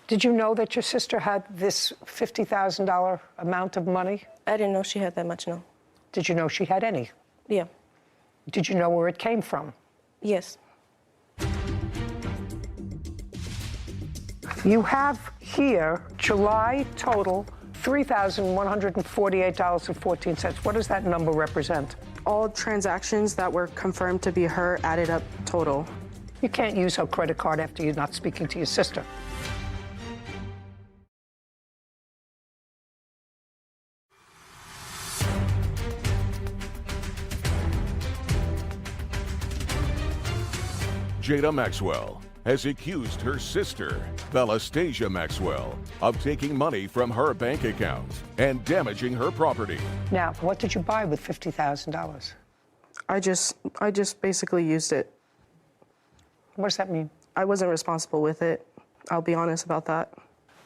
Did you know that your sister had this $50,000 amount of money? I didn't know she had that much, no. Did you know she had any? Yeah. Did you know where it came from? Yes. You have here July total $3,148.14. What does that number represent? All transactions that were confirmed to be her added up total. You can't use her credit card after you're not speaking to your sister. Jada Maxwell has accused her sister, Velastasia Maxwell, of taking money from her bank account and damaging her property. Now, what did you buy with $50,000? I just basically used it. What does that mean? I wasn't responsible with it. I'll be honest about that.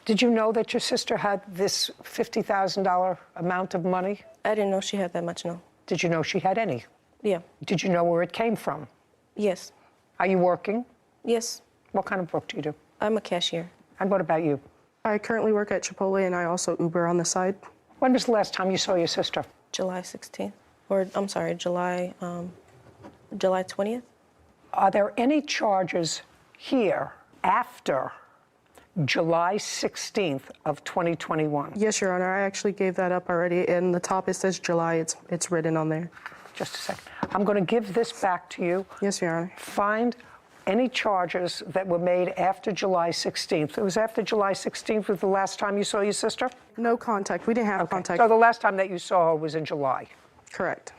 Did you know that your sister had this $50,000 amount of money? I didn't know she had that much, no. Did you know she had any? Yeah. Did you know where it came from? Yes. Are you working? Yes. What kind of work do you do? I'm a cashier. And what about you? I currently work at Chipotle and I also Uber on the side. When was the last time you saw your sister? July 16th. Or, I'm sorry, July 20th. Are there any charges here after July 16th of 2021? Yes, Your Honor. I actually gave that up already. In the top, it says July. It's written on there. Just a second. I'm going to give this back to you. Yes, Your Honor. Find any charges that were made after July 16th. It was after July 16th was the last time you saw your sister? No contact. We didn't have contact. So the last time that you saw her was in July? Correct.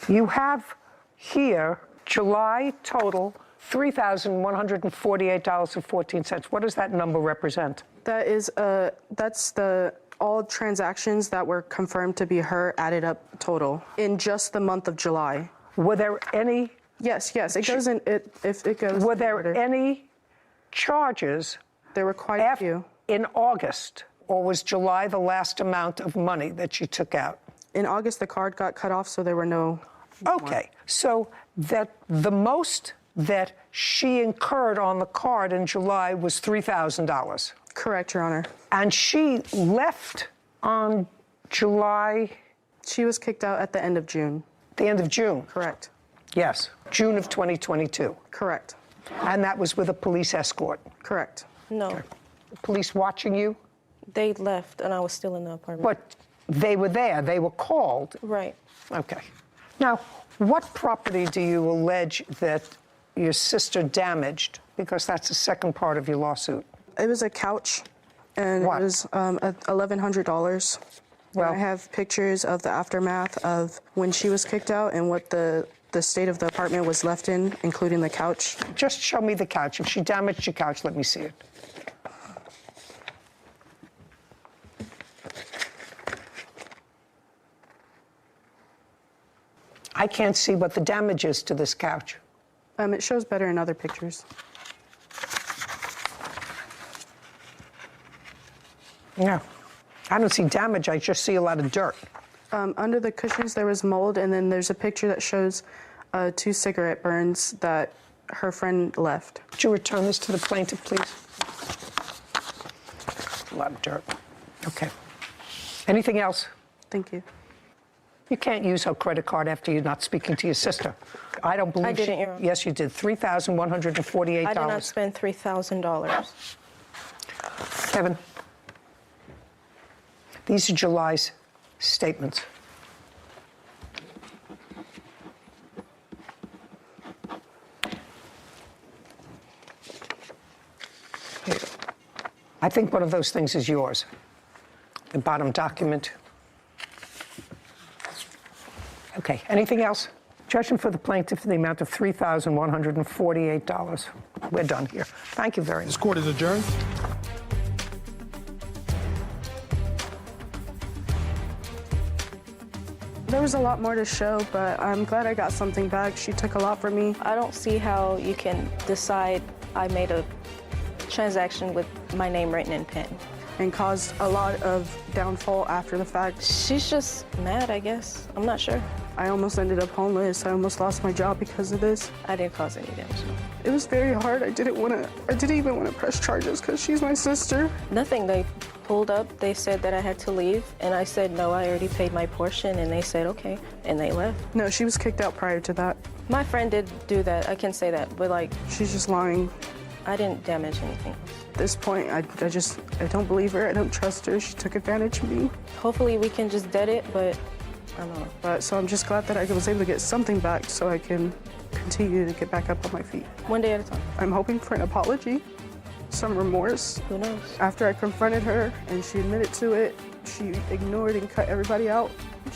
You have here July total $3,148.14. What does that number represent? That is that's the all transactions that were confirmed to be her added up total in just the month of July. Were there any? Yes. It goes in. If it goes. Were there any charges? There were quite a few. In August, or was July the last amount of money that you took out? In August, the card got cut off, so there were no. Okay, so that the most that she incurred on the card in July was $3,000. Correct, Your Honor. And she left on July. She was kicked out at the end of June. The end of June? Correct. Yes, June of 2022. Correct. And that was with a police escort? Correct. No. Okay. The police watching you? They left, and I was still in the apartment. But they were there. They were called. Right. Okay. Now, what property do you allege that your sister damaged? Because that's the second part of your lawsuit. It was a couch, and What? it was $1,100. Well, I have pictures of the aftermath of when she was kicked out and what the state of the apartment was left in, including the couch. Just show me the couch. If she damaged your couch, let me see it. I can't see what the damage is to this couch. It shows better in other pictures. No, I don't see damage. I just see a lot of dirt. Under the cushions, there was mold, and then there's a picture that shows 2 cigarette burns that her friend left. Could you return this to the plaintiff, please? A lot of dirt. Okay. Anything else? Thank you. You can't use her credit card after you're not speaking to your sister. I don't believe I didn't, Your Honor. Yes, you did. $3,148. I did not spend $3,000. Kevin, these are July's statements. I think one of those things is yours. The bottom document. Okay, anything else? Judgment for the plaintiff in the amount of $3,148. We're done here. Thank you very much. This court is adjourned. There was a lot more to show, but I'm glad I got something back. She took a lot from me. I don't see how you can decide I made a transaction with my name written in pen. And caused a lot of downfall after the fact. She's just mad, I guess. I'm not sure. I almost ended up homeless. I almost lost my job because of this. I didn't cause any damage. It was very hard. I didn't even want to press charges because she's my sister. Nothing. They pulled up. They said that I had to leave. And I said, no, I already paid my portion. And they said, okay. And they left. No, she was kicked out prior to that. My friend did do that. I can say that. But, like, she's just lying. I didn't damage anything. At this point, I don't believe her. I don't trust her. She took advantage of me. Hopefully we can just dead it, but I don't know. So I'm just glad that I was able to get something back so I can continue to get back up on my feet. One day at a time. I'm hoping for an apology, some remorse. Who knows? After I confronted her and she admitted to it, she ignored and cut everybody out.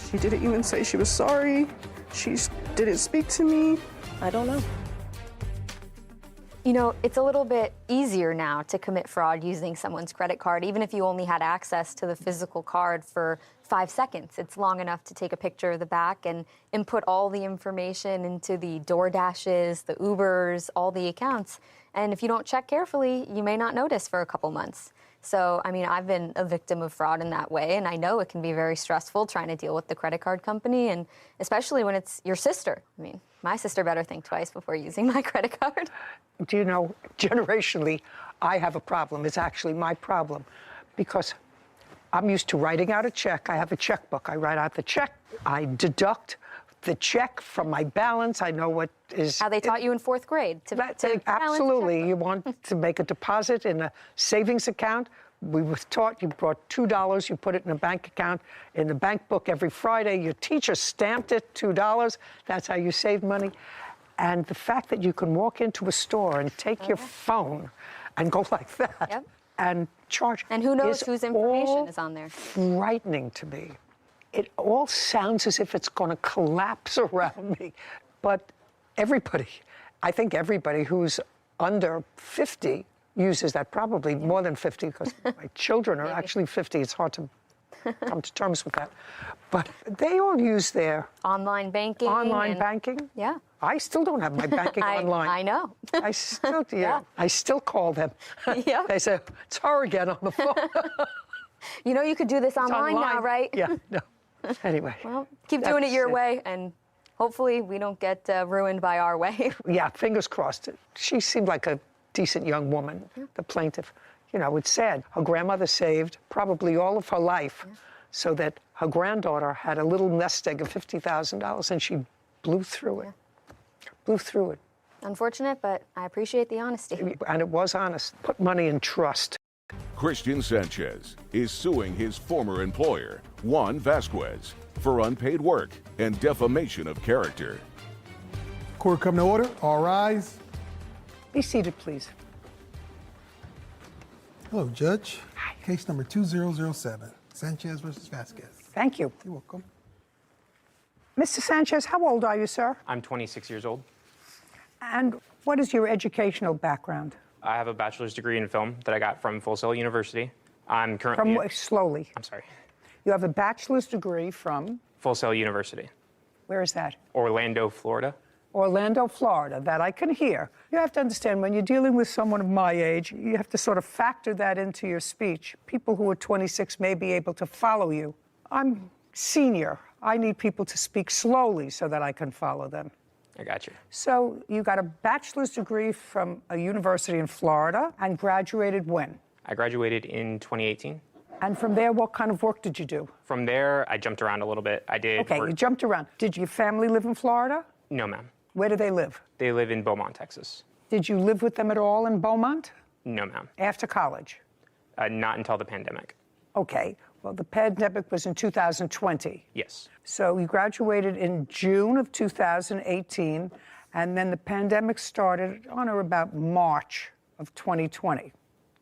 She didn't even say she was sorry. She didn't speak to me. I don't know. You know, it's a little bit easier now to commit fraud using someone's credit card, even if you only had access to the physical card for 5 seconds. It's long enough to take a picture of the back and input all the information into the DoorDashes, the Ubers, all the accounts. And if you don't check carefully, you may not notice for a couple months. So, I mean, I've been a victim of fraud in that way, and I know it can be very stressful trying to deal with the credit card company, and especially when it's your sister. I mean, my sister better think twice before using my credit card. Do you know, generationally, I have a problem. It's actually my problem because I'm used to writing out a check. I have a checkbook. I write out the check. I deduct the check from my balance. I know what is... How they taught you in 4th grade to absolutely. You want to make a deposit in a savings account. We were taught you brought $2, you put it in a bank account. In the bank book every Friday, your teacher stamped it, $2. That's how you save money. And the fact that you can walk into a store and take your phone and go like that and charge... And who knows whose information is on there. Frightening to me. It all sounds as if it's going to collapse around me. But everybody, I think everybody who's under 50 uses that, probably more than 50, because my children are actually 50. It's hard to come to terms with that. But they all use their... Online banking. Banking? Yeah. I still don't have my banking online. I know. I still do. Yeah. I still call them. Yeah. They say, it's her again on the phone. You know you could do this online now, right? Yeah, no. Anyway. Well, keep doing it your way, and hopefully we don't get ruined by our way. Yeah, fingers crossed. She seemed like a decent young woman, the plaintiff. You know, it's sad. Her grandmother saved probably all of her life so that her granddaughter had a little nest egg of $50,000, and she blew through it. Blew through it. Unfortunate, but I appreciate the honesty. And it was honest. Put money in trust. Christian Sanchez is suing his former employer, Juan Vasquez, for unpaid work and defamation of character. Court come to order. All rise. Be seated, please. Hello, Judge. Case number 2007, Sanchez versus Vasquez. Thank you. You're welcome. Mr. Sanchez, how old are you, sir? I'm 26 years old. And what is your educational background? I have a bachelor's degree in film that I got from Full Sail University. I'm currently... Slowly. I'm sorry. You have a bachelor's degree from? Full Sail University. Where is that? Orlando, Florida. Orlando, Florida. That I can hear. You have to understand, when you're dealing with someone of my age, you have to sort of factor that into your speech. People who are 26 may be able to follow you. I'm senior. I need people to speak slowly so that I can follow them. I got you. So you got a bachelor's degree from a university in Florida and graduated when? I graduated in 2018. And from there, what kind of work did you do? From there, I jumped around a little bit. I did. Okay, you jumped around. Did your family live in Florida? No, ma'am. Where do they live? They live in Beaumont, Texas. Did you live with them at all in Beaumont? No, ma'am. After college? Not until the pandemic. Okay. Well, the pandemic was in 2020. Yes. So you graduated in June of 2018, and then the pandemic started on or about March of 2020.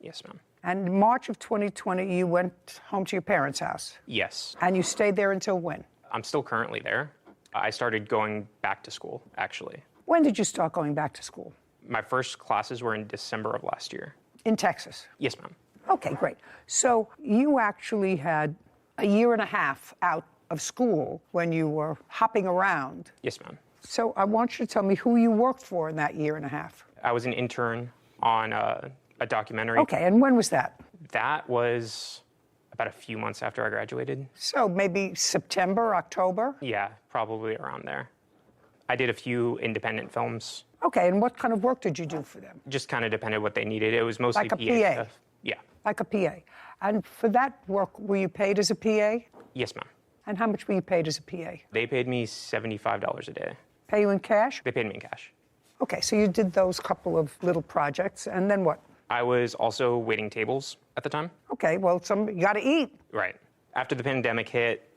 Yes, ma'am. And in March of 2020, you went home to your parents' house. Yes. And you stayed there until when? I'm still currently there. I started going back to school, actually. When did you start going back to school? My first classes were in December of last year. In Texas? Yes, ma'am. Okay, great. So you actually had a year and a half out of school when you were hopping around. Yes, ma'am. So I want you to tell me who you worked for in that year and a half. I was an intern on a documentary. Okay, and when was that? That was about a few months after I graduated. So maybe September, October? Yeah, probably around there. I did a few independent films. Okay, and what kind of work did you do for them? Just kind of depended what they needed. It was mostly Like a PA PA? stuff. Yeah. Like a PA. And for that work, were you paid as a PA? Yes, ma'am. And how much were you paid as a PA? They paid me $75 a day. Pay you in cash? They paid me in cash. Okay, so you did those couple of little projects, and then what? I was also waiting tables at the time. Okay, well, you got to eat. Right. After the pandemic hit,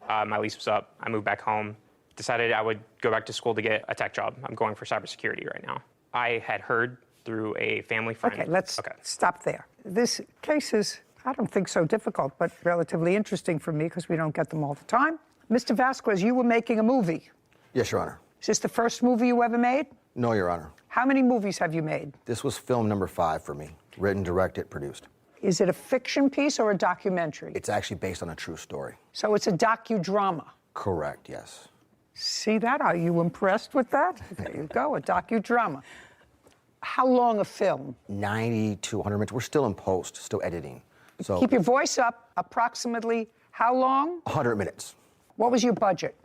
my lease was up. I moved back home. Decided I would go back to school to get a tech job. I'm going for cybersecurity right now. I had heard through a family friend. Okay, let's stop there. This case is, I don't think so difficult, but relatively interesting for me because we don't get them all the time. Mr. Vasquez, you were making a movie. Yes, Your Honor. Is this the first movie you ever made? No, Your Honor. How many movies have you made? This was film number 5 for me. Written, directed, produced. Is it a fiction piece or a documentary? It's actually based on a true story. So it's a docudrama. Correct, yes. See that? Are you impressed with that? There you go, a docudrama. How long a film? 90 to 100 minutes. We're still in post, still editing. So Keep your voice up. Approximately how long? 100 minutes. What was your budget?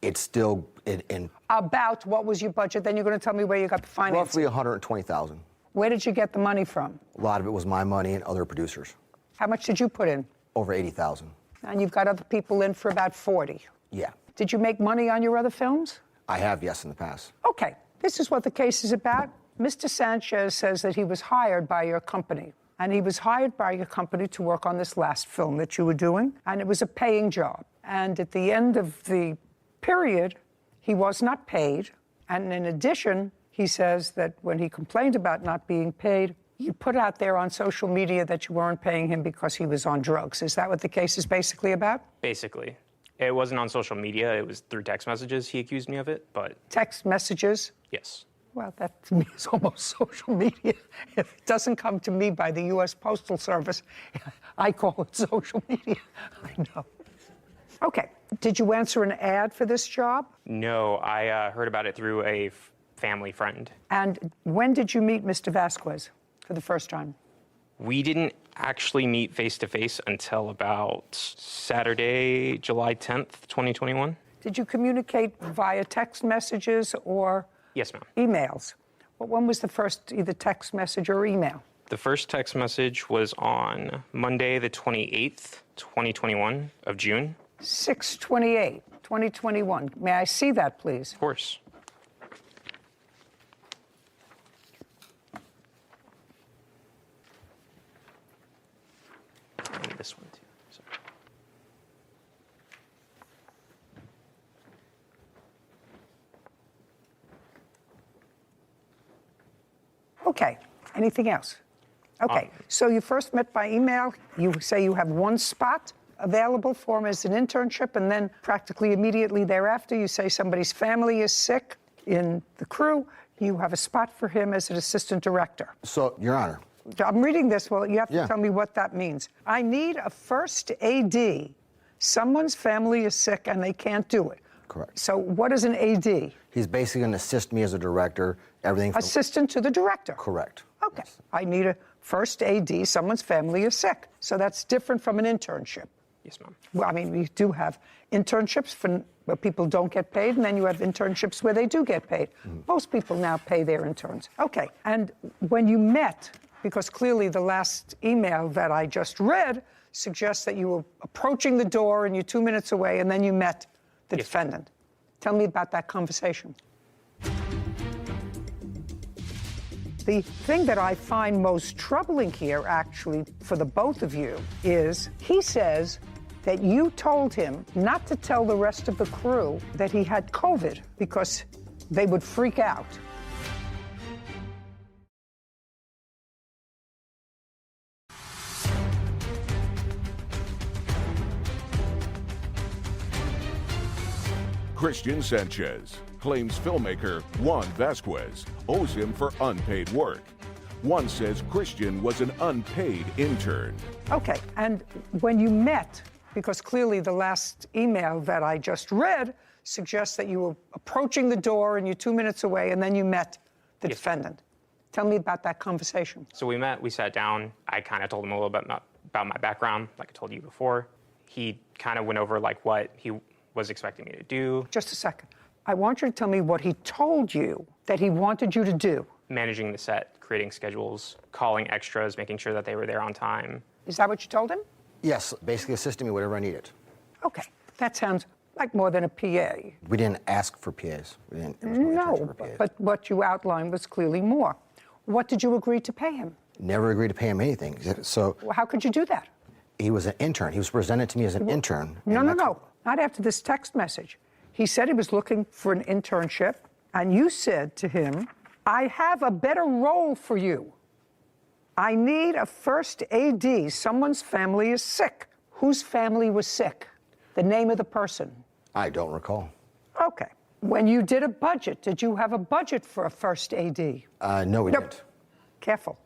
It's still in About what was your budget? Then you're going to tell me where you got the financing. roughly 120,000. Where did you get the money from? A lot of it was my money and other producers. How much did you put in? Over 80,000. And you've got other people in for about 40. Yeah. Did you make money on your other films? I have, yes, in the past. Okay, this is what the case is about. Mr. Sanchez says that he was hired by your company. And he was hired by your company to work on this last film that you were doing. And it was a paying job. And at the end of the period, he was not paid. And in addition, he says that when he complained about not being paid, you put out there on social media that you weren't paying him because he was on drugs. Is that what the case is basically about? Basically. It wasn't on social media. It was through text messages. He accused me of it, but... Text messages? Yes. Well, that to me is almost social media. If it doesn't come to me by the U.S. Postal Service, I call it social media. I know. Okay. Did you answer an ad for this job? No, I heard about it through a family friend. And when did you meet Mr. Vasquez for the first time? We didn't actually meet face-to-face until about Saturday, July 10th, 2021. Did you communicate via text messages or Yes, ma'am. emails? Well, when was the first either text message or email? The first text message was on Monday, the 28th, 2021 of June. 6/28, 2021. May I see that, please? Of course. And this one, too. Sorry. Okay. Anything else? Okay. So you first met by email. You say you have one spot available for him as an internship, and then practically immediately thereafter, you say somebody's family is sick in the crew. You have a spot for him as an assistant director. So, Your Honor. I'm reading this. Well, you have to tell me what that means. I need a first AD. Someone's family is sick and they can't do it. Correct. So what is an AD? He's basically going to assist me as a director, everything from... Assistant to the director. Correct. Okay. Yes. I need a first AD. Someone's family is sick. So that's different from an internship. Yes, ma'am. Well, I mean, we do have internships where people don't get paid, and then you have internships where they do get paid. Most people now pay their interns. Okay. And when you met, because clearly the last email that I just read suggests that you were approaching the door and you're 2 minutes away, and then you met the defendant. Tell me about that conversation. The thing that I find most troubling here, actually, for the both of you, is he says that you told him not to tell the rest of the crew that he had COVID because they would freak out. Christian Sanchez claims filmmaker Juan Vasquez owes him for unpaid work. Juan says Christian was an unpaid intern. Okay, and when you met, because clearly the last email that I just read suggests that you were approaching the door and you're 2 minutes away, and then you met the defendant. Tell me about that conversation. So we met, we sat down. I kind of told him a little bit about my background, like I told you before. He kind of went over like what he was expecting me to do. Just a second. I want you to tell me what he told you that he wanted you to do. Managing the set, creating schedules, calling extras, making sure that they were there on time. Is that what you told him? Yes, basically assisting me whatever I needed. Okay, that sounds like more than a PA. We didn't ask for PAs. There was no intention for PAs. But what you outlined was clearly more. What did you agree to pay him? Never agreed to pay him anything. So Well, how could you do that? he was an intern. He was presented to me as an intern. No, not after this text message. He said he was looking for an internship, and you said to him, I have a better role for you. I need a first AD. Someone's family is sick. Whose family was sick? The name of the person. I don't recall. Okay. When you did a budget, did you have a budget for a first AD? No, we didn't. Careful.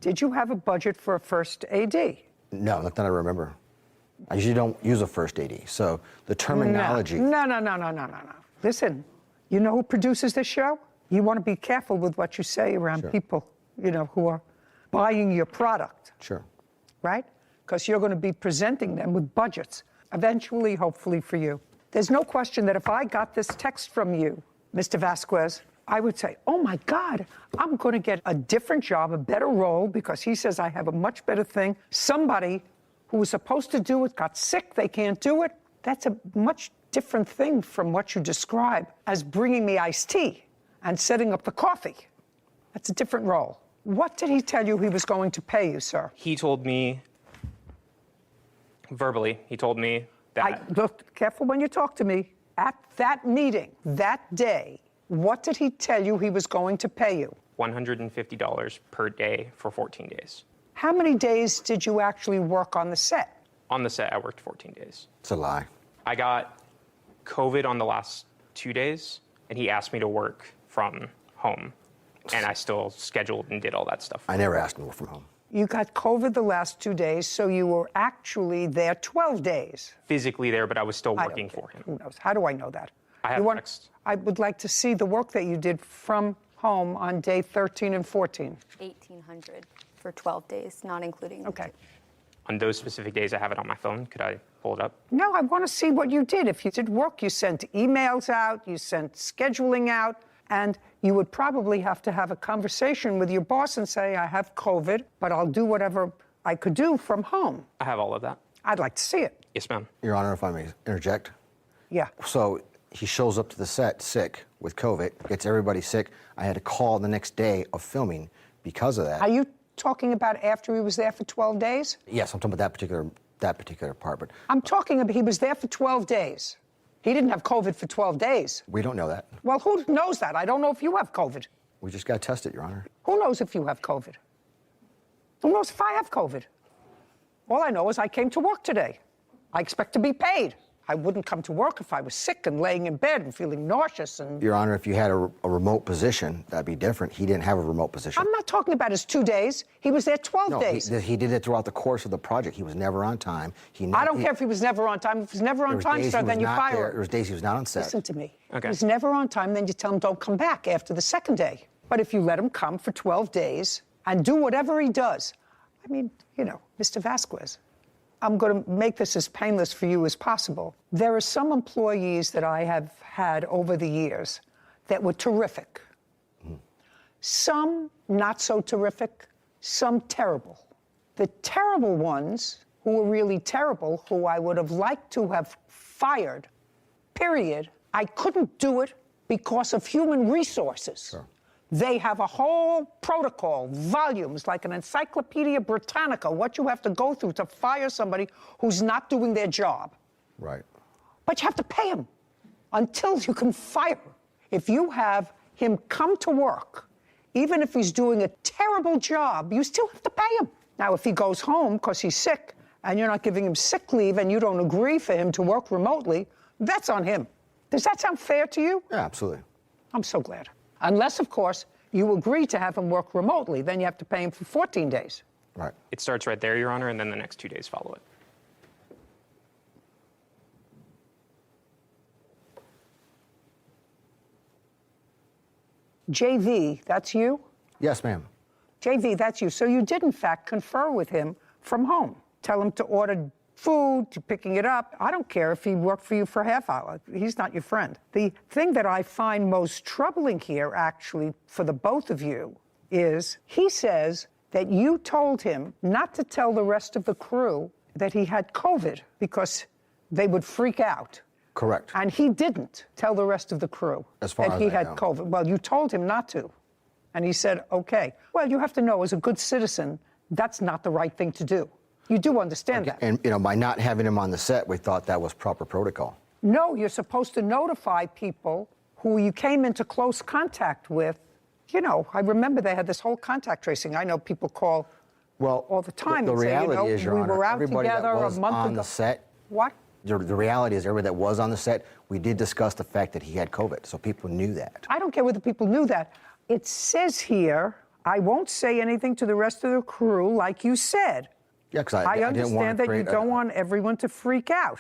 Did you have a budget for a first AD? No, not that I remember. I usually don't use a first AD, so the terminology. No. Listen, you know who produces this show? You want to be careful with what you say around people, who are buying your product. Sure. Right? Because you're going to be presenting them with budgets, eventually, hopefully for you. There's no question that if I got this text from you, Mr. Vasquez, I would say, oh my God, I'm going to get a different job, a better role, because he says I have a much better thing. Somebody who was supposed to do it got sick, they can't do it. That's a much different thing from what you describe as bringing me iced tea and setting up the coffee. That's a different role. What did he tell you he was going to pay you, sir? He told me, verbally, he told me that... Look, careful when you talk to me. At that meeting, that day, what did he tell you he was going to pay you? $150 per day for 14 days. How many days did you actually work on the set? On the set, I worked 14 days. It's a lie. I got COVID on the last 2 days, and he asked me to work from home. And I still scheduled and did all that stuff. I never asked him to work from home. You got COVID the last 2 days, so you were actually there 12 days. Physically there, but I was still working for him. Who knows? How do I know that? I have text. I would like to see the work that you did from home on day 13 and 14. 1,800 for 12 days, not including. Okay. On those specific days, I have it on my phone. Could I pull it up? No, I want to see what you did. If you did work, you sent emails out, you sent scheduling out, and you would probably have to have a conversation with your boss and say, I have COVID, but I'll do whatever I could do from home. I have all of that. I'd like to see it. Yes, ma'am. Your Honor, if I may interject. Yeah. So he shows up to the set sick with COVID, gets everybody sick. I had to call the next day of filming because of that. Are you talking about after he was there for 12 days? Yes, I'm talking about that particular part, but I'm talking about he was there for 12 days. He didn't have COVID for 12 days. we don't know that. Well, who knows that? I don't know if you have COVID. We just got tested, Your Honor. Who knows if you have COVID? Who knows if I have COVID? All I know is I came to work today. I expect to be paid. I wouldn't come to work if I was sick and laying in bed and feeling nauseous and... Your Honor, if you had a remote position, that'd be different. He didn't have a remote position. I'm not talking about his 2 days. He was there 12 days. He did it throughout the course of the project. He was never on time. I don't care if he was never on time. If he was never on time, sir, then you fire him. There was days he was not on set. Listen to me. Okay. If he was never on time, then you tell him don't come back after the second day. But if you let him come for 12 days and do whatever he does, I mean, Mr. Vasquez, I'm going to make this as painless for you as possible. There are some employees that I have had over the years that were terrific. Some not so terrific, some terrible. The terrible ones who were really terrible, who I would have liked to have fired, period. I couldn't do it because of human resources. Sure. They have a whole protocol, volumes, like an Encyclopedia Britannica, what you have to go through to fire somebody who's not doing their job. Right. But you have to pay him until you can fire him. If you have him come to work, even if he's doing a terrible job, you still have to pay him. Now, if he goes home because he's sick and you're not giving him sick leave and you don't agree for him to work remotely, that's on him. Does that sound fair to you? Yeah, absolutely. I'm so glad. Unless, of course, you agree to have him work remotely, then you have to pay him for 14 days. Right. It starts right there, Your Honor, and then the next 2 days follow it. JV, that's you? Yes, ma'am. JV, that's you. So you did, in fact, confer with him from home. Tell him to order food, to picking it up. I don't care if he worked for you for a half hour. He's not your friend. The thing that I find most troubling here, actually, for the both of you, is he says that you told him not to tell the rest of the crew that he had COVID because they would freak out. Correct. And he didn't tell the rest of the crew As far that as he I had know. COVID. Well, you told him not to. And he said, okay. Well, you have to know, as a good citizen, that's not the right thing to do. You do understand that. And, by not having him on the set, we thought that was proper protocol. No, you're supposed to notify people who you came into close contact with. I remember they had this whole contact tracing. I know people call all the time the and say, reality is, Your we Honor, were out everybody together that was a month on ago. the set. What? The reality is, everybody that was on the set, we did discuss the fact that he had COVID, so people knew that. I don't care whether people knew that. It says here, I won't say anything to the rest of the crew, like you said. Yeah, because I didn't want understand to that you don't want everyone to freak out.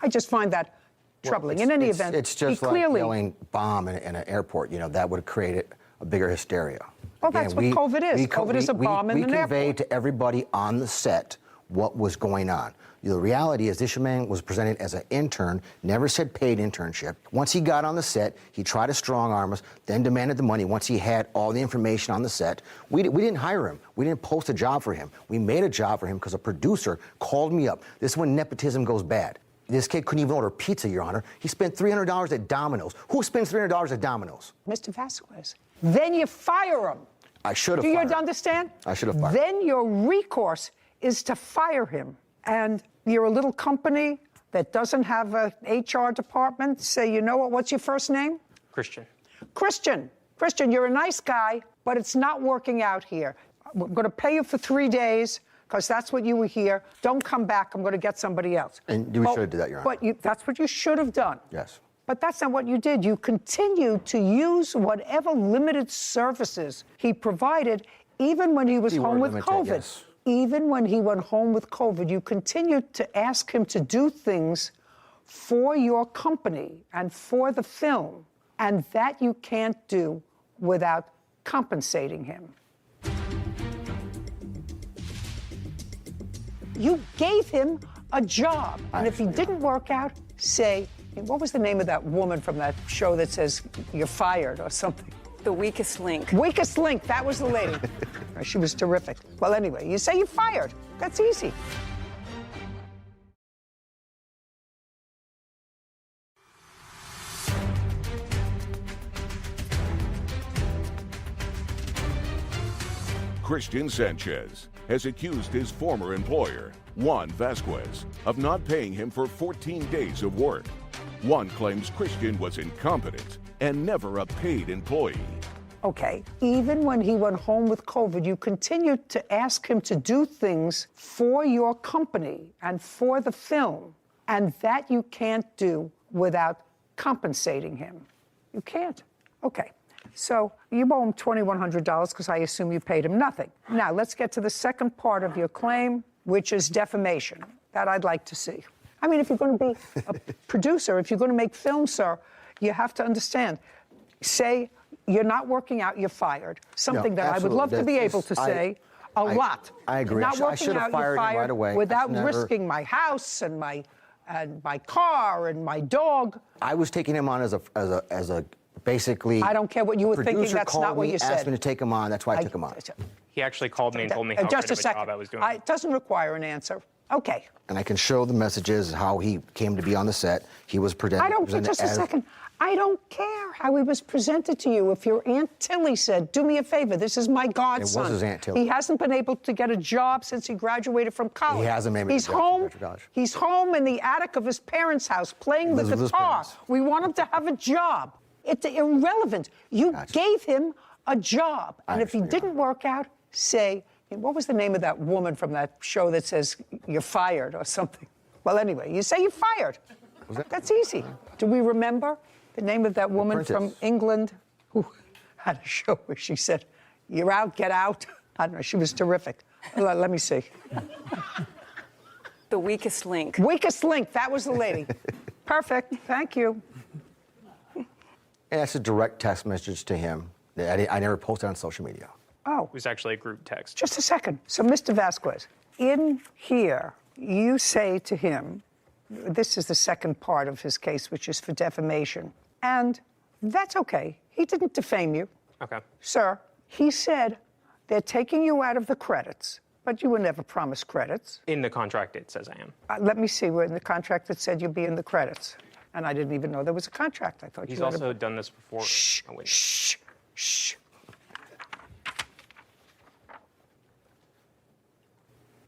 I just find that troubling. In any event, it's just he like clearly. yelling bomb in an airport. That would create a bigger hysteria. Well, that's what COVID is. COVID is a bomb in an airport. We conveyed to everybody on the set what was going on. The reality is, this man was presented as an intern, never said paid internship. Once he got on the set, he tried to strong-arm us, then demanded the money once he had all the information on the set. We didn't hire him. We didn't post a job for him. We made a job for him because a producer called me up. This is when nepotism goes bad. This kid couldn't even order pizza, Your Honor. He spent $300 at Domino's. Who spends $300 at Domino's? Mr. Vasquez, then you fire him. I should have Do fired you him. understand? I should have fired him. Then your recourse is to fire him. And you're a little company that doesn't have a HR department. Say, you know what? What's your first name? Christian. Christian, you're a nice guy, but it's not working out here. We're going to pay you for 3 days because that's what you were here. Don't come back. I'm going to get somebody else. And we should have did that, Your Honor. But that's what you should have done. Yes. But that's not what you did. You continued to use whatever limited services he provided, even when he was He home were with limited, COVID. yes. Even when he went home with COVID, you continued to ask him to do things for your company and for the film, and that you can't do without compensating him. You gave him a job, and if he didn't work out, say, what was the name of that woman from that show that says you're fired or something? The weakest link. Weakest link, that was the lady. She was terrific. Well, anyway, you say you're fired. That's easy. Christian Sanchez has accused his former employer, Juan Vasquez, of not paying him for 14 days of work. Juan claims Christian was incompetent and never a paid employee. Okay, even when he went home with COVID, you continued to ask him to do things for your company and for the film, and that you can't do without compensating him. You can't. Okay, so you owe him $2,100 because I assume you paid him nothing. Now, let's get to the second part of your claim, which is defamation. That I'd like to see. I mean, if you're going to be a producer, if you're going to make films, sir, you have to understand. Say you're not working out, you're fired. Something that I would love to be able to say a lot. I agree. Not I working should have out, fired you're him right away. without That's never- risking my house and my car and my dog. I was taking him on as a basically. I don't care what you were thinking. Producer That's called not what me, you said. asked me to take him on. That's why I took him on. He actually called me and told me how Just good a of a second. job I was doing. It doesn't require an answer. Okay. And I can show the messages, how he came to be on the set. He was presented Just a as- second. I don't care how he was presented to you. If your Aunt Tilly said, do me a favor, this is my godson. It was his Aunt Tilly. He hasn't been able to get a job since he graduated from college. He hasn't been able to He's get a job home. since college. He's home in the attic of his parents' house playing the Lives with his guitar. parents. We want him to have a job. It's irrelevant. You gave him a job. And if he didn't work out, say, what was the name of that woman from that show that says you're fired or something? Well, anyway, you say you're fired. That's easy. Do we remember the name of that woman from England who had a show where she said, you're out, get out? I don't know. She was terrific. Let me see. The weakest link. Weakest link. That was the lady. Perfect. Thank you. And that's a direct text message to him. I never posted on social media. Oh. It was actually a group text. Just a second. So, Mr. Vasquez, in here, you say to him, this is the second part of his case, which is for defamation. And that's okay. He didn't defame you. Okay. Sir, he said they're taking you out of the credits, but you were never promised credits. In the contract, it says I am. Let me see where in the contract that said you'd be in the credits. And I didn't even know there was a contract. I thought He's you had also done this before. Shh, Oh, wait. shh, shh.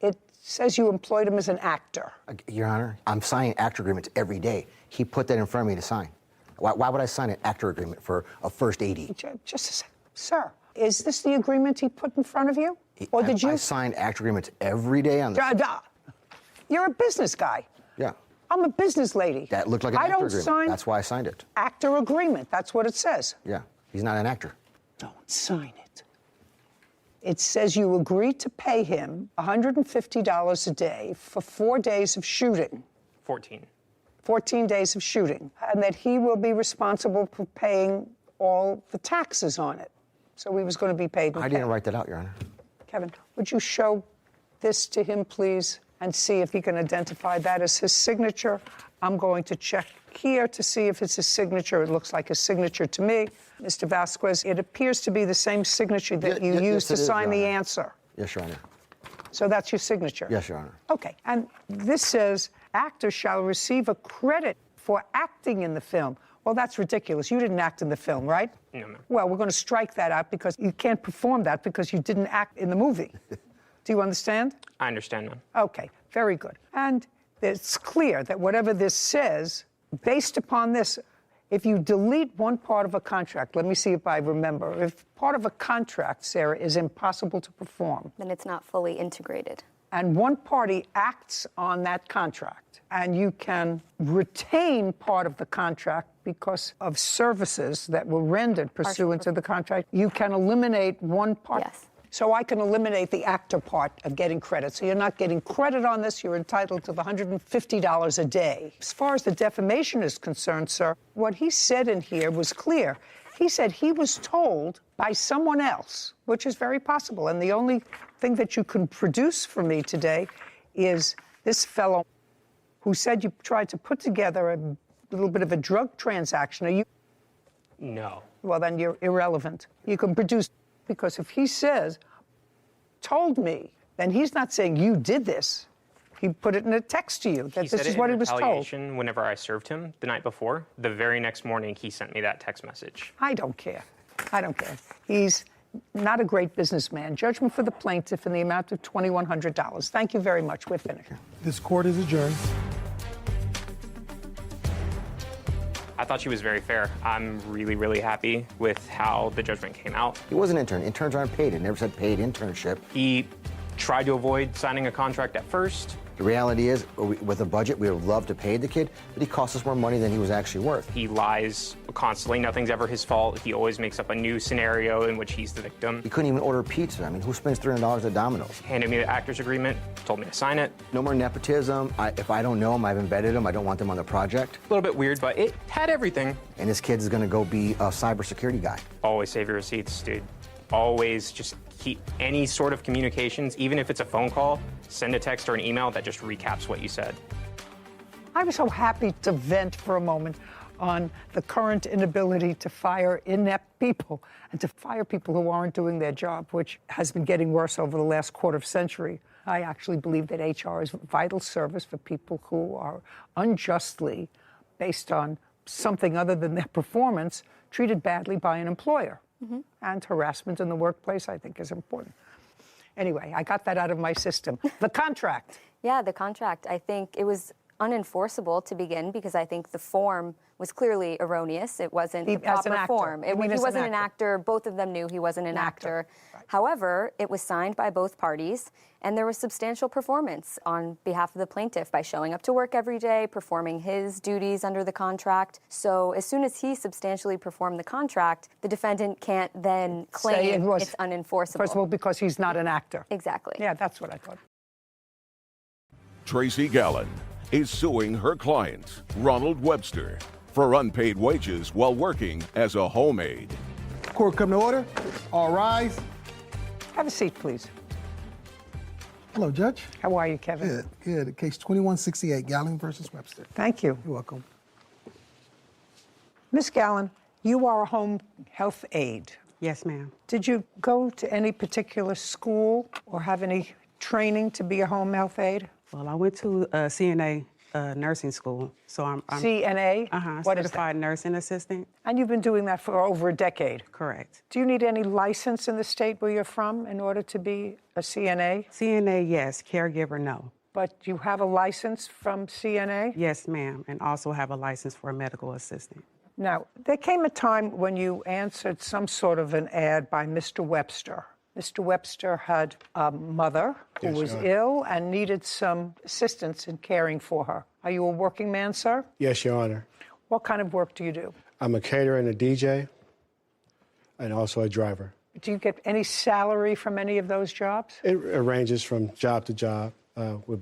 It says you employed him as an actor. Your Honor, I'm signing actor agreements every day. He put that in front of me to sign. Why would I sign an actor agreement for a first AD? Just a second. Sir, is this the agreement he put in front of you? Or did you? I signed actor agreements every day on the You're a business guy. Yeah. I'm a business lady. That looked like an I actor don't agreement. sign That's why I signed it. actor agreement. That's what it says. Yeah. He's not an actor. Don't sign it. It says you agreed to pay him $150 a day for 4 days of shooting. 14. 14 days of shooting, and that he will be responsible for paying all the taxes on it. So he was going to be paid in I didn't write that out, Your Honor. Kevin, would you show this to him, please, and see if he can identify that as his signature? I'm going to check here to see if it's his signature. It looks like his signature to me. Mr. Vasquez, it appears to be the same signature that you used to sign the answer. Yes, Your Honor. So that's your signature? Yes, Your Honor. Okay, and this says, actor shall receive a credit for acting in the film. Well, that's ridiculous. You didn't act in the film, right? No, ma'am. Well, we're going to strike that out because you can't perform that because you didn't act in the movie. Do you understand? I understand, ma'am. Okay, very good. And it's clear that whatever this says, based upon this, if you delete one part of a contract, let me see if I remember. If part of a contract, Sarah, is impossible to perform, Then it's not fully integrated. and one party acts on that contract, and you can retain part of the contract because of services that were rendered pursuant to the contract, you can eliminate one part. Yes. So I can eliminate the actor part of getting credit. So you're not getting credit on this. You're entitled to the $150 a day. As far as the defamation is concerned, sir, what he said in here was clear. He said he was told by someone else, which is very possible. And the only thing that you can produce for me today is this fellow who said you tried to put together a little bit of a drug transaction. Are you? No. Well, then you're irrelevant. You can produce, because if he says, told me, then he's not saying you did this. He put it in a text to you that He this said is it what in he was told. retaliation whenever I served him the night before. The very next morning, he sent me that text message. I don't care. I don't care. He's not a great businessman. Judgment for the plaintiff in the amount of $2,100. Thank you very much. We're finished. This court is adjourned. I thought she was very fair. I'm really, really happy with how the judgment came out. He was an intern. Interns aren't paid. It never said paid internship. He tried to avoid signing a contract at first. The reality is, with a budget, we would love to pay the kid, but he cost us more money than he was actually worth. He lies constantly. Nothing's ever his fault. He always makes up a new scenario in which he's the victim. He couldn't even order pizza. I mean, who spends $300 at Domino's? Handed me the actor's agreement, told me to sign it. No more nepotism. If I don't know him, I've embedded him. I don't want them on the project. A little bit weird, but it had everything. And this kid is going to go be a cybersecurity guy. Always save your receipts, dude. Always just keep any sort of communications, even if it's a phone call, send a text or an email that just recaps what you said. I was so happy to vent for a moment on the current inability to fire inept people and to fire people who aren't doing their job, which has been getting worse over the last quarter of century. I actually believe that HR is a vital service for people who are unjustly, based on something other than their performance, treated badly by an employer. And harassment in the workplace, I think, is important. Anyway, I got that out of my system. The contract. Yeah, the contract. I think it was unenforceable to begin because I think the form was clearly erroneous. It wasn't the proper form. He wasn't an actor. Both of them knew he wasn't an actor. Right. However, it was signed by both parties, and there was substantial performance on behalf of the plaintiff by showing up to work every day, performing his duties under the contract. So as soon as he substantially performed the contract, the defendant can't then claim it's unenforceable. First of all, because he's not an actor. Exactly. Yeah, that's what I thought. Tracy Gallen is suing her client, Ronald Webster, for unpaid wages while working as a home aide. Court come to order. All rise. Have a seat, please. Hello, Judge. How are you, Kevin? Good, good. Case 2168, Gallen versus Webster. Thank you. You're welcome. Miss Gallen, you are a home health aide. Yes, ma'am. Did you go to any particular school or have any training to be a home health aide? Well, I went to CNA nursing school, so I'm CNA? What is certified nursing assistant. And you've been doing that for over a decade? Correct. Do you need any license in the state where you're from in order to be a CNA? CNA, yes. Caregiver, no. But you have a license from CNA? Yes, ma'am, and also have a license for a medical assistant. Now, there came a time when you answered some sort of an ad by Mr. Webster. Mr. Webster had a mother who was ill and needed some assistance in caring for her. Are you a working man, sir? Yes, Your Honor. What kind of work do you do? I'm a caterer and a DJ, and also a driver. Do you get any salary from any of those jobs? It ranges from job to job.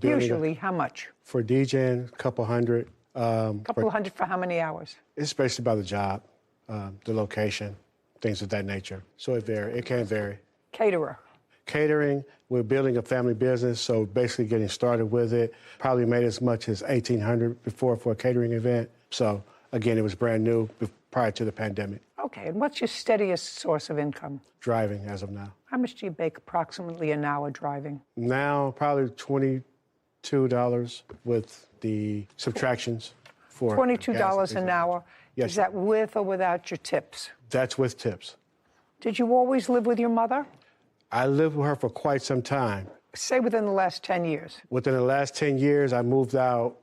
Usually, how much? For DJing, a couple hundred. Couple hundred for how many hours? It's basically by the job, the location, things of that nature. So it can vary. Caterer. Catering, we're building a family business, so basically getting started with it. Probably made as much as $1,800 before for a catering event. So again, it was brand new prior to the pandemic. Okay, and what's your steadiest source of income? Driving as of now. How much do you make approximately an hour driving? Now, probably $22 with the subtractions for $22 an hour? Yes. Is that with or without your tips? That's with tips. Did you always live with your mother? I lived with her for quite some time. Say within the last 10 years. Within the last 10 years, I moved out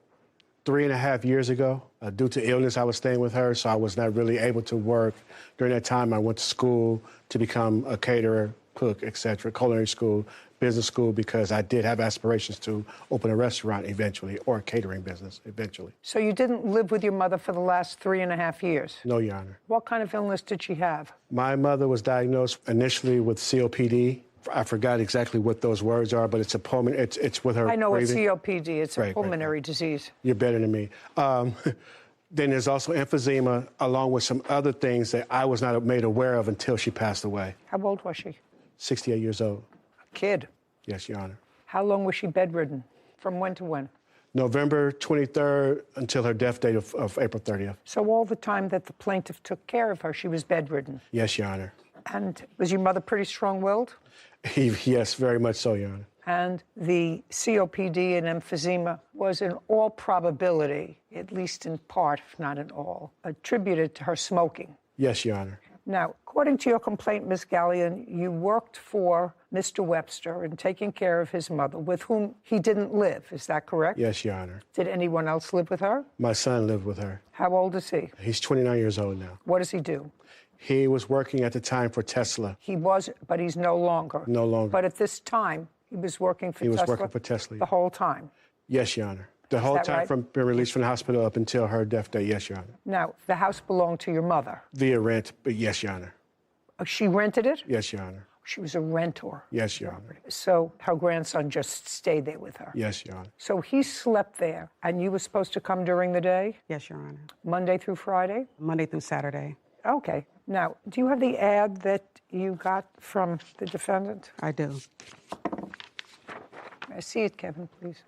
3.5 years ago. Due to illness, I was staying with her, so I was not really able to work. During that time, I went to school to become a caterer, cook, etc., culinary school, business school, because I did have aspirations to open a restaurant eventually, or a catering business eventually. So you didn't live with your mother for the last 3.5 years? No, Your Honor. What kind of illness did she have? My mother was diagnosed initially with COPD. I forgot exactly what those words are, but it's a pulmonary, it's with her I know breathing. it's COPD, it's a pulmonary disease. You're better than me. Then there's also emphysema, along with some other things that I was not made aware of until she passed away. How old was she? 68 years old. A kid? Yes, Your Honor. How long was she bedridden? From when to when? November 23rd until her death date of April 30th. So all the time that the plaintiff took care of her, she was bedridden? Yes, Your Honor. And was your mother pretty strong-willed? Yes, very much so, Your Honor. And the COPD and emphysema was in all probability, at least in part, if not in all, attributed to her smoking. Yes, Your Honor. Now, according to your complaint, Ms. Gallen, you worked for Mr. Webster in taking care of his mother, with whom he didn't live. Is that correct? Yes, Your Honor. Did anyone else live with her? My son lived with her. How old is he? He's 29 years old now. What does he do? He was working at the time for Tesla. He was, but he's no longer. No longer. But at this time, he was working for Tesla. He was working for Tesla. The whole time. Yes, Your Honor. The whole time right? from being released from the hospital up until her death day. Yes, Your Honor. Now, the house belonged to your mother. Via rent, but yes, Your Honor. She rented it? Yes, Your Honor. She was a rentor. Yes, Your Honor. So her grandson just stayed there with her? Yes, Your Honor. So he slept there, and you were supposed to come during the day? Yes, Your Honor. Monday through Friday? Monday through Saturday. Okay. Now, do you have the ad that you got from the defendant? I do. May I see it, Kevin, please?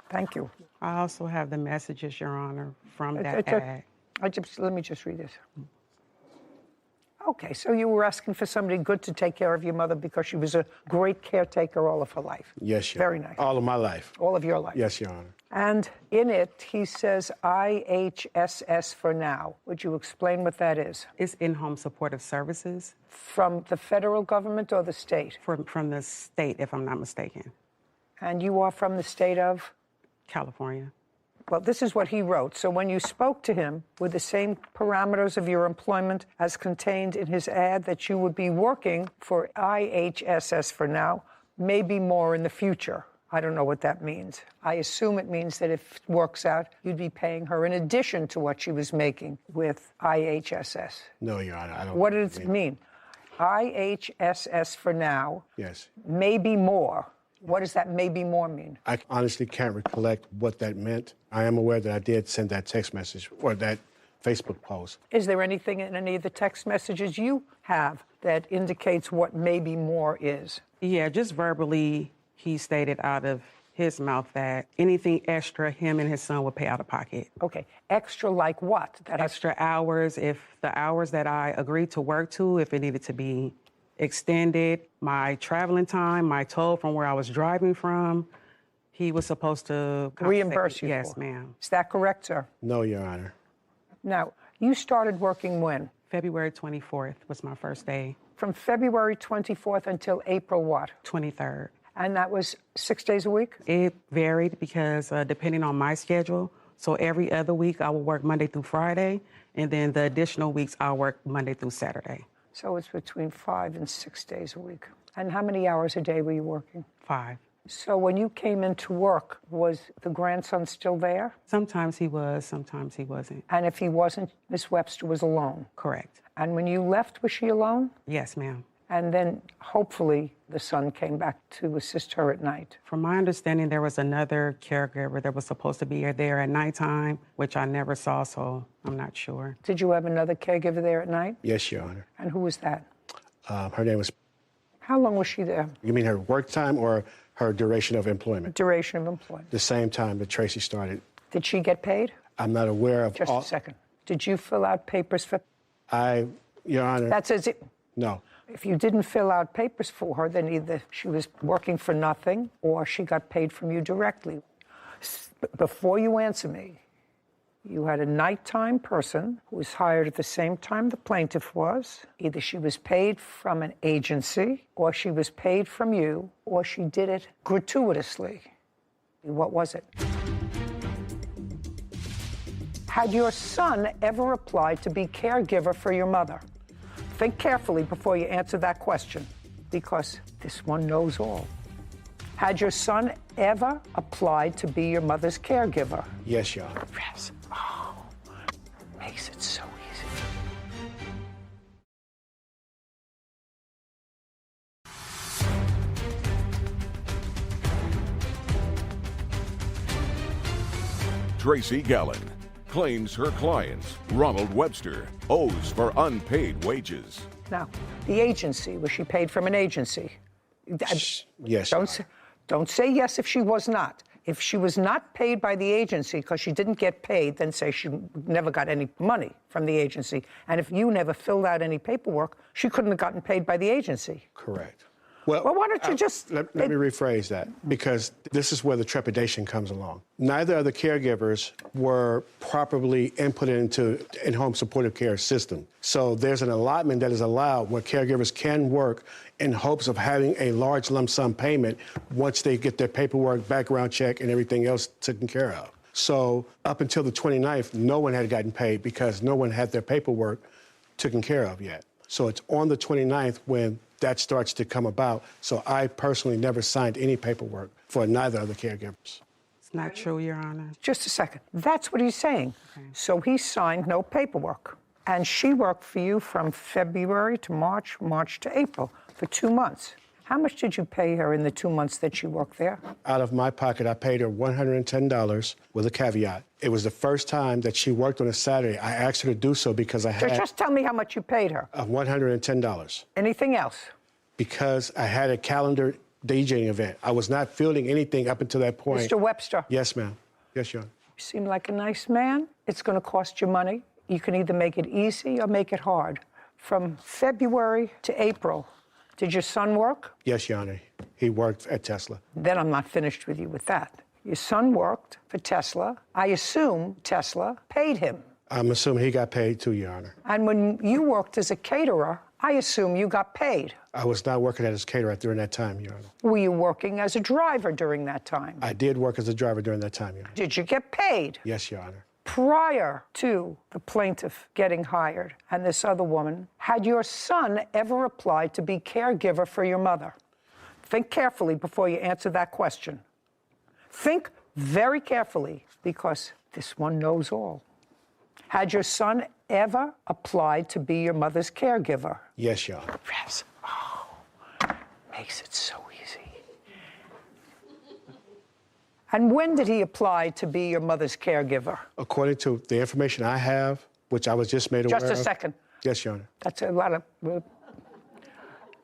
Thank you. I also have the messages, Your Honor, from that ad. Let me just read this. Okay, so you were asking for somebody good to take care of your mother because she was a great caretaker all of her life. Yes, Your Very Honor. nice. All of my life. All of your life. Yes, Your Honor. And in it, he says IHSS for now. Would you explain what that is? It's in-home supportive services. From the federal government or the state? From the state, if I'm not mistaken. And you are from the state of? California. Well, this is what he wrote. So when you spoke to him with the same parameters of your employment as contained in his ad that you would be working for IHSS for now, maybe more in the future. I don't know what that means. I assume it means that if it works out, you'd be paying her in addition to what she was making with IHSS. No, Your Honor, I don't. What does it mean? IHSS for now, Yes. maybe more. What does that maybe more mean? I honestly can't recollect what that meant. I am aware that I did send that text message or that Facebook post. Is there anything in any of the text messages you have that indicates what maybe more is? Yeah, just verbally, he stated out of his mouth that anything extra, him and his son would pay out of pocket. Okay, extra like what? Extra hours, if the hours that I agreed to work to, if it needed to be extended, my traveling time, my toll from where I was driving from, he was supposed to reimburse you. Yes, for. ma'am. Is that correct, sir? No, Your Honor. Now, you started working when? February 24th was my first day. From February 24th until April what? 23rd. And that was 6 days a week? It varied because depending on my schedule, so every other week I would work Monday through Friday, and then the additional weeks I'll work Monday through Saturday. So it's between 5 and 6 days a week. And how many hours a day were you working? 5. So when you came into work, was the grandson still there? Sometimes he was, sometimes he wasn't. And if he wasn't, Miss Webster was alone? Correct. And when you left, was she alone? Yes, ma'am. And then hopefully the son came back to assist her at night. From my understanding, there was another caregiver that was supposed to be there at nighttime, which I never saw, so I'm not sure. Did you have another caregiver there at night? Yes, Your Honor. And who was that? Her name was. How long was she there? You mean her work time or her duration of employment? Duration of employment. The same time that Tracy started. Did she get paid? I'm not aware of. Just a second. Did you fill out papers for? Your Honor. That says it. No. If you didn't fill out papers for her, then either she was working for nothing or she got paid from you directly. Before you answer me, you had a nighttime person who was hired at the same time the plaintiff was. Either she was paid from an agency, or she was paid from you, or she did it gratuitously. What was it? Had your son ever applied to be caregiver for your mother? Think carefully before you answer that question, because this one knows all. Had your son ever applied to be your mother's caregiver? Yes, Your Honor. Yes. Oh, makes it so easy. Tracy Gallen claims her client, Ronald Webster, owes for unpaid wages. Now, the agency, was she paid from an agency? Yes. Don't say yes if she was not. If she was not paid by the agency because she didn't get paid, then say she never got any money from the agency. And if you never filled out any paperwork, she couldn't have gotten paid by the agency. Correct. Well, why don't you just... Let me rephrase that, because this is where the trepidation comes along. Neither of the caregivers were properly inputted into in-home supportive care system. So there's an allotment that is allowed where caregivers can work in hopes of having a large lump sum payment once they get their paperwork, background check, and everything else taken care of. So up until the 29th, no one had gotten paid because no one had their paperwork taken care of yet. So it's on the 29th when that starts to come about. So I personally never signed any paperwork for neither of the caregivers. It's not true, Your Honor. Just a second. That's what he's saying. Okay. So he signed no paperwork. And she worked for you from February to March, March to April, for 2 months. How much did you pay her in the 2 months that she worked there? Out of my pocket, I paid her $110 with a caveat. It was the first time that she worked on a Saturday. I asked her to do so because I had... Just tell me how much you paid her. $110. Anything else? Because I had a calendar DJing event. I was not fielding anything up until that point. Mr. Webster. Yes, ma'am. Yes, Your Honor. You seem like a nice man. It's going to cost you money. You can either make it easy or make it hard. from February to April, did your son work? Yes, Your Honor. He worked at Tesla. Then I'm not finished with you with that. Your son worked for Tesla. I assume Tesla paid him. I'm assuming he got paid too, Your Honor. And when you worked as a caterer, I assume you got paid. I was not working as a caterer during that time, Your Honor. Were you working as a driver during that time? I did work as a driver during that time, Your Honor. Did you get paid? Yes, Your Honor. Prior to the plaintiff getting hired and this other woman, had your son ever applied to be caregiver for your mother? Think carefully before you answer that question. Think very carefully, because this one knows all. Had your son ever applied to be your mother's caregiver? Yes, Your Honor. Yes. Oh, makes it so easy. And when did he apply to be your mother's caregiver? According to the information I have, which I was just made aware of. Just a second. Yes, Your Honor. That's a lot of...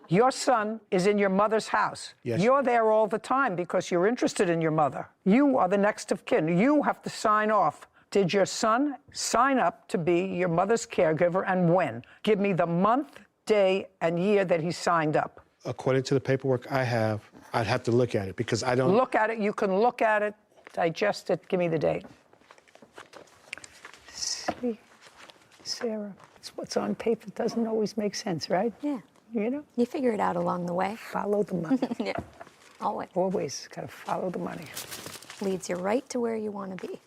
Your son is in your mother's house. Yes. You're there all the time because you're interested in your mother. You are the next of kin. You have to sign off. Did your son sign up to be your mother's caregiver, and when? Give me the month, day, and year that he signed up. According to the paperwork I have, I'd have to look at it because I don't... Look at it. You can look at it, digest it. Give me the date. See, Sarah, it's what's on paper doesn't always make sense, right? Yeah. You know? You figure it out along the way. Follow the money. Yeah, always. Always got to follow the money. Leads you right to where you want to be.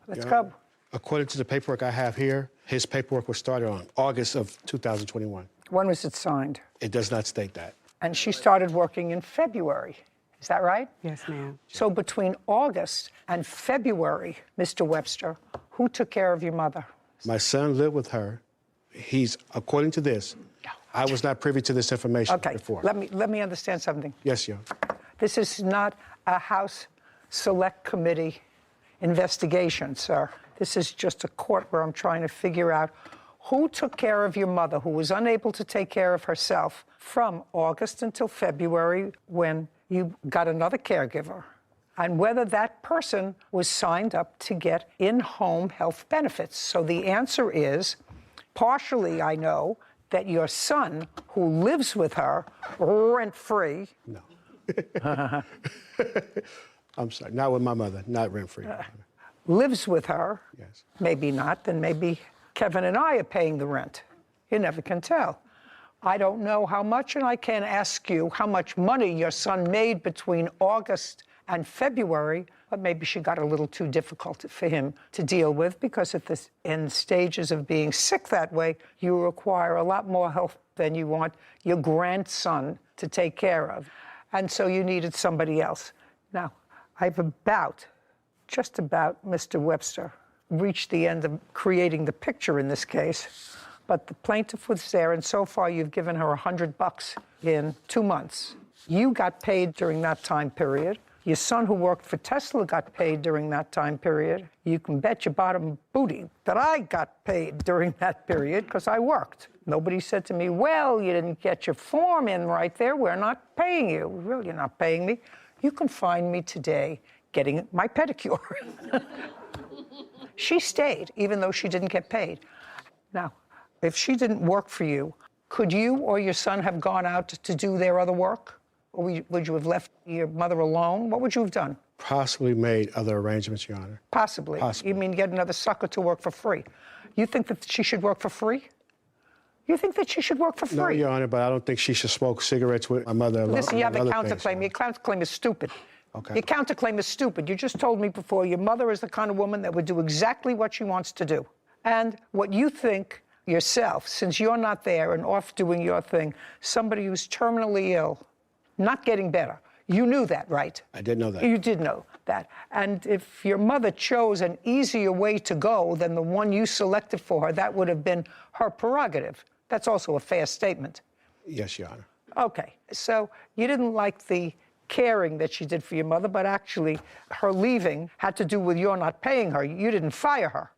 Let's Your go. Honor, according to the paperwork I have here, his paperwork was started on August of 2021. When was it signed? It does not state that. And she started working in February. Is that right? Yes, ma'am. So between August and February, Mr. Webster, who took care of your mother? My son lived with her. He's, according to this, I was not privy to this information before. Let me understand something. Yes, Your Honor. This is not a House Select Committee investigation, sir. This is just a court where I'm trying to figure out who took care of your mother, who was unable to take care of herself from August until February when you got another caregiver, and whether that person was signed up to get in-home health benefits. So the answer is, partially I know that your son, who lives with her rent-free... No. I'm sorry, not with my mother, not rent-free. Lives with her. Yes. Maybe not, then maybe Kevin and I are paying the rent. You never can tell. I don't know how much, and I can't ask you how much money your son made between August and February, but maybe she got a little too difficult for him to deal with, because at the end stages of being sick that way, you require a lot more help than you want your grandson to take care of. And so you needed somebody else. Now, I've just about, Mr. Webster, reached the end of creating the picture in this case, but the plaintiff was there, and so far you've given her $100 in 2 months. You got paid during that time period. Your son, who worked for Tesla, got paid during that time period. You can bet your bottom booty that I got paid during that period because I worked. Nobody said to me, well, you didn't get your form in right there. We're not paying you. Really, you're not paying me. You can find me today getting my pedicure. She stayed, even though she didn't get paid. Now, if she didn't work for you, could you or your son have gone out to do their other work? Or would you have left your mother alone? What would you have done? Possibly made other arrangements, Your Honor. Possibly. You mean get another sucker to work for free? You think that she should work for free? You think that she should work for free? No, Your Honor, but I don't think she should smoke cigarettes with my mother alone. Listen, you have a counterclaim. Your counterclaim is stupid. Okay. Your counterclaim is stupid. You just told me before your mother is the kind of woman that would do exactly what she wants to do. And what you think yourself, since you're not there and off doing your thing, somebody who's terminally ill, not getting better. You knew that, right? I did know that. You did know that. And if your mother chose an easier way to go than the one you selected for her, that would have been her prerogative. That's also a fair statement. Yes, Your Honor. Okay, so you didn't like the caring that she did for your mother, but actually her leaving had to do with your not paying her. You didn't fire her.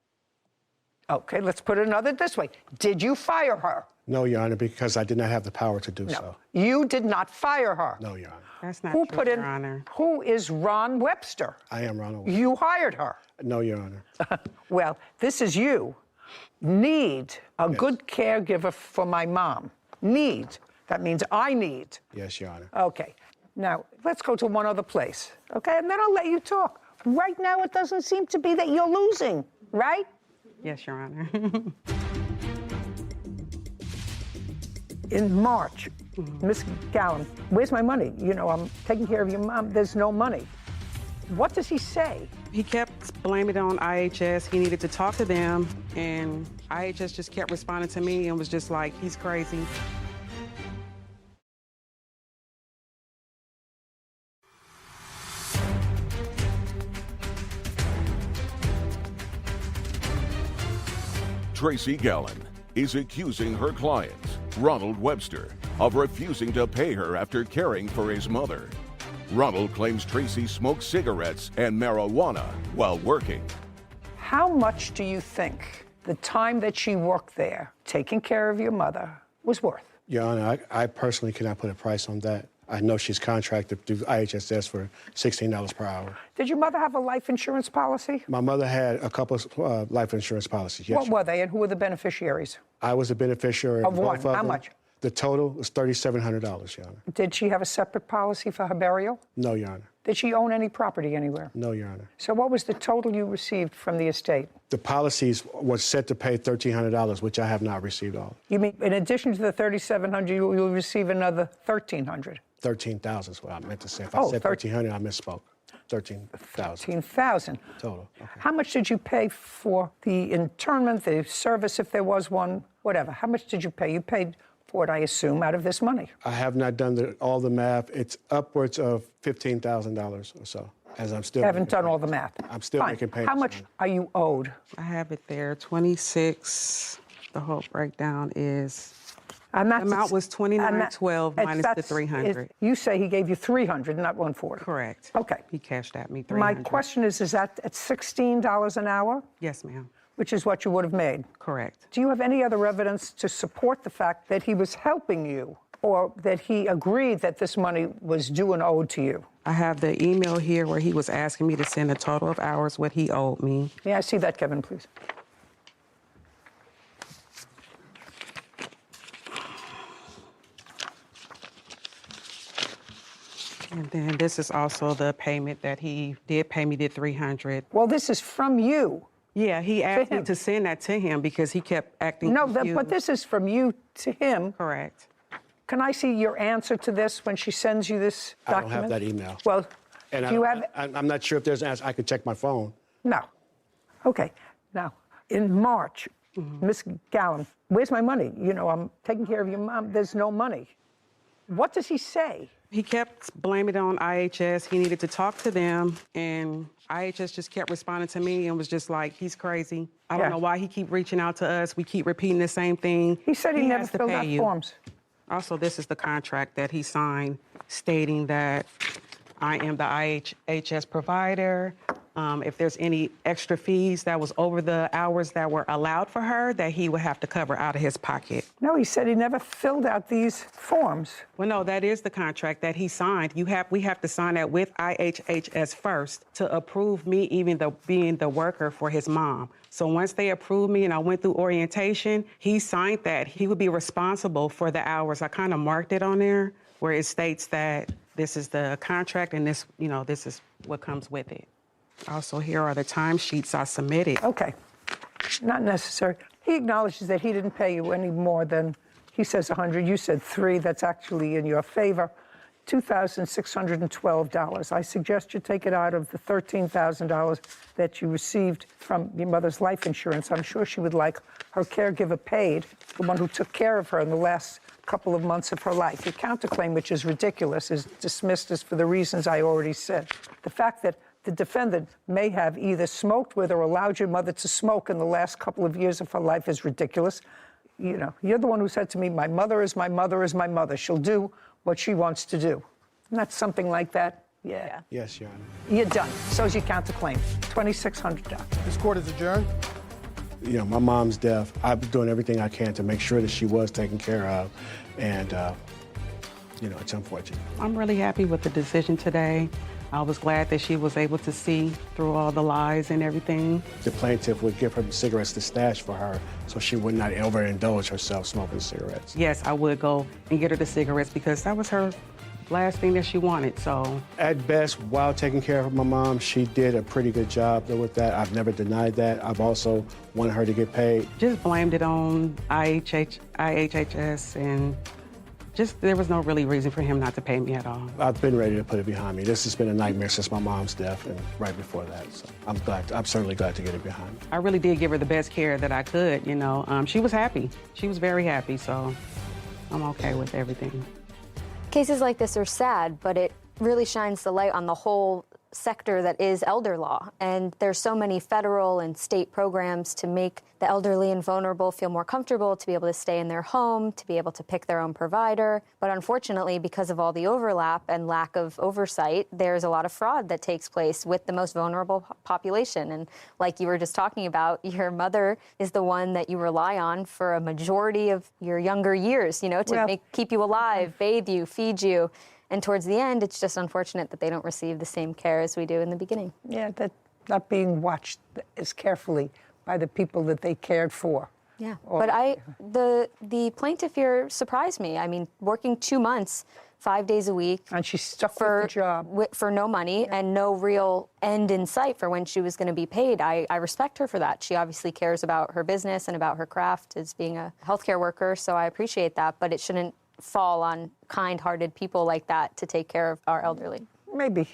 Okay, let's put it this way. Did you fire her? No, Your Honor, because I did not have the power to do No. so. You did not fire her. No, Your Honor. That's not Who true, put in? Your Honor. Who is Ron Webster? I am Ronald Webster. You hired her. No, Your Honor. Well, this is you need a good caregiver for my mom. Need. That means I need. Yes, Your Honor. Okay. Now, let's go to one other place, okay? And then I'll let you talk. Right now, it doesn't seem to be that you're losing, right? Yes, Your Honor. In March, Miss Gallen, where's my money? You know, I'm taking care of your mom. There's no money. What does he say? He kept blaming it on IHS. He needed to talk to them, and IHS just kept responding to me and was just like, he's crazy. Tracy Gallen is accusing her client, Ronald Webster, of refusing to pay her after caring for his mother. Ronald claims Tracy smoked cigarettes and marijuana while working. How much do you think the time that she worked there, taking care of your mother, was worth? Your Honor, I personally cannot put a price on that. I know she's contracted through IHSS for $16 per hour. Did your mother have a life insurance policy? My mother had a couple of life insurance policies, yes. What were they, and who were the beneficiaries? I was a beneficiary Of both one. of How them. much? The total was $3,700, Your Honor. Did she have a separate policy for her burial? No, Your Honor. Did she own any property anywhere? No, Your Honor. So what was the total you received from the estate? The policies was set to pay $1,300, which I have not received all. You mean in addition to the $3,700, you'll receive another $1,300? 13,000 is what I meant to say. If I Oh, said 1,300, I misspoke. 13,000. 13,000. Total. How much did you pay for the internment, the service, if there was one, whatever? How much did you pay? You paid for it, I assume, out of this money. I have not done all the math. It's upwards of $15,000 or so, as I'm still. You haven't done all the math. I'm still Fine. making payments. How much are you owed? I have it there, 26. The whole breakdown is, And the amount was $29.12 minus the that's- $300. You say he gave you $300, not $140. Correct. Okay. He cashed at me $300. My question is that at $16 an hour? Yes, ma'am. Which is what you would have made. Correct. Do you have any other evidence to support the fact that he was helping you or that he agreed that this money was due and owed to you? I have the email here where he was asking me to send a total of hours what he owed me. May I see that, Kevin, please? And then this is also the payment that he did pay me, the $300. Well, this is from you. Yeah, he asked me him. to send that to him because he kept acting No, confused. but this is from you to him. Correct. Can I see your answer to this when she sends you this I don't document? have that email. Well, And do you have... I'm not sure if there's an answer. I could check my phone. No. Okay. Now, in March, Miss Gallen, where's my money? You know, I'm taking care of your mom. There's no money. What does he say? He kept blaming it on IHS. He needed to talk to them, and IHS just kept responding to me and was just like, he's crazy. I don't know why he keep reaching out to us. We keep repeating the same thing. He said he never has to filled pay out you. forms. Also, this is the contract that he signed stating that I am the IHS provider. If there's any extra fees that was over the hours that were allowed for her, that he would have to cover out of his pocket. No, he said he never filled out these forms. Well, no, that is the contract that he signed. We have to sign that with IHS first to approve me even being the worker for his mom. So once they approved me and I went through orientation, he signed that. He would be responsible for the hours. I kind of marked it on there where it states that this is the contract and this, this is what comes with it. Also, here are the timesheets I submitted. Okay. Not necessary. He acknowledges that he didn't pay you any more than, he says 100, you said 3. That's actually in your favor. $2,612. I suggest you take it out of the $13,000 that you received from your mother's life insurance. I'm sure she would like her caregiver paid, the one who took care of her in the last couple of months of her life. Your counterclaim, which is ridiculous, is dismissed as for the reasons I already said. The fact that the defendant may have either smoked with or allowed your mother to smoke in the last couple of years of her life is ridiculous. You're the one who said to me, my mother is my mother is my mother. She'll do what she wants to do. Not something like that. Yeah. Yes, Your Honor. You're done. So's your counterclaim. $2,600. This court is adjourned. My mom's death. I've been doing everything I can to make sure that she was taken care of. And, it's unfortunate. I'm really happy with the decision today. I was glad that she was able to see through all the lies and everything. The plaintiff would give her cigarettes to stash for her so she would not overindulge herself smoking cigarettes. Yes, I would go and get her the cigarettes because that was her last thing that she wanted, so. At best, while taking care of my mom, she did a pretty good job with that. I've never denied that. I've also wanted her to get paid. Just blamed it on IHHS and just there was no really reason for him not to pay me at all. I've been ready to put it behind me. This has been a nightmare since my mom's death and right before that. So I'm certainly glad to get it behind me. I really did give her the best care that I could, you know. She was happy. She was very happy, so I'm okay with everything. Cases like this are sad, but it really shines the light on the whole sector that is elder law. And there's so many federal and state programs to make the elderly and vulnerable feel more comfortable, to be able to stay in their home, to be able to pick their own provider. But unfortunately, because of all the overlap and lack of oversight, there's a lot of fraud that takes place with the most vulnerable population. And like you were just talking about, your mother is the one that you rely on for a majority of your younger years, you know, to keep you alive, bathe you, feed you. And towards the end, it's just unfortunate that they don't receive the same care as we do in the beginning. Yeah, that not being watched as carefully by the people that they cared for. Yeah, but the plaintiff here surprised me. I mean, working 2 months, 5 days a week. And she stuck with the job. For no money and no real end in sight for when she was going to be paid. I respect her for that. She obviously cares about her business and about her craft as being a healthcare worker, so I appreciate that, but it shouldn't fall on kind-hearted people like that to take care of our elderly. Maybe.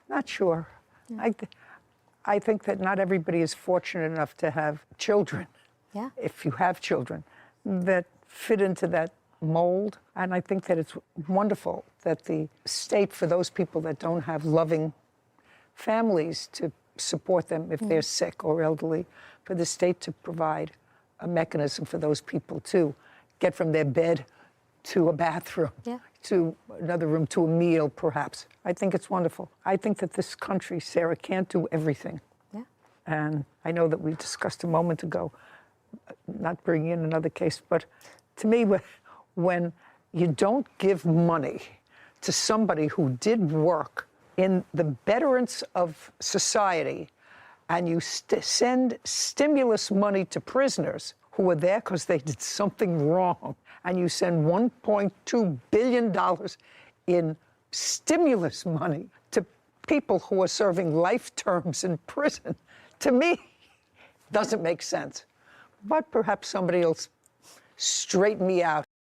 Not sure. Yeah. I think that not everybody is fortunate enough to have children. Yeah. If you have children that fit into that mold. And I think that it's wonderful that the state, for those people that don't have loving families to support them if they're sick or elderly, for the state to provide a mechanism for those people to get from their bed to a bathroom, to another room, to a meal, perhaps. I think it's wonderful. I think that this country, Sarah, can't do everything. Yeah. And I know that we discussed a moment ago, not bringing in another case, but to me, when you don't give money to somebody who did work in the betterance of society, and you send stimulus money to prisoners who were there because they did something wrong, and you send $1.2 billion in stimulus money to people who are serving life terms in prison, to me, doesn't make sense. But perhaps somebody will straighten me out.